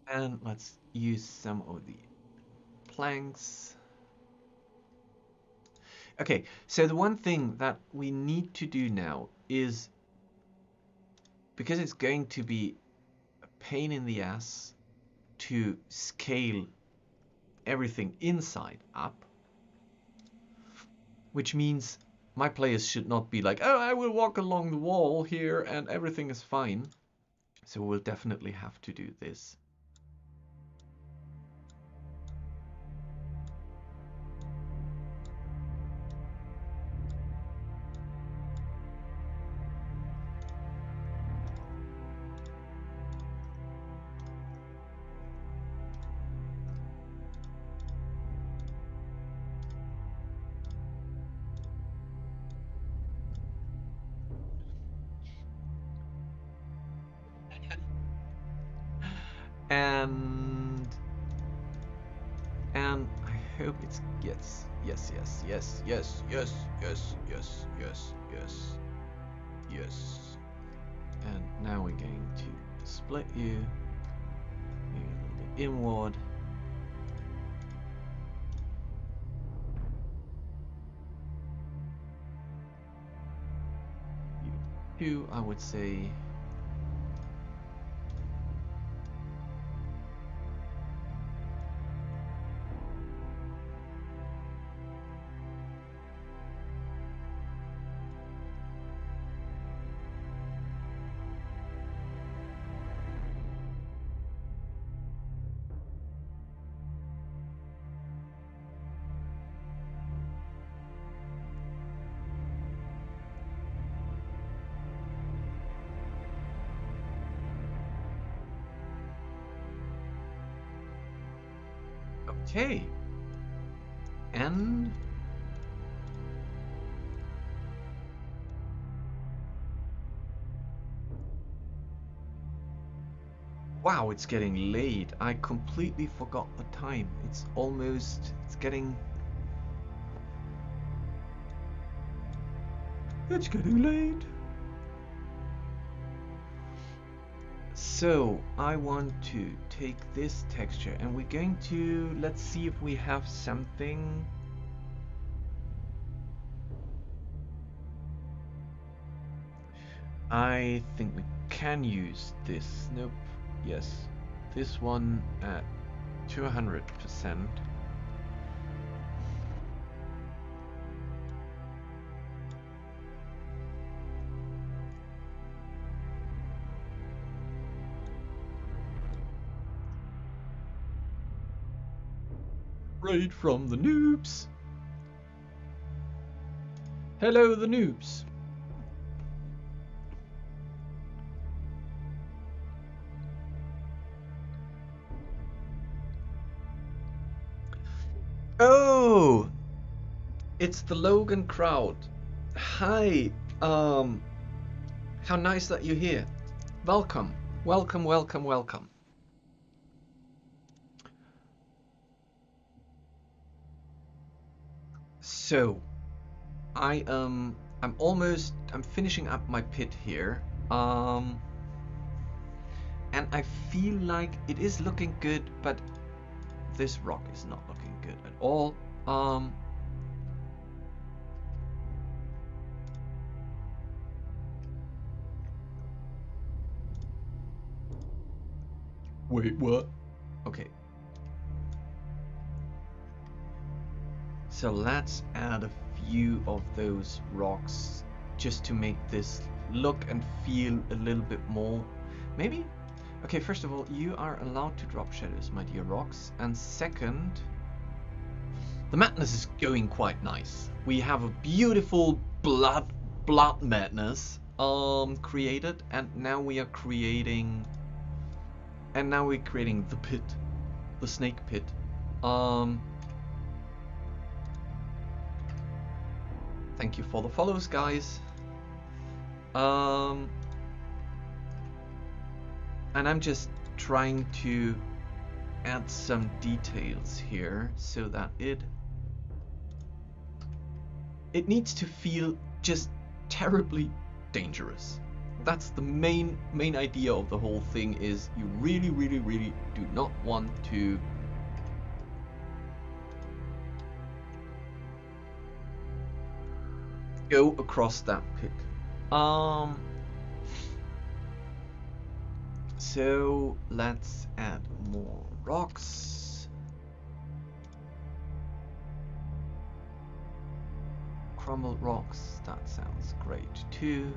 And let's use some of the planks. Okay, so the one thing that we need to do now is, because it's going to be a pain in the ass to scale everything inside up, which means my players should not be like, oh, I will walk along the wall here and everything is fine. So we'll definitely have to do this. And I hope it gets yes. And now we're going to split you, maybe a little bit inward. You two, I would say. Okay. And wow, it's getting late. I completely forgot the time. It's getting late. So I want to take this texture and we're going to, let's see if we have something. I think we can use this. Nope. Yes. This one at 200%. Raid from the noobs. Hello, the noobs. Oh, it's the Logan crowd. Hi. How nice that you're here. Welcome. Welcome. So, I'm finishing up my pit here. And I feel like it is looking good, but this rock is not looking good at all. Wait, what? Okay. So let's add a few of those rocks just to make this look and feel a little bit more. Maybe? Okay, first of all, you are allowed to drop shadows, my dear rocks. And second, the madness is going quite nice. We have a beautiful blood madness created, and now we are creating the pit, the snake pit. Thank you for the follows, guys. And I'm just trying to add some details here so that it needs to feel just terribly dangerous. That's the main idea of the whole thing, is you really do not want to go across that pit. So let's add more rocks. Crumbled rocks, that sounds great too.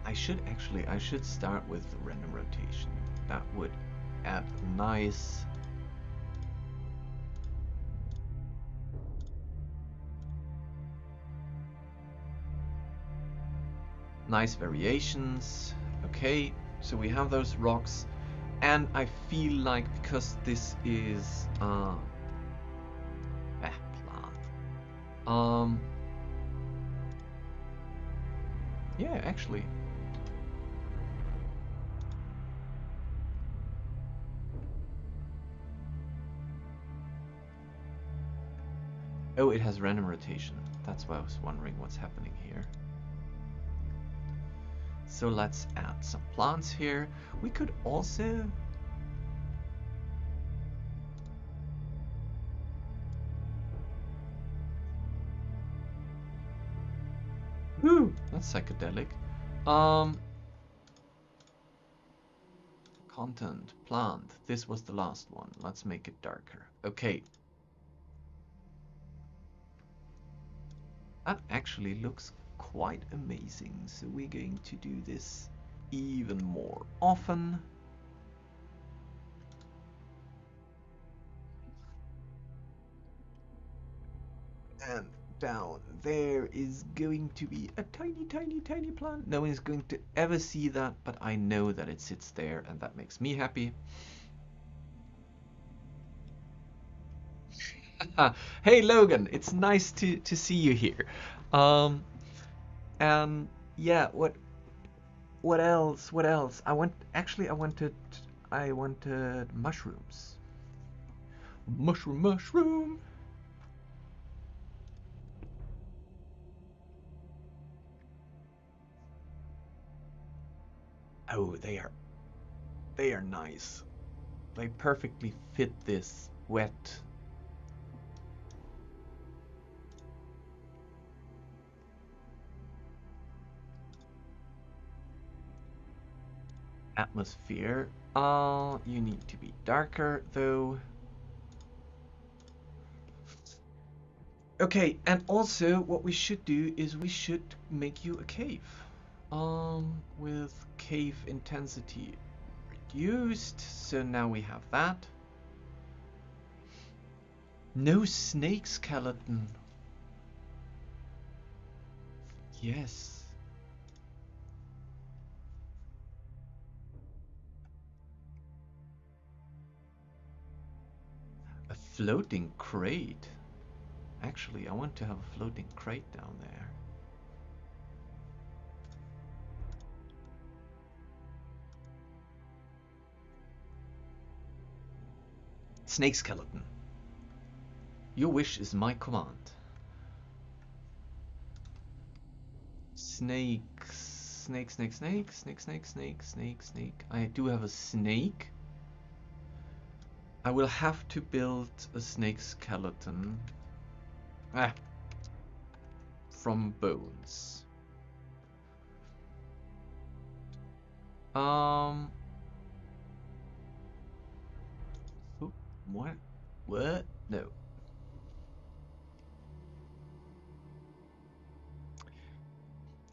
I should start with the random rotation. That would add nice variations. Okay, so we have those rocks, and I feel like because this is plant. Yeah, actually. Oh, it has random rotation. That's why I was wondering what's happening here. So let's add some plants here. We could also Woo, that's psychedelic. Content, plant. This was the last one. Let's make it darker. Okay. That actually looks quite amazing. So we're going to do this even more often. And down there is going to be a tiny plant. No one is going to ever see that, but I know that it sits there, and that makes me happy. Hey Logan, it's nice to see you here. And yeah, what else? I wanted mushrooms. Mushroom. Oh, they are nice. They perfectly fit this wet atmosphere. You need to be darker though. Okay, and also what we should do is we should make you a cave. With cave intensity reduced. So now we have that. No snake skeleton. Yes. A floating crate. Actually, I want to have a floating crate down there. Snake skeleton. Your wish is my command. Snakes. Snake, snake, snake, snake, snake, snake, snake, snake. I do have a snake. I will have to build a snake skeleton. Ah. From bones. Oop, what? What? No.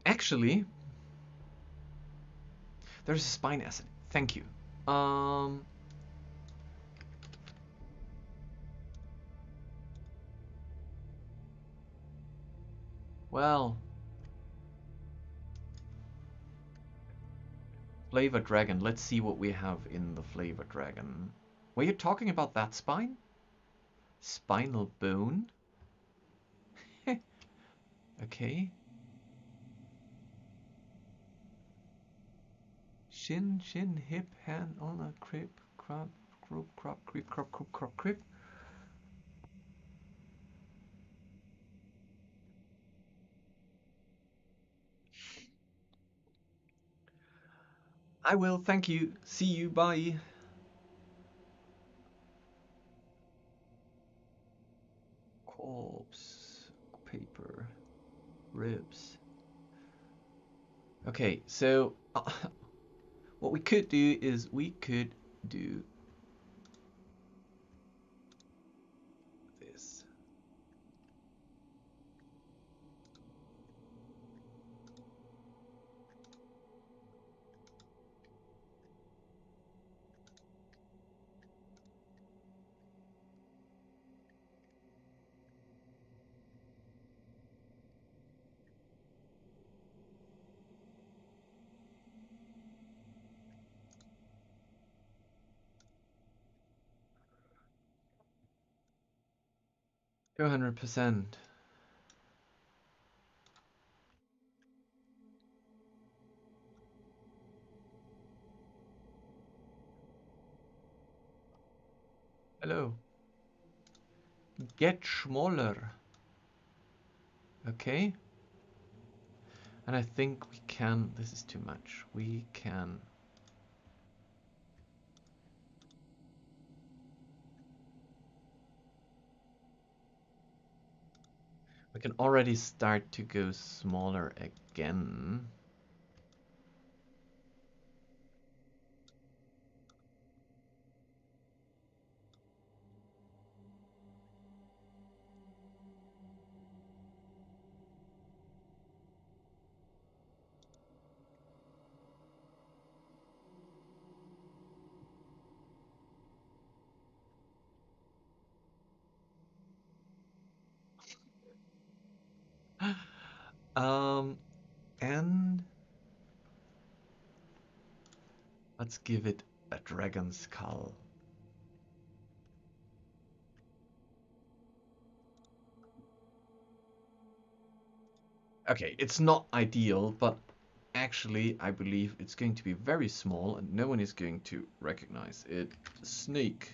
Actually, there's a spine acid. Thank you. Well, Flavor Dragon. Let's see what we have in the Flavor Dragon. Were you talking about that spine? Spinal bone? Okay. Shin, shin, hip, hand, ulnar, crib, crop, group, crop, creep, crop, crop, crop, crib. I will, thank you. See you, bye. Corpse, paper, ribs. Okay, so what we could do is we could do this. $200%. Hello. Get smaller. Okay. And I think we can, this is too much. We can already start to go smaller again. And let's give it a dragon skull. Okay, it's not ideal, but actually I believe it's going to be very small and no one is going to recognize it. Snake.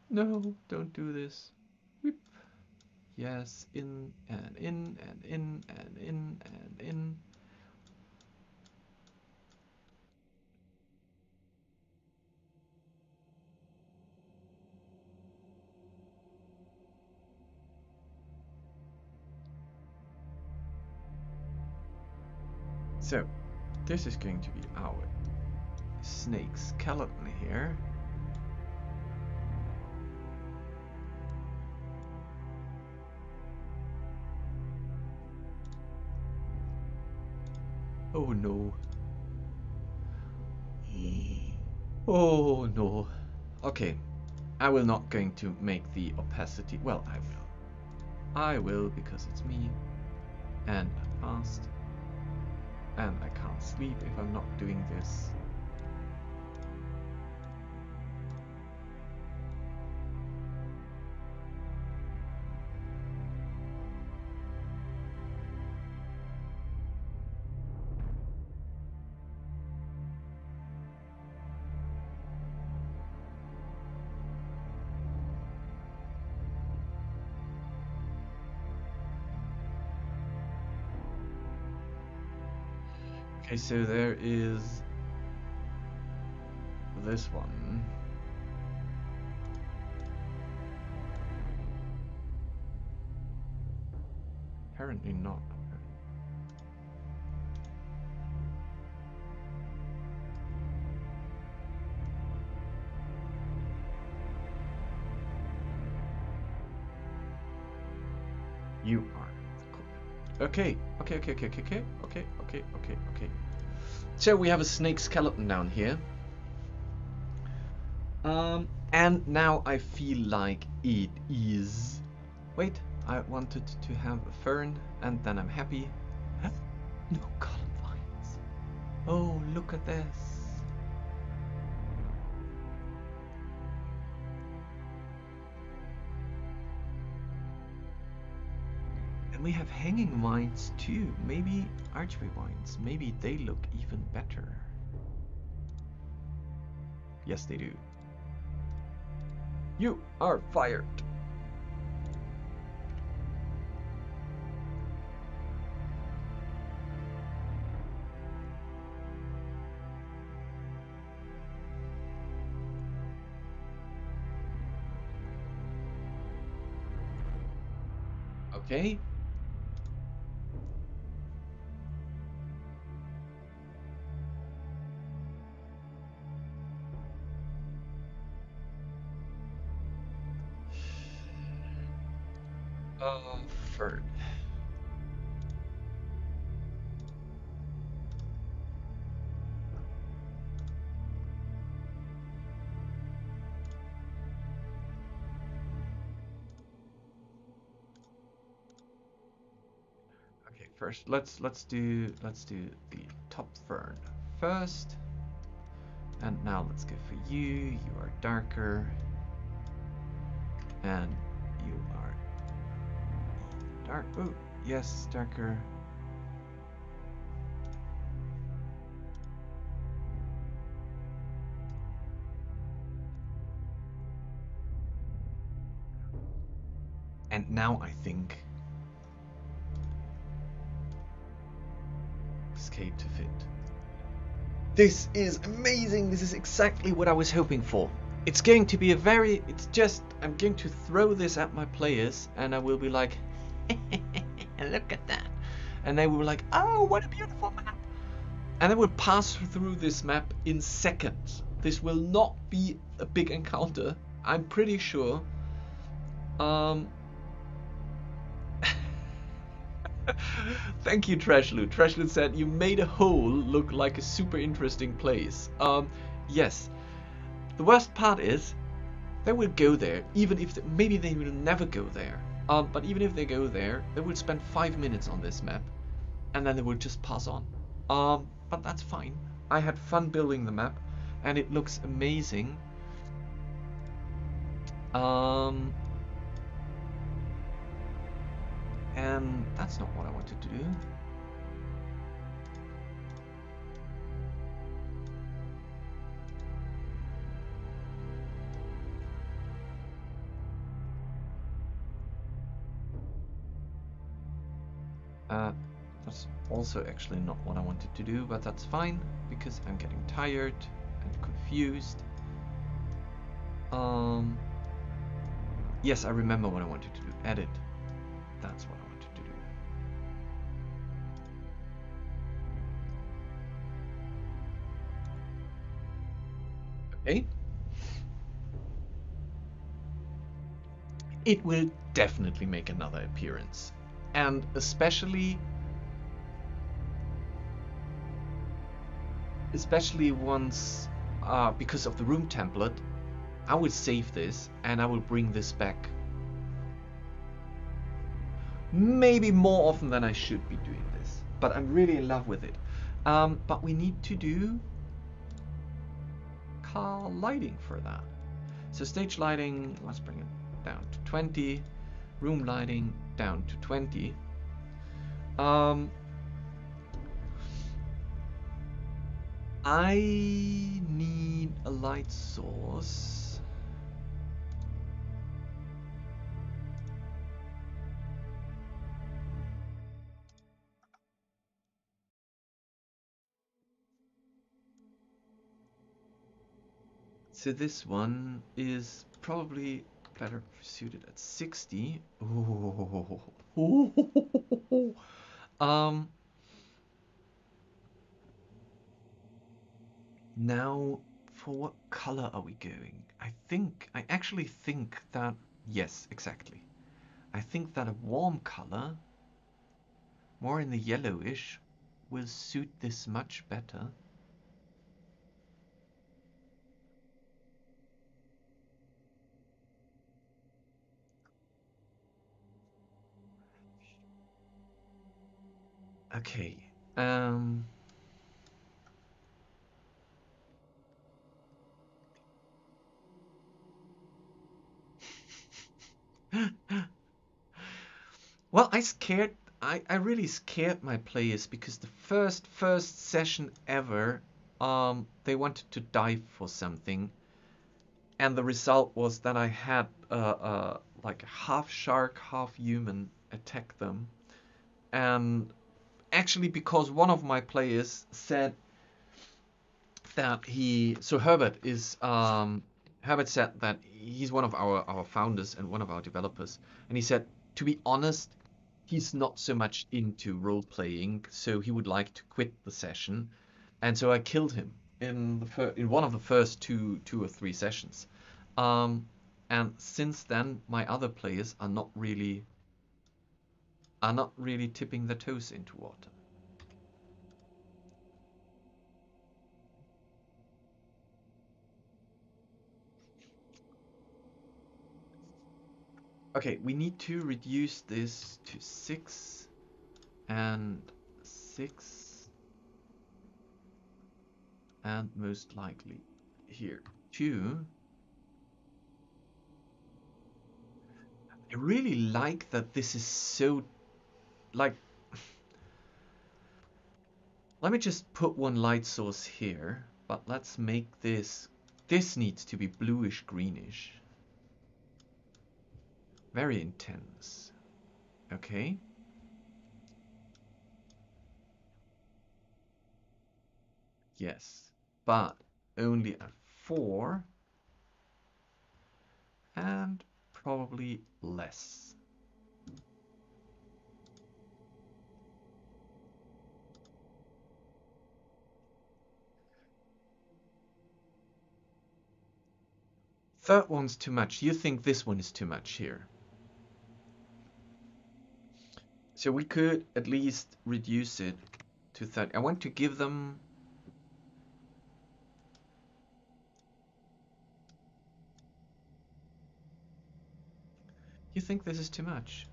No, don't do this. Whip. Yes, in and in and in and in and in. So, this is going to be our snake skeleton here. Oh no. Oh no. Okay, I will not going to make the opacity. Well, I will. I will because it's me. And I'm fast. And I can't sleep if I'm not doing this. Okay, so there is this one. Apparently not. You are cool. Okay. So we have a snake skeleton down here. And now I feel like it is... Wait, I wanted to have a fern, and then I'm happy. No column vines. Oh, look at this. And we have hanging vines too. Maybe archery vines. Maybe they look even better. Yes, they do. You are fired. Okay. Fern. Okay, first let's do the top fern first. And now let's go for you. You are darker. And you are dark. Oh, yes, darker. And now I think escape to fit. This is amazing. This is exactly what I was hoping for. It's going to be I'm going to throw this at my players and I will be like, look at that. And they will be like, oh, what a beautiful map. And they will pass through this map in seconds. This will not be a big encounter, I'm pretty sure. Thank you, Trashloot. Trashloot said you made a hole look like a super interesting place. Yes. The worst part is they will go there, even if maybe they will never go there. But even if they go there, they will spend 5 minutes on this map, and then they will just pass on. But that's fine. I had fun building the map, and it looks amazing. And that's not what I wanted to do. That's also actually not what I wanted to do, but that's fine, because I'm getting tired and confused. Yes, I remember what I wanted to do. Edit. That's what I wanted to do. Okay. It will definitely make another appearance. And especially once, because of the room template, I will save this and I will bring this back maybe more often than I should be doing this. But I'm really in love with it. But we need to do car lighting for that. So stage lighting, let's bring it down to 20. Room lighting down to 20. I need a light source. So this one is probably better suited at 60. Ooh. Now, for what color are we going? I actually think that, yes, exactly. I think that a warm color, more in the yellowish, will suit this much better. Okay. Well, I really scared my players because the first session ever, they wanted to dive for something, and the result was that I had like a half shark, half human attack them, and actually because one of my players said that Herbert said that he's one of our founders and one of our developers, and he said, to be honest, he's not so much into role playing, so he would like to quit the session, and so I killed him in one of the first two or three sessions, and since then my other players are not really tipping their toes into water. Okay, we need to reduce this to 6 and 6, and most likely here 2. I really like that this is so, like, let me just put one light source here, but let's make this needs to be bluish greenish. Very intense. Okay. Yes, but only at 4 and probably less. Third one's too much. You think this one is too much here? So we could at least reduce it to 30. I want to give them... You think this is too much?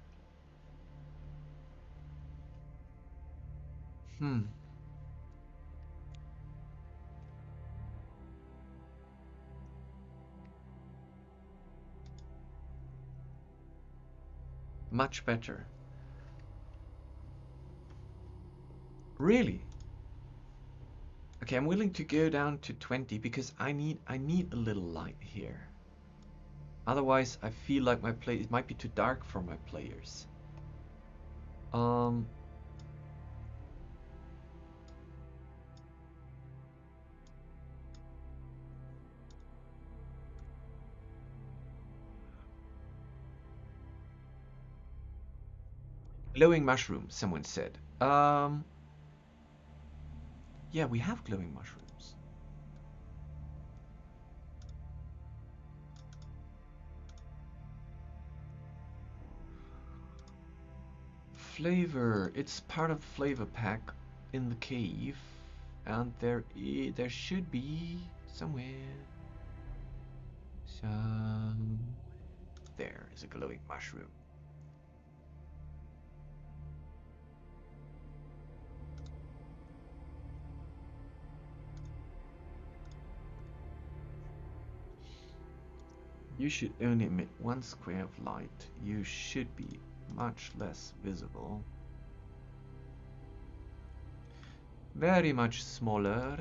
Much better. Really? Okay, I'm willing to go down to 20 because I need a little light here. Otherwise, I feel like it might be too dark for my players. Glowing mushroom, someone said. Yeah, we have glowing mushrooms. Flavor, it's part of the flavor pack in the cave, and there should be somewhere. There is a glowing mushroom. You should only emit 1 square of light. You should be much less visible. Very much smaller.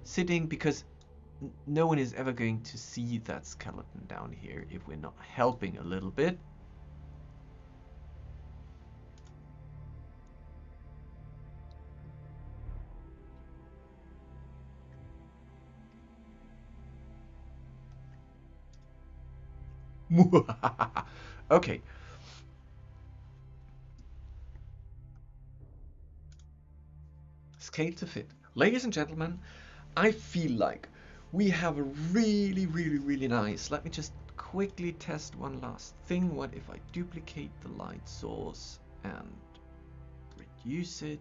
Sitting because no one is ever going to see that skeleton down here if we're not helping a little bit. Okay. Scale to fit. Ladies and gentlemen, I feel like we have a really nice. Let me just quickly test one last thing. What if I duplicate the light source and reduce it?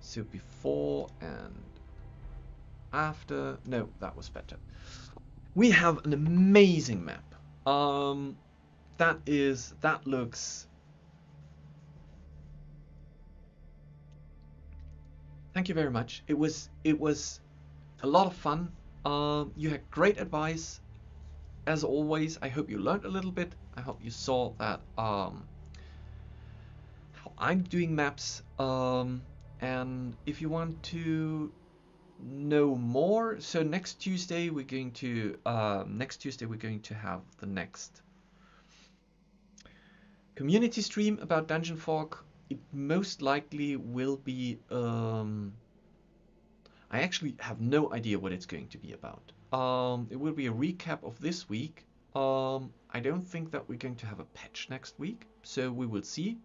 So before and after. No, that was better. We have an amazing map. That looks. Thank you very much. It was a lot of fun. You had great advice, as always. I hope you learned a little bit. I hope you saw that how I'm doing maps. And if you want to know more, so next Tuesday we're going to have the next community stream about Dungeon Fog. It most likely will be I actually have no idea what it's going to be about. It will be a recap of this week. I don't think that we're going to have a patch next week, so we will see.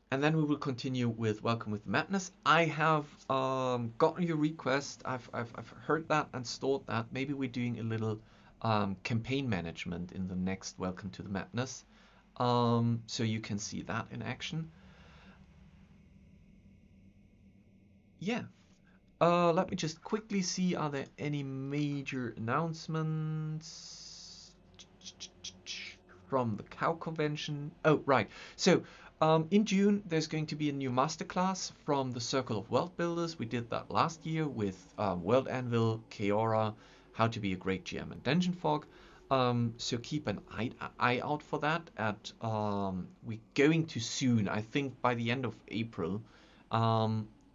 And then we will continue with Welcome with Mapness. I have gotten your request. I've heard that and stored that. Maybe we're doing a little campaign management in the next Welcome to the Mapness. So you can see that in action. Yeah. Let me just quickly see, are there any major announcements from the Cow Convention? Oh, right. So, in June, there's going to be a new masterclass from the Circle of World Builders. We did that last year with World Anvil, Keora, How to be a Great GM in Dungeon Fog. So keep an eye out for that. We're going to soon, I think by the end of April,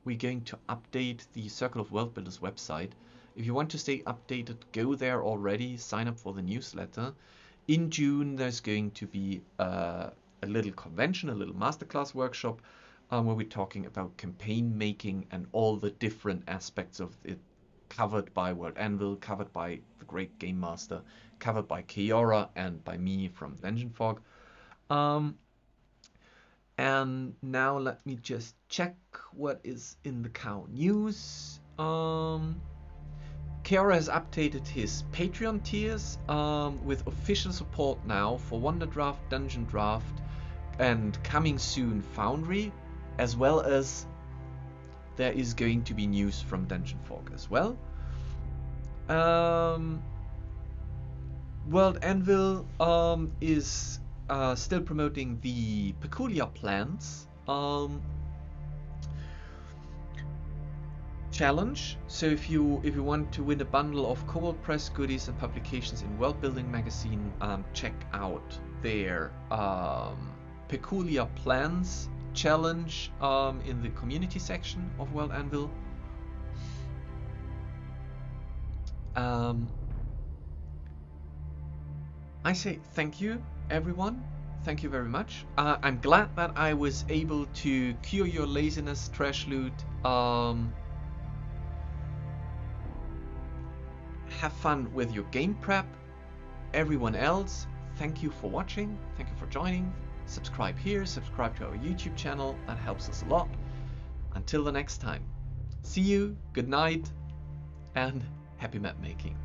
we're going to update the Circle of World Builders website. If you want to stay updated, go there already, sign up for the newsletter. In June, there's going to be a little convention, a little masterclass workshop, where we're talking about campaign making and all the different aspects of it, covered by World Anvil, covered by the Great Game Master, covered by Keora and by me from Dungeon Fog. And now let me just check what is in the Cow news. Keora has updated his Patreon tiers with official support now for Wonder Draft, Dungeon Draft, and coming soon Foundry, as well as there is going to be news from Dungeon Fog as well. World Anvil is still promoting the Peculiar Plans challenge. So if you want to win a bundle of Cobalt Press goodies and publications in World Building magazine, check out their Peculiar Plans challenge in the community section of World Anvil. I say thank you, everyone. Thank you very much. I'm glad that I was able to cure your laziness, Trash Loot. Have fun with your game prep. Everyone else, thank you for watching. Thank you for joining. Subscribe here, subscribe to our YouTube channel. That helps us a lot. Until the next time. See you, good night, and happy map making.